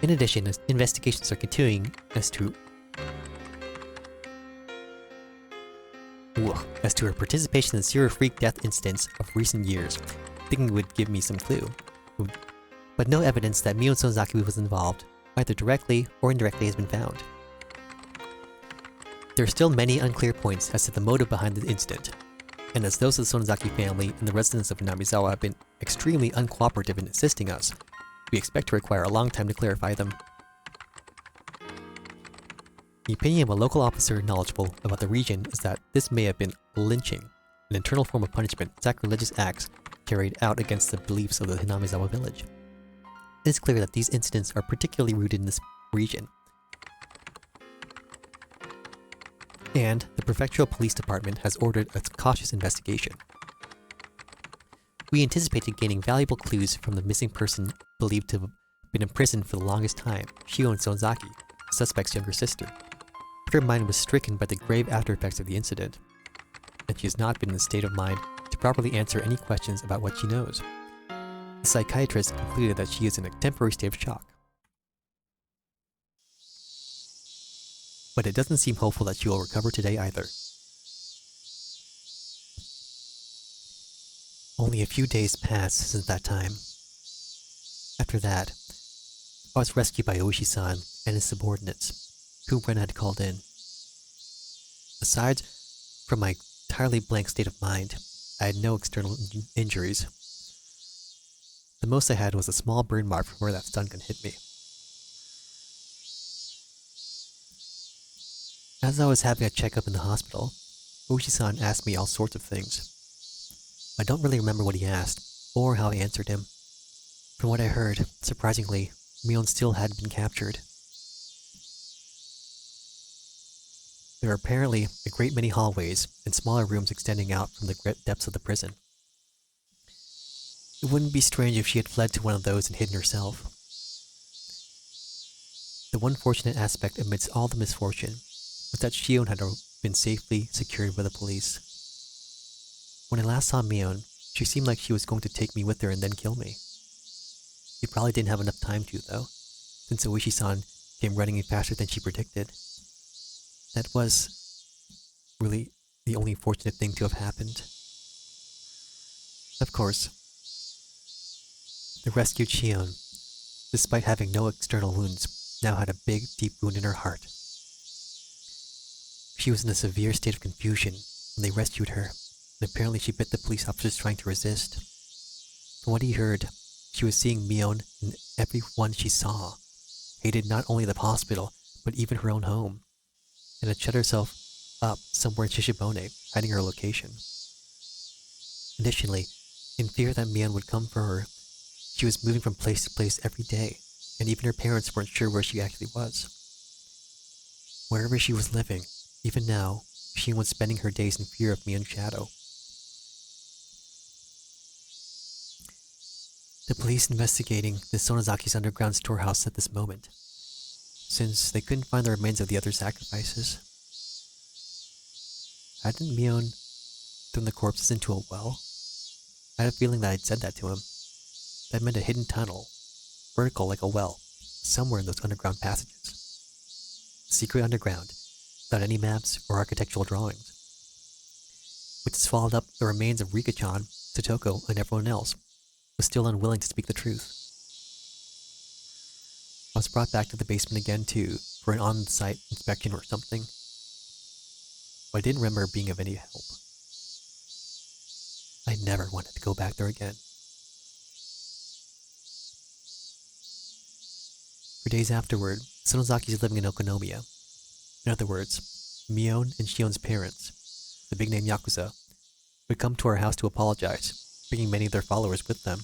In addition, investigations are continuing as to her participation in the serial freak death incidents of recent years, thinking it would give me some clue. But no evidence that Mio Sonozaki was involved, either directly or indirectly, has been found. There are still many unclear points as to the motive behind the incident, and as those of the Sonozaki family and the residents of Hinamizawa have been extremely uncooperative in assisting us, we expect to require a long time to clarify them. The opinion of a local officer knowledgeable about the region is that this may have been lynching, an internal form of punishment, sacrilegious acts carried out against the beliefs of the Hinamizawa village. It is clear that these incidents are particularly rooted in this region, and the Prefectural Police Department has ordered a cautious investigation. We anticipated gaining valuable clues from the missing person believed to have been imprisoned for the longest time, Shion Sonozaki, the suspect's younger sister. But her mind was stricken by the grave after-effects of the incident, and she has not been in the state of mind to properly answer any questions about what she knows. The psychiatrist concluded that she is in a temporary state of shock. But it doesn't seem hopeful that she will recover today either. Only a few days passed since that time. After that, I was rescued by Oishi-san and his subordinates, whom Ren had called in. Aside from my entirely blank state of mind, I had no external injuries. The most I had was a small burn mark from where that stun gun hit me. As I was having a checkup in the hospital, Oishi-san asked me all sorts of things. I don't really remember what he asked, or how I answered him. From what I heard, surprisingly, Mion still hadn't been captured. There are apparently a great many hallways and smaller rooms extending out from the depths of the prison. It wouldn't be strange if she had fled to one of those and hidden herself. The one fortunate aspect amidst all the misfortune was that Shion had been safely secured by the police. When I last saw Mion, she seemed like she was going to take me with her and then kill me. She probably didn't have enough time to, though, since Oishi-san came running faster than she predicted. That was really the only fortunate thing to have happened. Of course, the rescued Shion, despite having no external wounds, now had a big, deep wound in her heart. She was in a severe state of confusion when they rescued her, and apparently she bit the police officers trying to resist. From what he heard, she was seeing Mion, and everyone she saw hated not only the hospital, but even her own home. and had shut herself up somewhere in Shishibone, hiding her location. Additionally, in fear that Mion would come for her, she was moving from place to place every day, and even her parents weren't sure where she actually was. Wherever she was living, even now, she was spending her days in fear of Mion's shadow. The police investigating the Sonozaki's underground storehouse at this moment, since they couldn't find the remains of the other sacrifices. Hadn't Mion thrown the corpses into a well? I had a feeling that I'd said that to him. That meant a hidden tunnel, vertical like a well, somewhere in those underground passages. Secret underground, without any maps or architectural drawings, which swallowed up the remains of Rika-chan, Satoko, and everyone else, was still unwilling to speak the truth. I was brought back to the basement again too, for an on-site inspection or something, but I didn't remember being of any help. I never wanted to go back there again. For days afterward, Sonozaki's living in Okonomiya. In other words, Mion and Shion's parents, the big-name Yakuza, would come to our house to apologize, bringing many of their followers with them.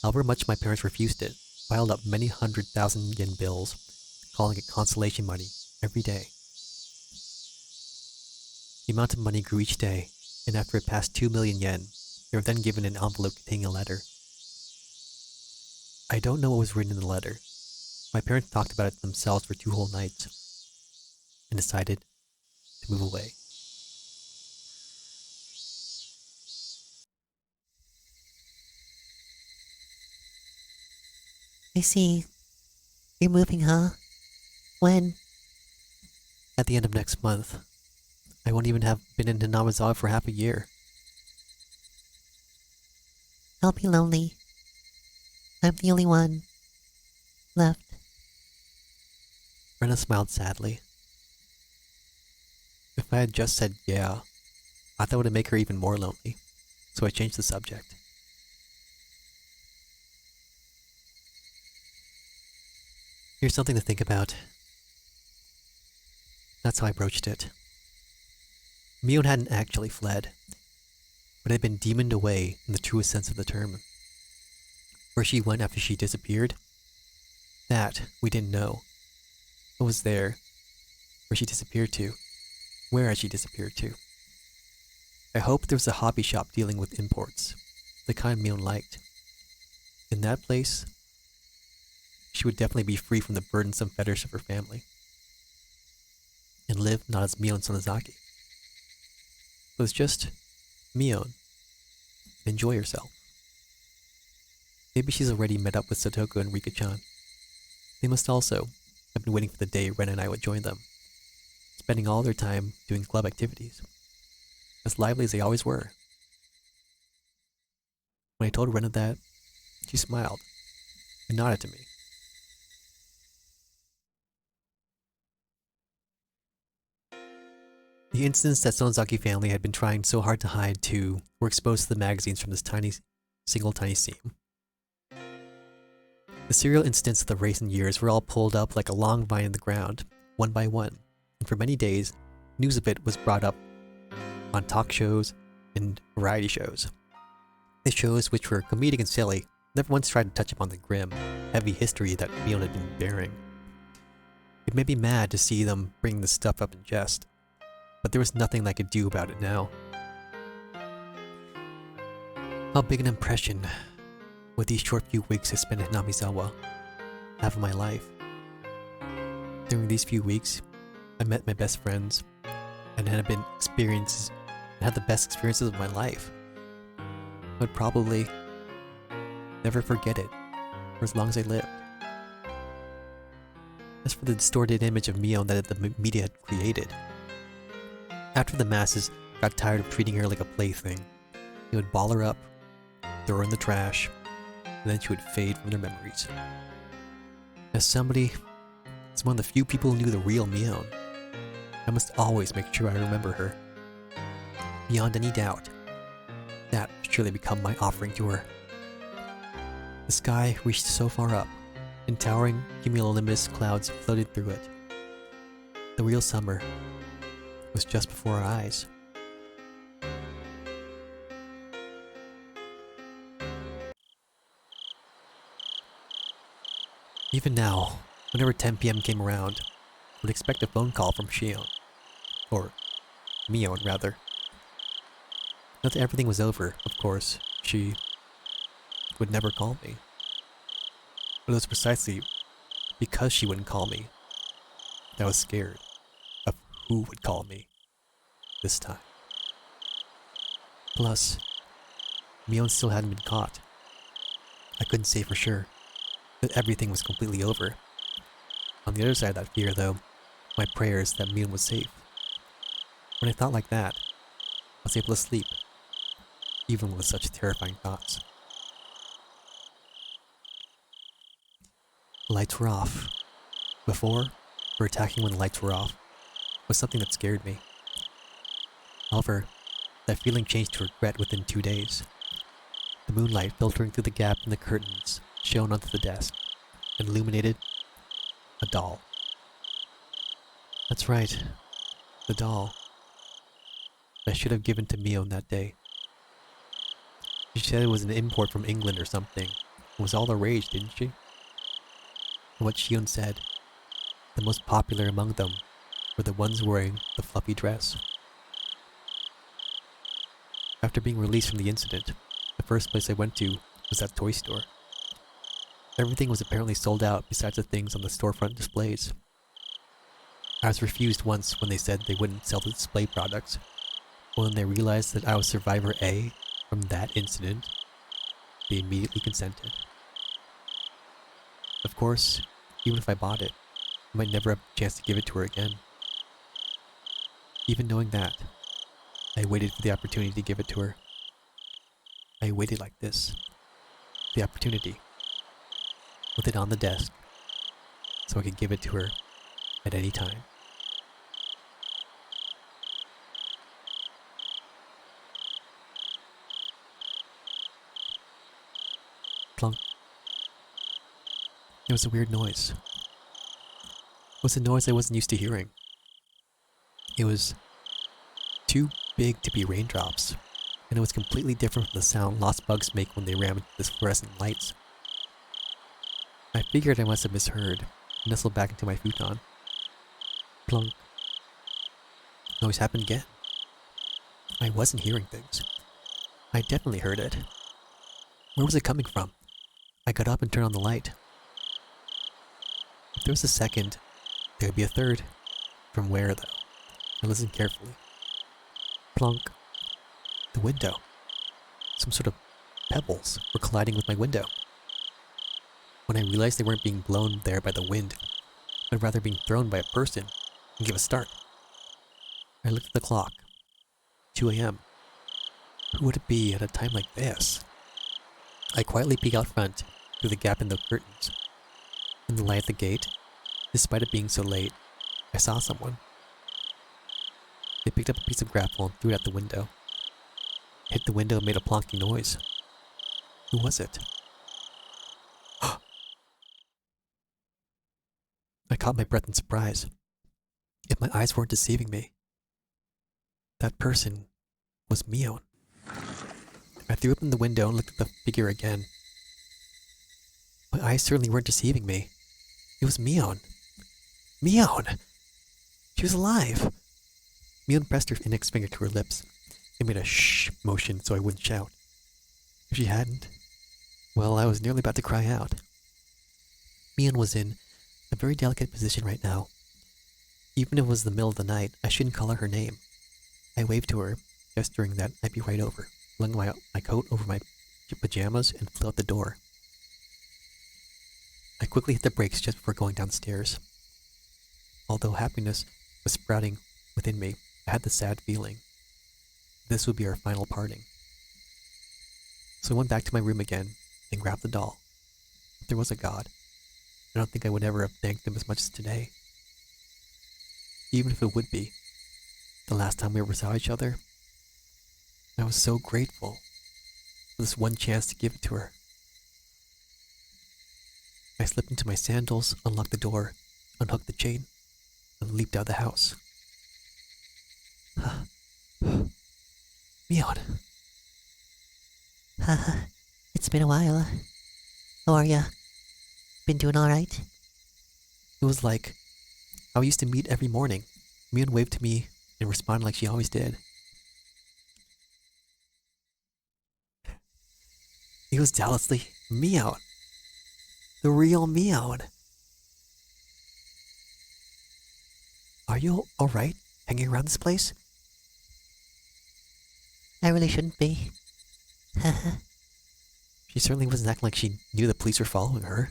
However much my parents refused it, piled up many 100,000 yen bills, calling it consolation money, every day. The amount of money grew each day, and after it passed 2 million yen, they were then given an envelope containing a letter. I don't know what was written in the letter. My parents talked about it themselves for 2 whole nights, and decided to move away. I see. You're moving, huh? When? At the end of next month. I won't even have been in Hinamazawa for half a year. I'll be lonely. I'm the only one left. Rena smiled sadly. If I had just said yeah, I thought it would make her even more lonely, so I changed the subject. Here's something to think about. That's how I broached it. Mion hadn't actually fled, but had been demoned away in the truest sense of the term. Where she went after she disappeared? That we didn't know. What was there? Where she disappeared to? Where had she disappeared to? I hoped there was a hobby shop dealing with imports, the kind Mion liked. In that place, she would definitely be free from the burdensome fetters of her family, and live not as Mion Sonozaki. It was just Mion, and enjoy herself. Maybe she's already met up with Satoko and Rika-chan. They must also have been waiting for the day Ren and I would join them, spending all their time doing club activities, as lively as they always were. When I told Rena that, she smiled and nodded to me. The incidents that Sonozaki family had been trying so hard to hide too were exposed to the magazines from this single tiny seam. The serial incidents of the recent years were all pulled up like a long vine in the ground, one by one, and for many days, news of it was brought up on talk shows and variety shows. The shows, which were comedic and silly, never once tried to touch upon the grim, heavy history that Mion had been bearing. It made me mad to see them bring this stuff up in jest, but there was nothing I could do about it now. How big an impression would these short few weeks I spent in Hinamizawa have on my life? During these few weeks, I met my best friends and had the best experiences of my life. I would probably never forget it for as long as I lived. As for the distorted image of Mion that the media had created, after the masses got tired of treating her like a plaything, they would ball her up, throw her in the trash, and then she would fade from their memories. As one of the few people who knew the real Mion, I must always make sure I remember her. Beyond any doubt, that would surely become my offering to her. The sky reached so far up, and towering cumulonimbus clouds floated through it. The real summer was just before our eyes. Even now, whenever 10 p.m. came around, I would expect a phone call from Shion. Or Mion, rather. Not that everything was over, of course. She would never call me. But it was precisely because she wouldn't call me that I was scared of who would call me this time. Plus, Mion still hadn't been caught. I couldn't say for sure that everything was completely over. On the other side of that fear, though, my prayers that Mion was safe. When I thought like that, I was able to sleep, even with such terrifying thoughts. The lights were off. Before, or attacking when the lights were off, was something that scared me. However, that feeling changed to regret within 2 days. The moonlight filtering through the gap in the curtains shone onto the desk and illuminated a doll. That's right, the doll that I should have given to Mion that day. She said it was an import from England or something. It was all the rage, didn't she? And what Shion said, the most popular among them were the ones wearing the fluffy dress. After being released from the incident, the first place I went to was that toy store. Everything was apparently sold out besides the things on the storefront displays. I was refused once when they said they wouldn't sell the display products. When they realized that I was Survivor A from that incident, they immediately consented. Of course, even if I bought it, I might never have a chance to give it to her again. Even knowing that, I waited for the opportunity to give it to her. I waited like this. The opportunity. With it on the desk, so I could give it to her at any time. Plunk. It was a weird noise. It was a noise I wasn't used to hearing. It was too big to be raindrops, and it was completely different from the sound lost bugs make when they ram into the fluorescent lights. I figured I must have misheard, and nestled back into my futon. Plunk. Noise happened again. I wasn't hearing things. I definitely heard it. Where was it coming from? I got up and turned on the light. If there was a second, there would be a third. From where, though? I listened carefully. Plunk. The window. Some sort of pebbles were colliding with my window. When I realized they weren't being blown there by the wind, but rather being thrown by a person, and gave a start. I looked at the clock. 2 a.m. Who would it be at a time like this? I quietly peeked out front, through the gap in the curtains. In the light at the gate, despite it being so late, I saw someone. They picked up a piece of grapple and threw it at the window. Hit the window and made a plonking noise. Who was it? I caught my breath in surprise. If my eyes weren't deceiving me, that person was Mion. I threw open the window and looked at the figure again. My eyes certainly weren't deceiving me. It was Mion. Mion! She was alive! Mion pressed her index finger to her lips and made a shh motion so I wouldn't shout. If she hadn't, well, I was nearly about to cry out. Mion was in a very delicate position right now. Even if it was the middle of the night, I shouldn't call her her name. I waved to her, gesturing that I'd be right over, flung my coat over my pajamas, and flew out the door. I quickly hit the brakes just before going downstairs. Although happiness was sprouting within me, I had the sad feeling this would be our final parting. So I went back to my room again and grabbed the doll. If there was a God, I don't think I would ever have thanked him as much as today. Even if it would be the last time we ever saw each other, I was so grateful for this one chance to give it to her. I slipped into my sandals, unlocked the door, unhooked the chain, and leaped out of the house. Mion, It's been a while. How are ya? Been doing alright? it was like how we used to meet every morning. Mion waved to me and responded like she always did. It was jealously Mion. The real Mion. Are you alright hanging around this place? I really shouldn't be. She certainly wasn't acting like she knew the police were following her.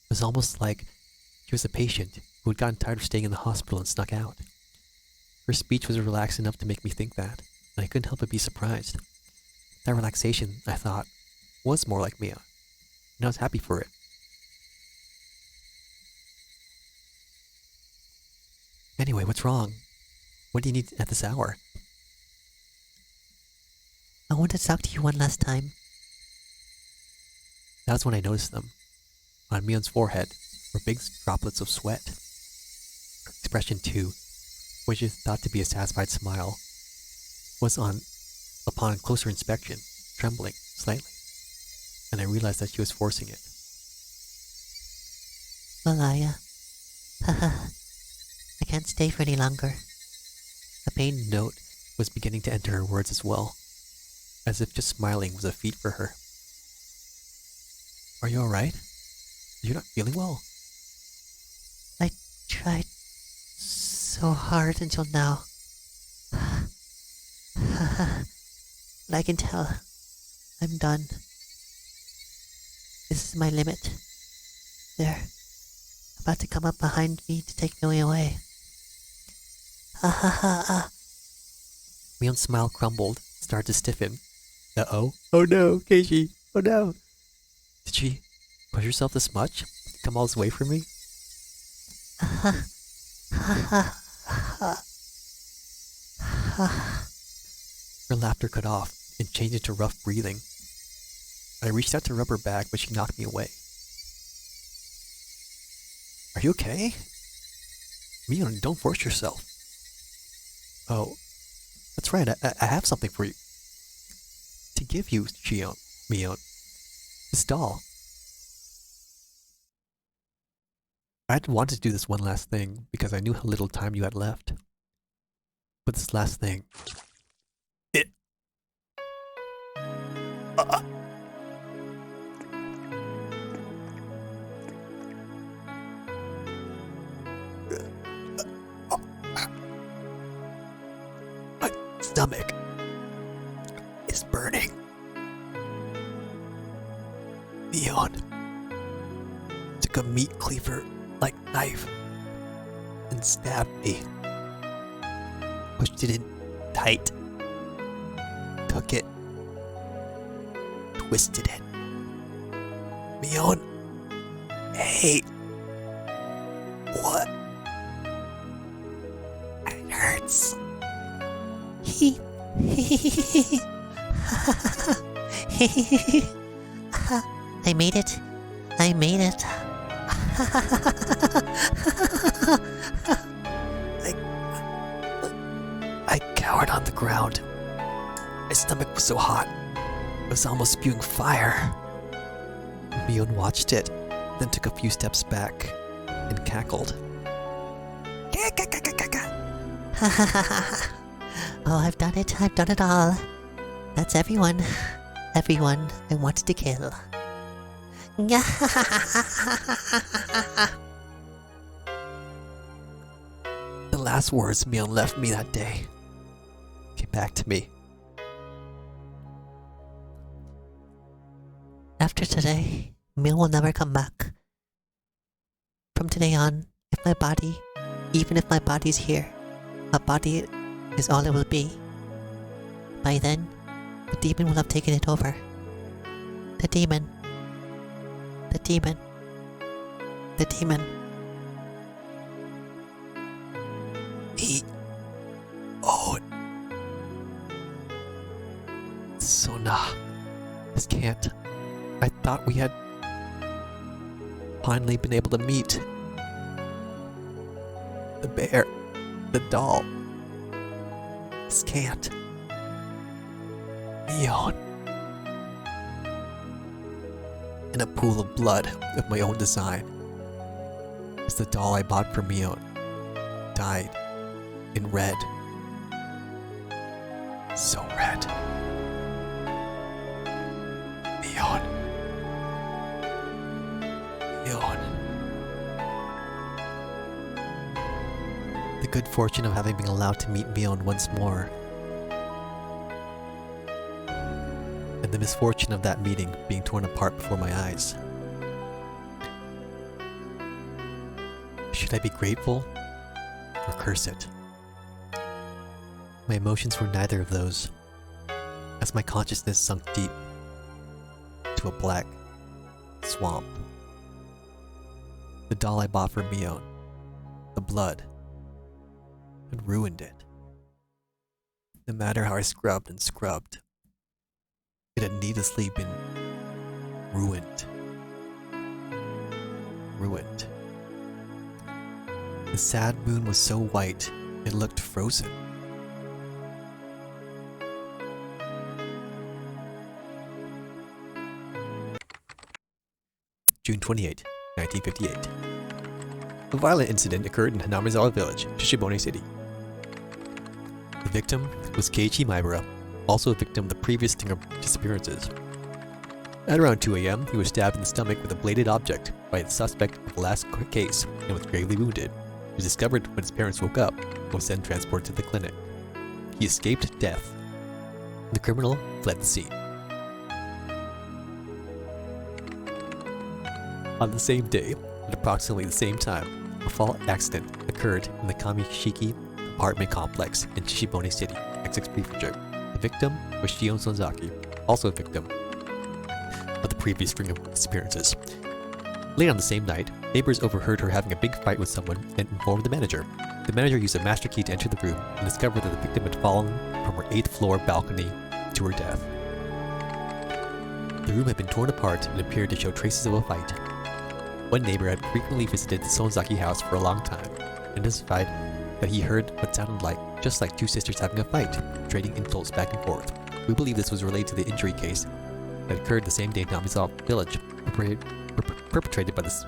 It was almost like she was a patient who had gotten tired of staying in the hospital and snuck out. Her speech was relaxed enough to make me think that, and I couldn't help but be surprised. That relaxation, I thought, was more like Mia, and I was happy for it. Anyway, what's wrong? What do you need at this hour? I wanted to talk to you one last time. That was when I noticed them. On Mion's forehead were big droplets of sweat. Her expression, too, which is thought to be a satisfied smile, was upon closer inspection, trembling slightly, and I realized that she was forcing it. Well, I can't stay for any longer. A pained note was beginning to enter her words as well, as if just smiling was a feat for her. Are you alright? You're not feeling well. I tried so hard until now. But I can tell I'm done. This is my limit. They're about to come up behind me to take me away. Mion's smile crumbled, started to stiffen. Uh-oh. Oh no, Keishi. Oh no. Did she push herself this much? Come all this way for me? Her laughter cut off and changed into rough breathing. I reached out to rub her back, but she knocked me away. Are you okay? Mion, don't force yourself. Oh, that's right, I have something for you. To give you, Mion. This doll. I'd wanted to do this one last thing because I knew how little time you had left. But this last thing... My stomach is burning. Mion took a meat cleaver like knife and stabbed me. Pushed it in tight. Took it. Twisted it. Mion. Hey. What? It hurts. I made it. I made it. I cowered on the ground. My stomach was so hot, it was almost spewing fire. Mion watched it, then took a few steps back and cackled. Oh, I've done it. I've done it all. That's everyone. Everyone I wanted to kill. The last words Mion left me that day came back to me. After today, Mion will never come back. From today on, even if my body's here, my body is all it will be. By then, the demon will have taken it over. The demon. The demon. The demon. So nah. This can't. I thought we had finally been able to meet. The bear. The doll. Scant. Neon. In a pool of blood of my own design is the doll I bought for Mion, dyed in red. So red. Neon. Neon. The good fortune of having been allowed to meet Mion once more, and the misfortune of that meeting being torn apart before my eyes. Should I be grateful or curse it? My emotions were neither of those, as my consciousness sunk deep to a black swamp. The doll I bought for Mion, the blood, had ruined it. No matter how I scrubbed and scrubbed, it had needlessly been ruined. Ruined. The sad moon was so white, it looked frozen. June 28, 1958. A violent incident occurred in Hanamizawa Village, Shishibone City. The victim was Keiichi Maibara, also a victim of the previous string of disappearances. At around 2 a.m., he was stabbed in the stomach with a bladed object by the suspect of the last case and was gravely wounded. He was discovered when his parents woke up and was then transported to the clinic. He escaped death. The criminal fled the scene. On the same day, at approximately the same time, a fatal accident occurred in the Kamishiki apartment complex in Shishibone City, Essex Prefecture. The victim was Shion Sonzaki, also a victim of the previous string of disappearances. Late on the same night, neighbors overheard her having a big fight with someone and informed the manager. The manager used a master key to enter the room and discovered that the victim had fallen from her 8th floor balcony to her death. The room had been torn apart and appeared to show traces of a fight. One neighbor had frequently visited the Sonzaki house for a long time and testified that he heard what sounded just like two sisters having a fight, trading insults back and forth. We believe this was related to the injury case that occurred the same day in Namizawa Village, perpetrated by the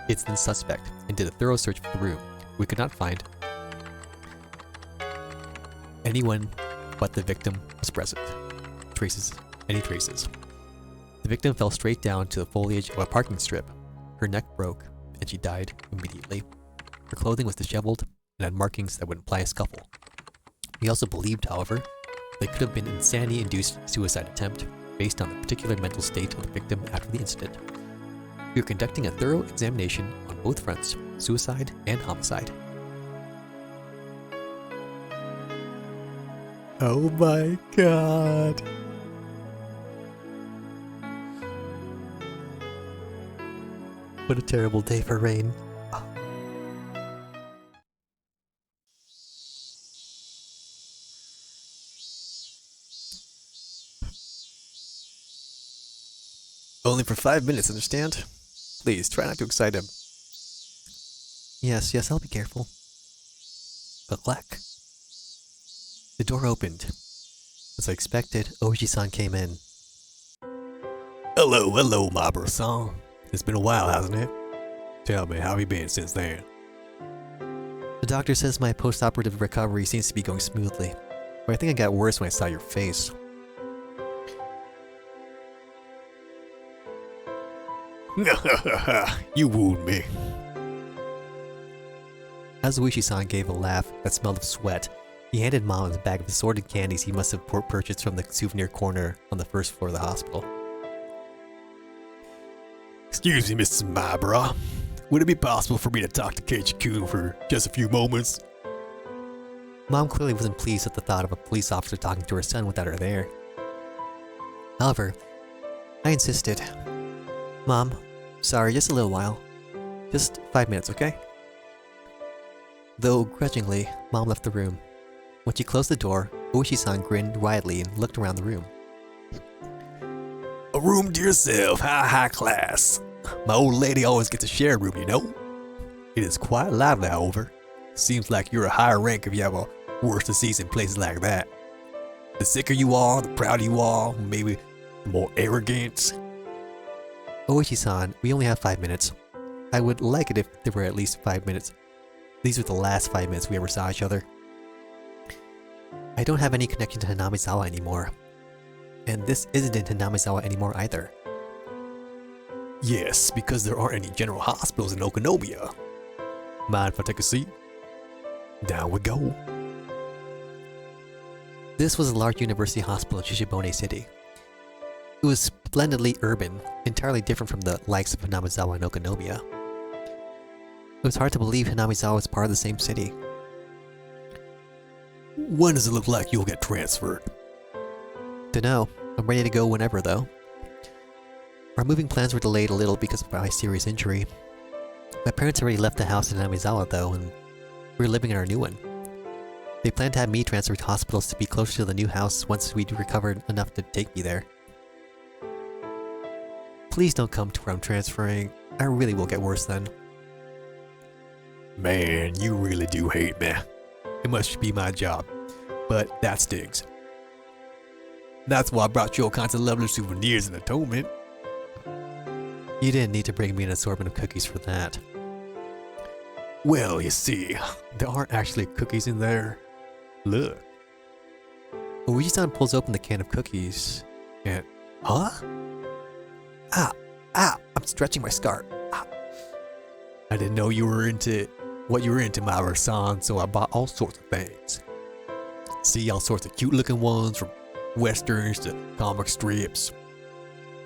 incident suspect, and did a thorough search for the room. We could not find anyone but the victim was present. Any traces. The victim fell straight down to the foliage of a parking strip. Her neck broke, and she died immediately. Her clothing was disheveled and had markings that would imply a scuffle. We also believed, however, that it could have been an insanity-induced suicide attempt based on the particular mental state of the victim after the incident. We are conducting a thorough examination on both fronts, suicide and homicide. Oh my god. What a terrible day for rain. Only for 5 minutes, understand? Please, try not to excite him. Yes, I'll be careful. But luck. The door opened. As I expected, Oji-san came in. Hello, Mabura-san. It's been a while, hasn't it? Tell me, how have you been since then? The doctor says my post-operative recovery seems to be going smoothly, but I think it got worse when I saw your face. You wooed me. As Uishi-san gave a laugh that smelled of sweat, he handed Mom a bag of assorted candies he must have purchased from the souvenir corner on the first floor of the hospital. Excuse me, Mrs. Mabura. Would it be possible for me to talk to Keiichi-kun for just a few moments? Mom clearly wasn't pleased at the thought of a police officer talking to her son without her there. However, I insisted. Mom, sorry, just a little while. Just 5 minutes, okay? Though grudgingly, Mom left the room. When she closed the door, Oishi-san grinned widely and looked around the room. A room to yourself, high class. My old lady always gets a shared room, you know. It is quite lively, however. Seems like you're a higher rank if you have a worse disease in places like that. The sicker you are, the prouder you are, maybe the more arrogance. Oishi-san, we only have 5 minutes. I would like it if there were at least 5 minutes. These were the last 5 minutes we ever saw each other. I don't have any connection to Hanamizawa anymore. And this isn't in Hanamizawa anymore either. Yes, because there aren't any general hospitals in Okanomiya. Mind if I take a seat? Down we go. This was a large university hospital in Shishibone City. It was splendidly urban, entirely different from the likes of Hanamizawa and Okanomiya. It was hard to believe Hanamizawa was part of the same city. When does it look like you'll get transferred? Dunno. I'm ready to go whenever though. Our moving plans were delayed a little because of my serious injury. My parents already left the house in Hanamizawa though, and we were living in our new one. They planned to have me transferred to hospitals to be closer to the new house once we'd recovered enough to take me there. Please don't come to where I'm transferring. I really will get worse then. Man, you really do hate me. It must be my job, but that stings. That's why I brought you all kinds of lovely souvenirs in atonement. You didn't need to bring me an assortment of cookies for that. Well, you see, there aren't actually cookies in there. Look. Luigi-san pulls open the can of cookies and... Huh? Ow! Ow! I'm stretching my scar. Ow. I didn't know you were into what you were into, Maru-san, so I bought all sorts of things. See, all sorts of cute looking ones, from westerns to comic strips.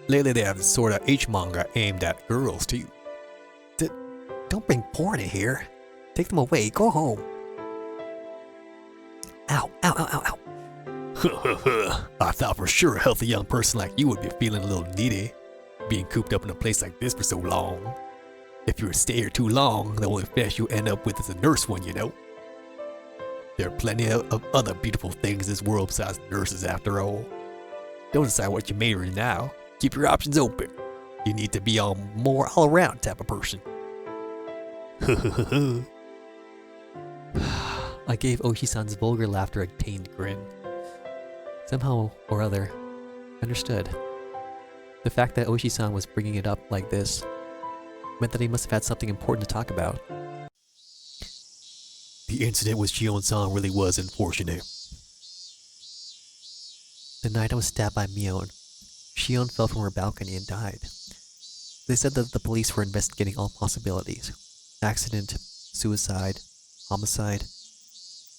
Lately they have this sort of H-manga aimed at girls too. Don't bring porn in here. Take them away. Go home. Ow, ow, ow, ow, ow. I thought for sure a healthy young person like you would be feeling a little needy, being cooped up in a place like this for so long. If you were to stay here too long, the only flesh you end up with is a nurse one, you know. There are plenty of other beautiful things in this world besides nurses after all. Don't decide what you major in now. Keep your options open. You need to be a more all-around type of person. I gave Oishi-san's vulgar laughter a tamed grin. Somehow or other, I understood. The fact that Oishi-san was bringing it up like this meant that he must have had something important to talk about. The incident with Shion-san really was unfortunate. The night I was stabbed by Mion, Shion fell from her balcony and died. They said that the police were investigating all possibilities. Accident, suicide, homicide.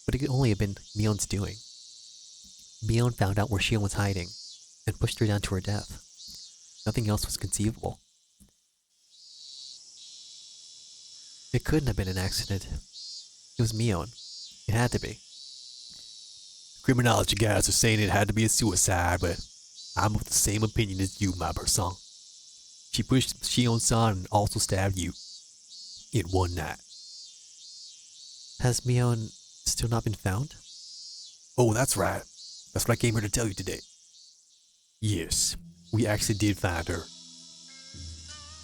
But it could only have been Mion's doing. Mion found out where Shion was hiding and pushed her down to her death. Nothing else was conceivable. It couldn't have been an accident. It was Mion. It had to be. Criminology guys are saying it had to be a suicide, but I'm of the same opinion as you, my person. She pushed Shion-san and also stabbed you. In one night. Has Mion still not been found? Oh, that's right. That's what I came here to tell you today. Yes, we actually did find her.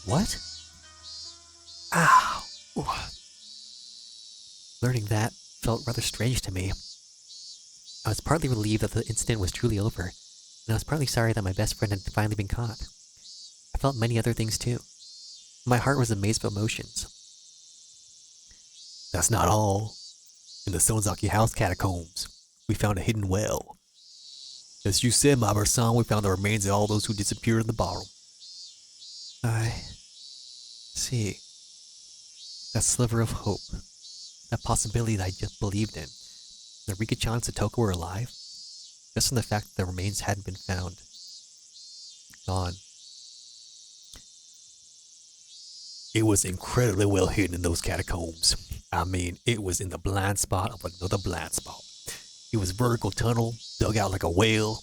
What? Ow! Learning that felt rather strange to me. I was partly relieved that the incident was truly over, and I was partly sorry that my best friend had finally been caught. I felt many other things too. My heart was a maze of emotions. That's not all. In the Sonzaki house catacombs, we found a hidden well. As you said, Mabar-san, we found the remains of all those who disappeared in the bottom. I see. That sliver of hope. That possibility that I just believed in. That Rika-chan and Satoko were alive. Just from the fact that the remains hadn't been found. Gone. It was incredibly well hidden in those catacombs. I mean, it was in the blind spot of another blind spot. It was a vertical tunnel, dug out like a whale.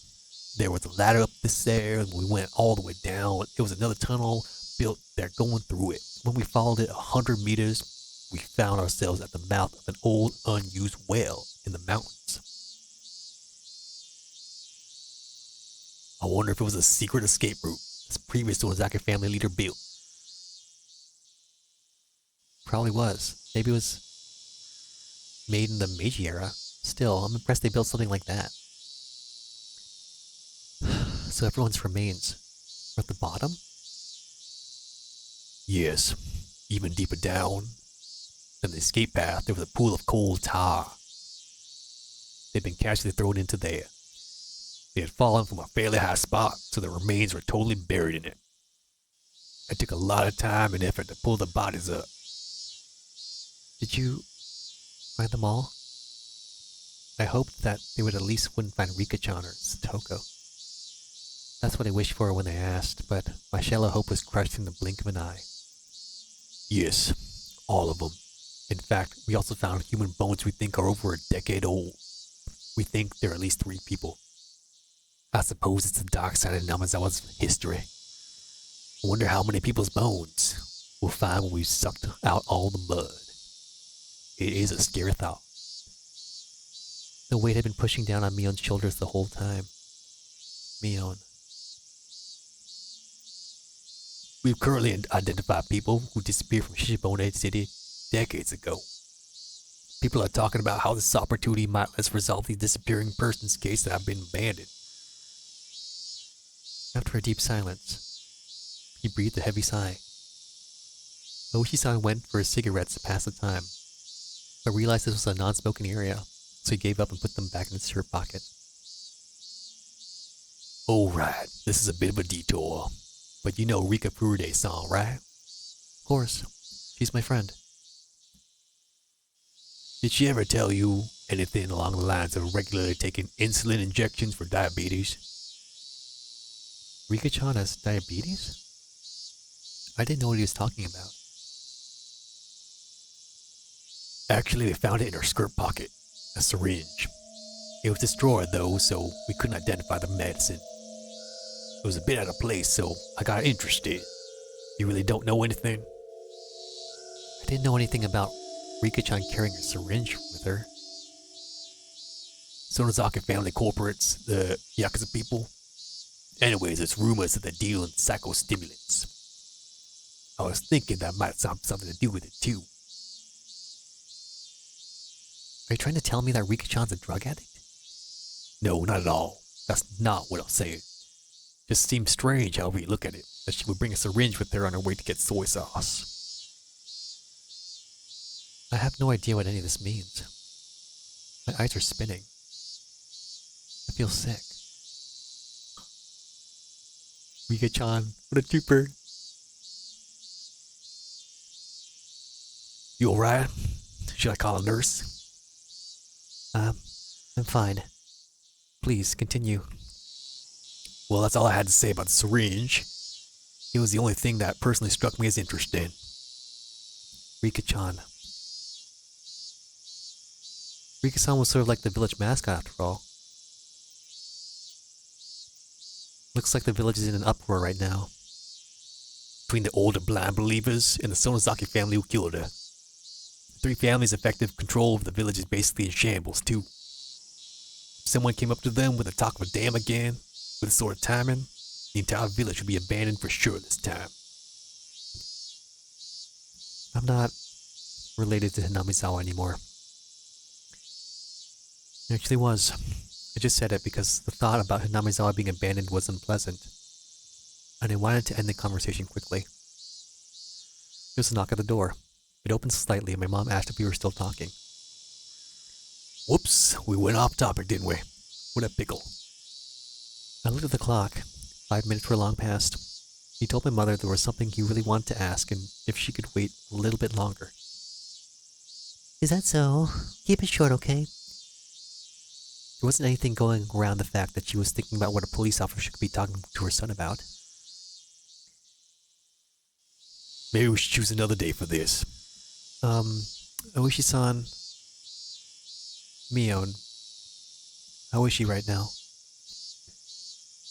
There was a ladder up the stairs, and we went all the way down. It was another tunnel built there going through it. When we followed it 100 meters, we found ourselves at the mouth of an old, unused well in the mountains. I wonder if it was a secret escape route this previous Ozaki family leader built. Probably was. Maybe it was... made in the Meiji era. Still, I'm impressed they built something like that. So everyone's remains are at the bottom? Yes, even deeper down than the escape path, there was a pool of coal tar. They'd been casually thrown into there. They had fallen from a fairly high spot, so the remains were totally buried in it. It took a lot of time and effort to pull the bodies up. Did you find them all? I hoped that they would at least wouldn't find Rika-chan or Satoko. That's what I wished for when they asked, but my shallow hope was crushed in the blink of an eye. Yes, all of them. In fact, we also found human bones we think are over a decade old. We think there are at least 3 people. I suppose it's the dark side of Namizawa's history. I wonder how many people's bones we'll find when we've sucked out all the blood. It is a scary thought. The weight had been pushing down on Mion's shoulders the whole time. Mion. We've currently identified people who disappeared from Shishibone City decades ago. People are talking about how this opportunity might let us resolve these disappearing persons cases that have been abandoned. After a deep silence, he breathed a heavy sigh. Oishi-san went for his cigarettes to pass the time, but realized this was a non-smoking area, so he gave up and put them back in his shirt pocket. Alright, this is a bit of a detour, but you know Rika Furude-san, right? Of course, she's my friend. Did she ever tell you anything along the lines of regularly taking insulin injections for diabetes? Rika-chan has diabetes? I didn't know what he was talking about. Actually, we found it in her skirt pocket, a syringe. It was destroyed though, so we couldn't identify the medicine. It was a bit out of place, so I got interested. You really don't know anything? I didn't know anything about Rika-chan carrying a syringe with her. Sonozaki family corporates, the Yakuza people. Anyways, it's rumors that they deal in psychostimulants. I was thinking that might have something to do with it too. Are you trying to tell me that Rika-chan's a drug addict? No, not at all. That's not what I'm saying. Just seems strange however you look at it, that she would bring a syringe with her on her way to get soy sauce. I have no idea what any of this means. My eyes are spinning. I feel sick. Rika-chan, what a trooper. You alright? Should I call a nurse? I'm fine. Please, continue. Well, that's all I had to say about the syringe. It was the only thing that personally struck me as interesting. Rika-chan. Rika-san was sort of like the village mascot after all. Looks like the village is in an uproar right now. Between the older blind believers and the Sonozaki family who killed her. The 3 families' effective control of the village is basically in shambles too. If someone came up to them with the talk of a dam again, with this sort of timing, the entire village would be abandoned for sure this time. I'm not related to Hinamizawa anymore. It actually was. I just said it because the thought about Hinamizawa being abandoned was unpleasant, and I wanted to end the conversation quickly. There was a knock at the door. It opened slightly, and my mom asked if we were still talking. Whoops, we went off topic, didn't we? What a pickle. I looked at the clock. 5 minutes were long past. He told my mother there was something he really wanted to ask, and if she could wait a little bit longer. Is that so? Keep it short, okay? There wasn't anything going around the fact that she was thinking about what a police officer could be talking to her son about. Maybe we should choose another day for this. Oishi-san... Mion... How is she right now?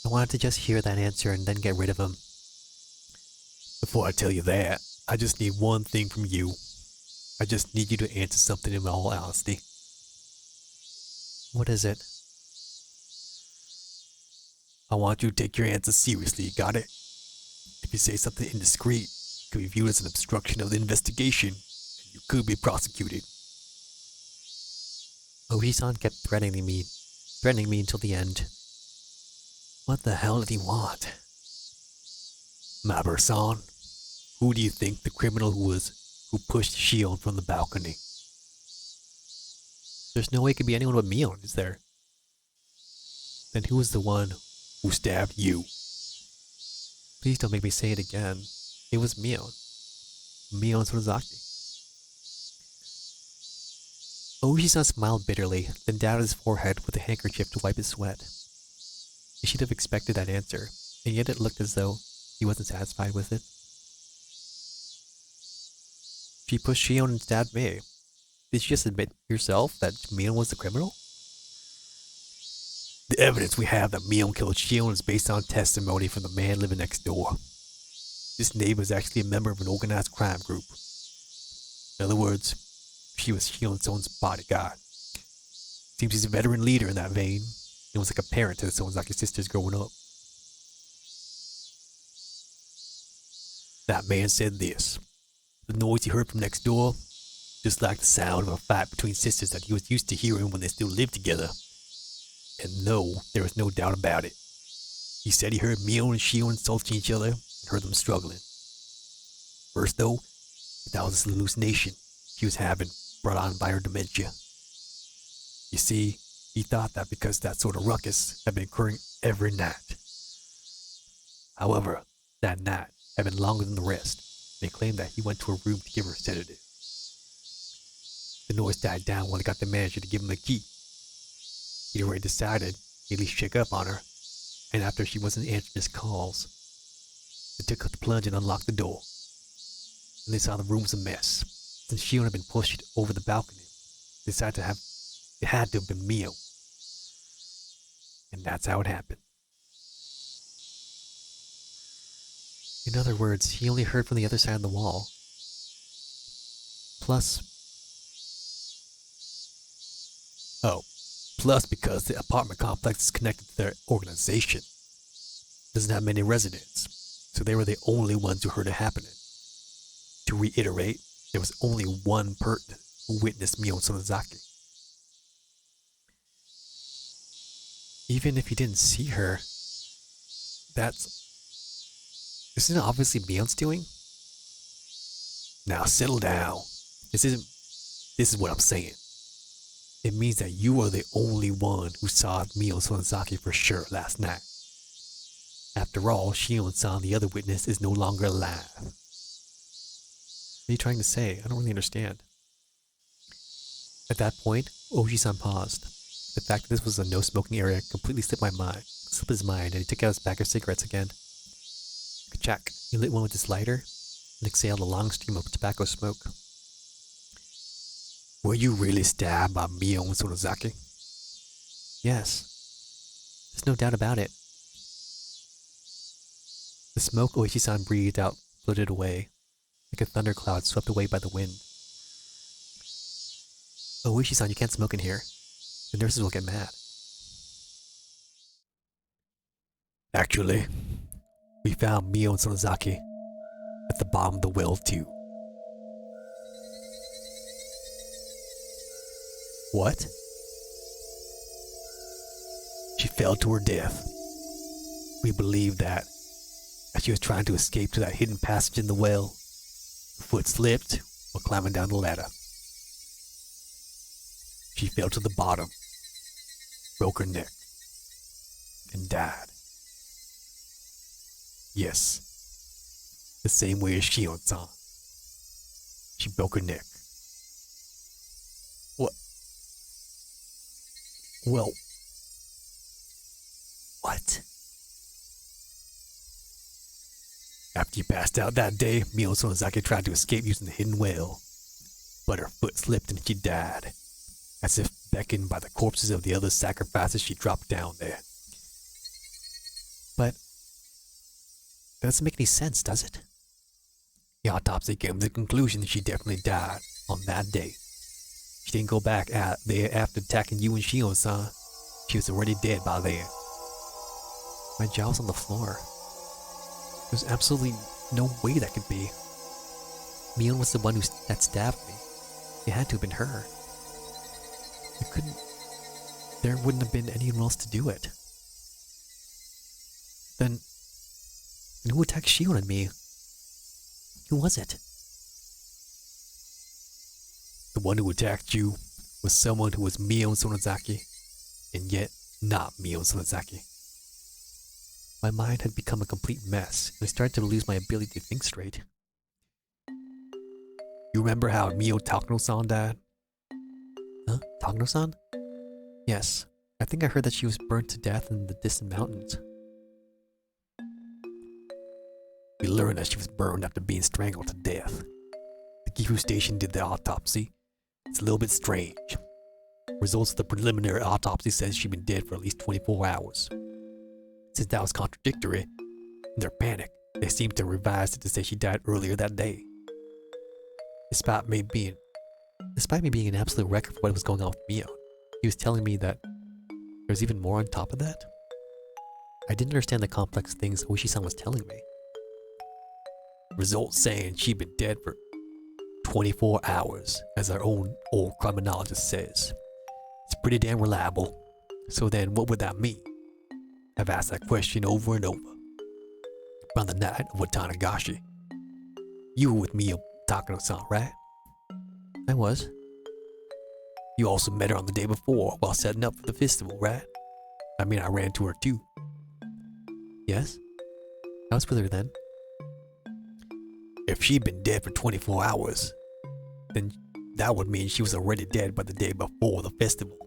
I wanted to just hear that answer and then get rid of him. Before I tell you that, I just need one thing from you. I just need you to answer something in all honesty. What is it? I want you to take your answer seriously, you got it? If you say something indiscreet, it could be viewed as an obstruction of the investigation, and you could be prosecuted. Oji-san kept threatening me until the end. What the hell did he want? Maber-san, who do you think the criminal who pushed Shion from the balcony? There's no way it could be anyone but Mion, is there? Then who was the one who stabbed you? Please don't make me say it again. It was Mion. Mion Sonozaki. Oji-san smiled bitterly, then dabbed his forehead with a handkerchief to wipe his sweat. I should have expected that answer, and yet it looked as though he wasn't satisfied with it. She pushed Shion and stabbed me. Did you just admit yourself that Mion was the criminal? The evidence we have that Mion killed Shion is based on testimony from the man living next door. This neighbor is actually a member of an organized crime group. In other words, she was Shion's own bodyguard. Seems he's a veteran leader in that vein, and was like a parent to the Sonozaki sisters growing up. That man said this: the noise he heard from next door, just like the sound of a fight between sisters that he was used to hearing when they still lived together. And no, there was no doubt about it. He said he heard Mion and Shion insulting each other and heard them struggling. First though, that was a hallucination she was having, brought on by her dementia. You see, he thought that because that sort of ruckus had been occurring every night. However, that night had been longer than the rest, and he claimed that he went to her room to give her a sedative. The noise died down when he got the manager to give him the key. He'd already decided he'd at least check up on her, and after she wasn't answering his calls, they took out the plunge and unlocked the door. And they saw the room was a mess. Since Shion had been pushed over the balcony, they decided it had to have been Mio. And that's how it happened. In other words, he only heard from the other side of the wall. Plus because the apartment complex is connected to their organization. Doesn't have many residents, so they were the only ones who heard it happening. To reiterate, there was only one person who witnessed Mion Sonozaki. Even if he didn't see her, isn't it obviously Mion's doing? Now settle down. This is what I'm saying. It means that you are the only one who saw Mion Sonozaki for sure last night. After all, Shion-san, the other witness, is no longer alive. What are you trying to say? I don't really understand. At that point, Oji-san paused. The fact that this was a no-smoking area completely slipped his mind, and he took out his pack of cigarettes again. Ka-chak. He lit one with his lighter and exhaled a long stream of tobacco smoke. Were you really stabbed by Mion Sonozaki? Yes. There's no doubt about it. The smoke Oishi-san breathed out floated away, like a thundercloud swept away by the wind. Oishi-san, you can't smoke in here. The nurses will get mad. Actually, we found Mion Sonozaki at the bottom of the well too. What? She fell to her death. We believe that as she was trying to escape to that hidden passage in the well, her foot slipped while climbing down the ladder. She fell to the bottom, broke her neck, and died. Yes, the same way as Shion-san. She broke her neck. Well, what? After you passed out that day, Mion Sonozaki tried to escape using the hidden well, but her foot slipped and she died. As if beckoned by the corpses of the other sacrifices, she dropped down there. But that doesn't make any sense, does it? The autopsy came to the conclusion that she definitely died on that day. She didn't go back there after attacking you and Shion-san. She was already dead by then. My jaw was on the floor. There's absolutely no way that could be. Mion was the one that stabbed me. It had to have been her. There wouldn't have been anyone else to do it. Then who attacked Shion and me? Who was it? The one who attacked you was someone who was Mio Sonozaki, and yet not Mio Sonozaki. My mind had become a complete mess, and I started to lose my ability to think straight. You remember how Mio Takano-san died? Huh? Takano-san? Yes, I think I heard that she was burnt to death in the distant mountains. We learned that she was burned after being strangled to death. The Gifu station did the autopsy. It's a little bit strange. Results of the preliminary autopsy says she'd been dead for at least 24 hours. Since that was contradictory, in their panic, they seemed to revise it to say she died earlier that day. Despite me being an absolute wreck for what was going on with Mio, he was telling me that there was even more on top of that. I didn't understand the complex things Oishi-san was telling me. Results saying she'd been dead for 24 hours, as our own old criminologist says. It's pretty damn reliable. So then what would that mean? I've asked that question over and over. On the night of Watanagashi. You were with Mio Takano-san, right? I was. You also met her on the day before while setting up for the festival, right? I mean, I ran into her too. Yes? I was with her then. If she'd been dead for 24 hours, then that would mean she was already dead by the day before the festival.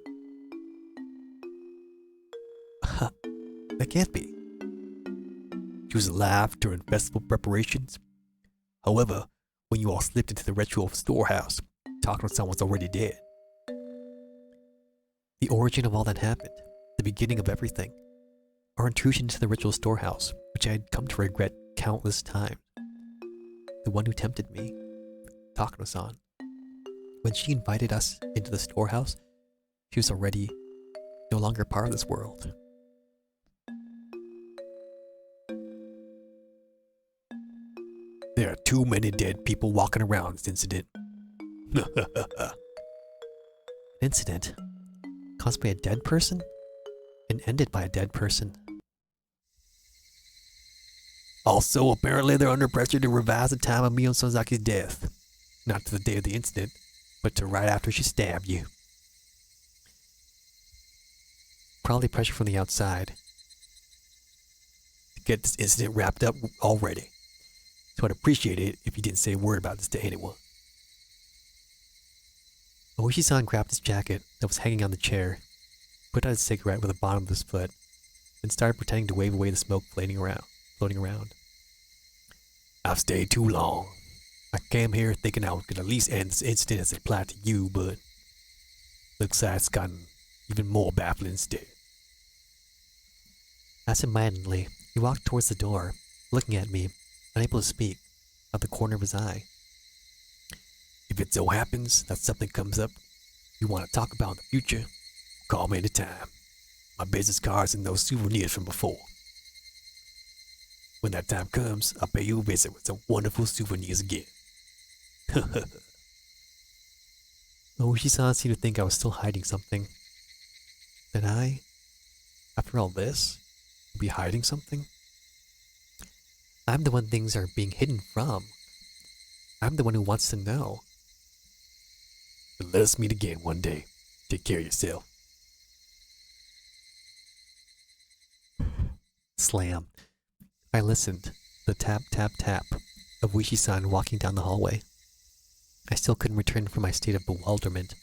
That can't be. She was alive during festival preparations. However, when you all slipped into the ritual storehouse, Takano-san was already dead. The origin of all that happened, the beginning of everything. Our intrusion into the ritual storehouse, which I had come to regret countless times. The one who tempted me, Takano-san. When she invited us into the storehouse, she was already no longer part of this world. There are too many dead people walking around this incident. An incident? Caused by a dead person? And ended by a dead person? Also, apparently they're under pressure to revise the time of Mio Sonozaki's death. Not to the day of the incident, but to right after she stabbed you. Probably pressure from the outside. To get this incident wrapped up already. So I'd appreciate it if you didn't say a word about this to anyone. Oishi-san grabbed his jacket that was hanging on the chair, put out a cigarette with the bottom of his foot, and started pretending to wave away the smoke floating around. I've stayed too long. I came here thinking I could at least end this incident as it applied to you, but looks like it's gotten even more baffling instead. Absent-mindedly, he walked towards the door, looking at me, unable to speak, out the corner of his eye. If it so happens that something comes up you want to talk about in the future, call me anytime. My business cards and those souvenirs from before. When that time comes, I'll pay you a visit with some wonderful souvenirs again. Oishi-san seemed to think I was still hiding something. That I, after all this, would be hiding something? I'm the one things are being hidden from. I'm the one who wants to know. But let us meet again one day. Take care of yourself. Slam. I listened. The tap, tap, tap of Oishi-san walking down the hallway. I still couldn't return from my state of bewilderment.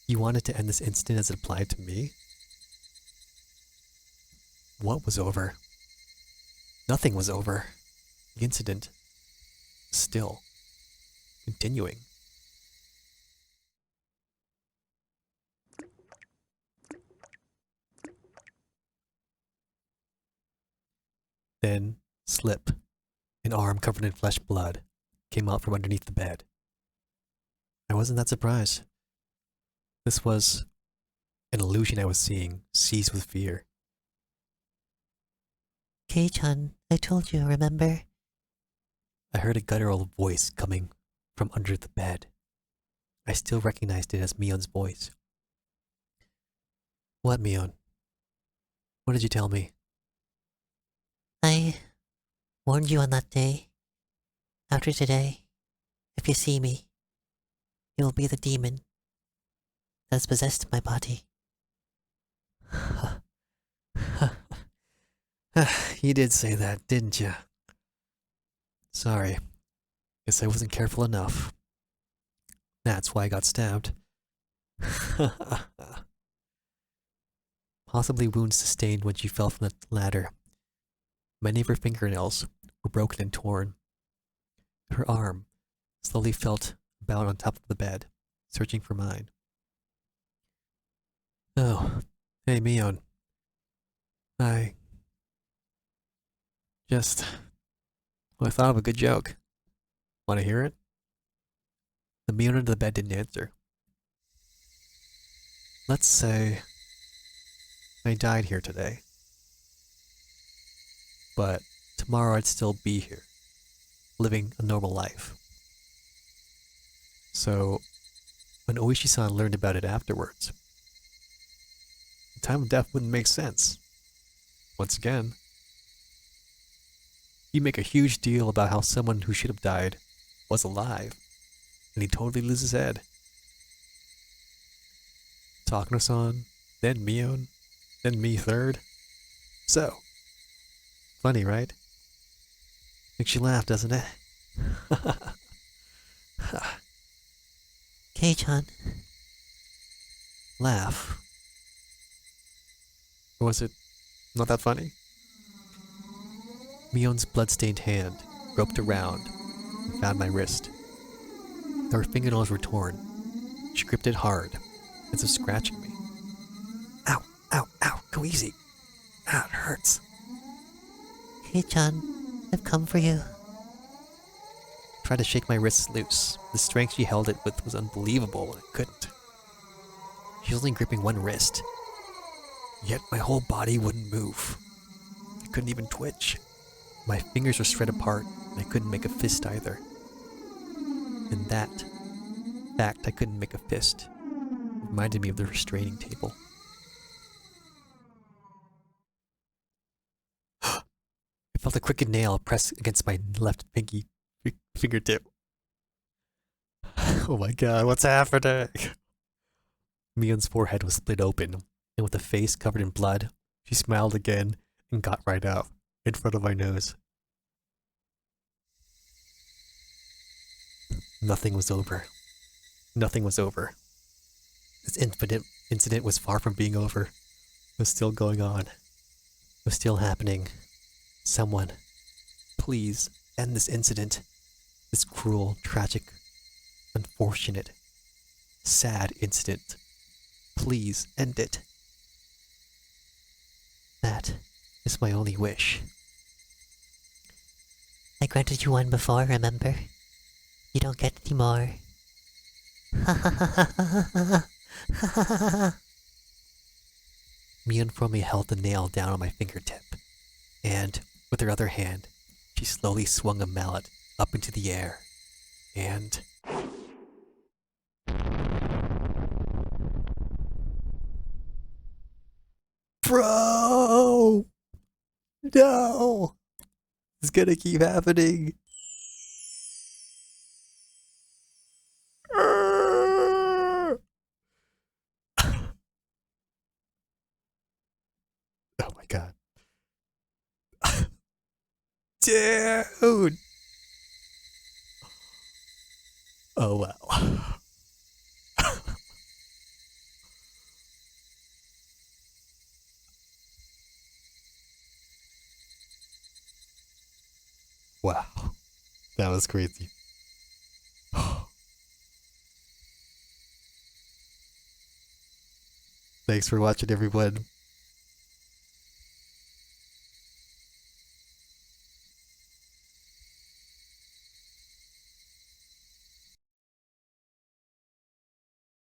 You wanted to end this incident as it applied to me? What was over? Nothing was over. The incident, still, continuing. Then, slip, an arm covered in flesh blood, came out from underneath the bed. I wasn't that surprised. This was an illusion I was seeing, seized with fear. Kei-chan, I told you, remember? I heard a guttural voice coming from under the bed. I still recognized it as Mion's voice. What, Mion? What did you tell me? I warned you on that day. After today, if you see me, you will be the demon that has possessed my body. You did say that, didn't you? Sorry. Guess I wasn't careful enough. That's why I got stabbed. Possibly wounds sustained when she fell from the ladder. Many of her fingernails were broken and torn. Her arm slowly felt about on top of the bed, searching for mine. Oh, hey Mion. I thought of a good joke. Want to hear it? The Mion under the bed didn't answer. Let's say I died here today. But tomorrow I'd still be here, living a normal life. So, when Oishi-san learned about it afterwards, the time of death wouldn't make sense. Once again, you make a huge deal about how someone who should have died was alive, and he totally loses his head. Takano-san, then Mion, then me third. So, funny, right? Makes you laugh, doesn't it? Kei-chan, Laugh. Or was it not that funny? Mion's bloodstained hand groped around and found my wrist. Her fingernails were torn. She gripped it hard, as if scratching me. Ow, ow, ow, go easy. Ah, it hurts. Kei-chan, I've come for you. Tried to shake my wrists loose. The strength she held it with was unbelievable, and I couldn't. She was only gripping one wrist. Yet my whole body wouldn't move. I couldn't even twitch. My fingers were spread apart, and I couldn't make a fist either. And that fact I couldn't make a fist reminded me of the restraining table. I felt a crooked nail press against my left fingertip. Oh my god, what's happening? Mion's forehead was split open, and with a face covered in blood, she smiled again and got right up, in front of my nose. Nothing was over. Nothing was over. This incident was far from being over. It was still going on. It was still happening. Someone, please end this incident. This cruel, tragic, unfortunate, sad incident. Please end it. That is my only wish. I granted you one before, remember? You don't get any more. Mion firmly held the nail down on my fingertip, and, with her other hand, she slowly swung a mallet up into the air, and... Bro! No! It's gonna keep happening. Oh my god. Dude! Oh wow. Wow. That was crazy. Thanks for watching, everyone.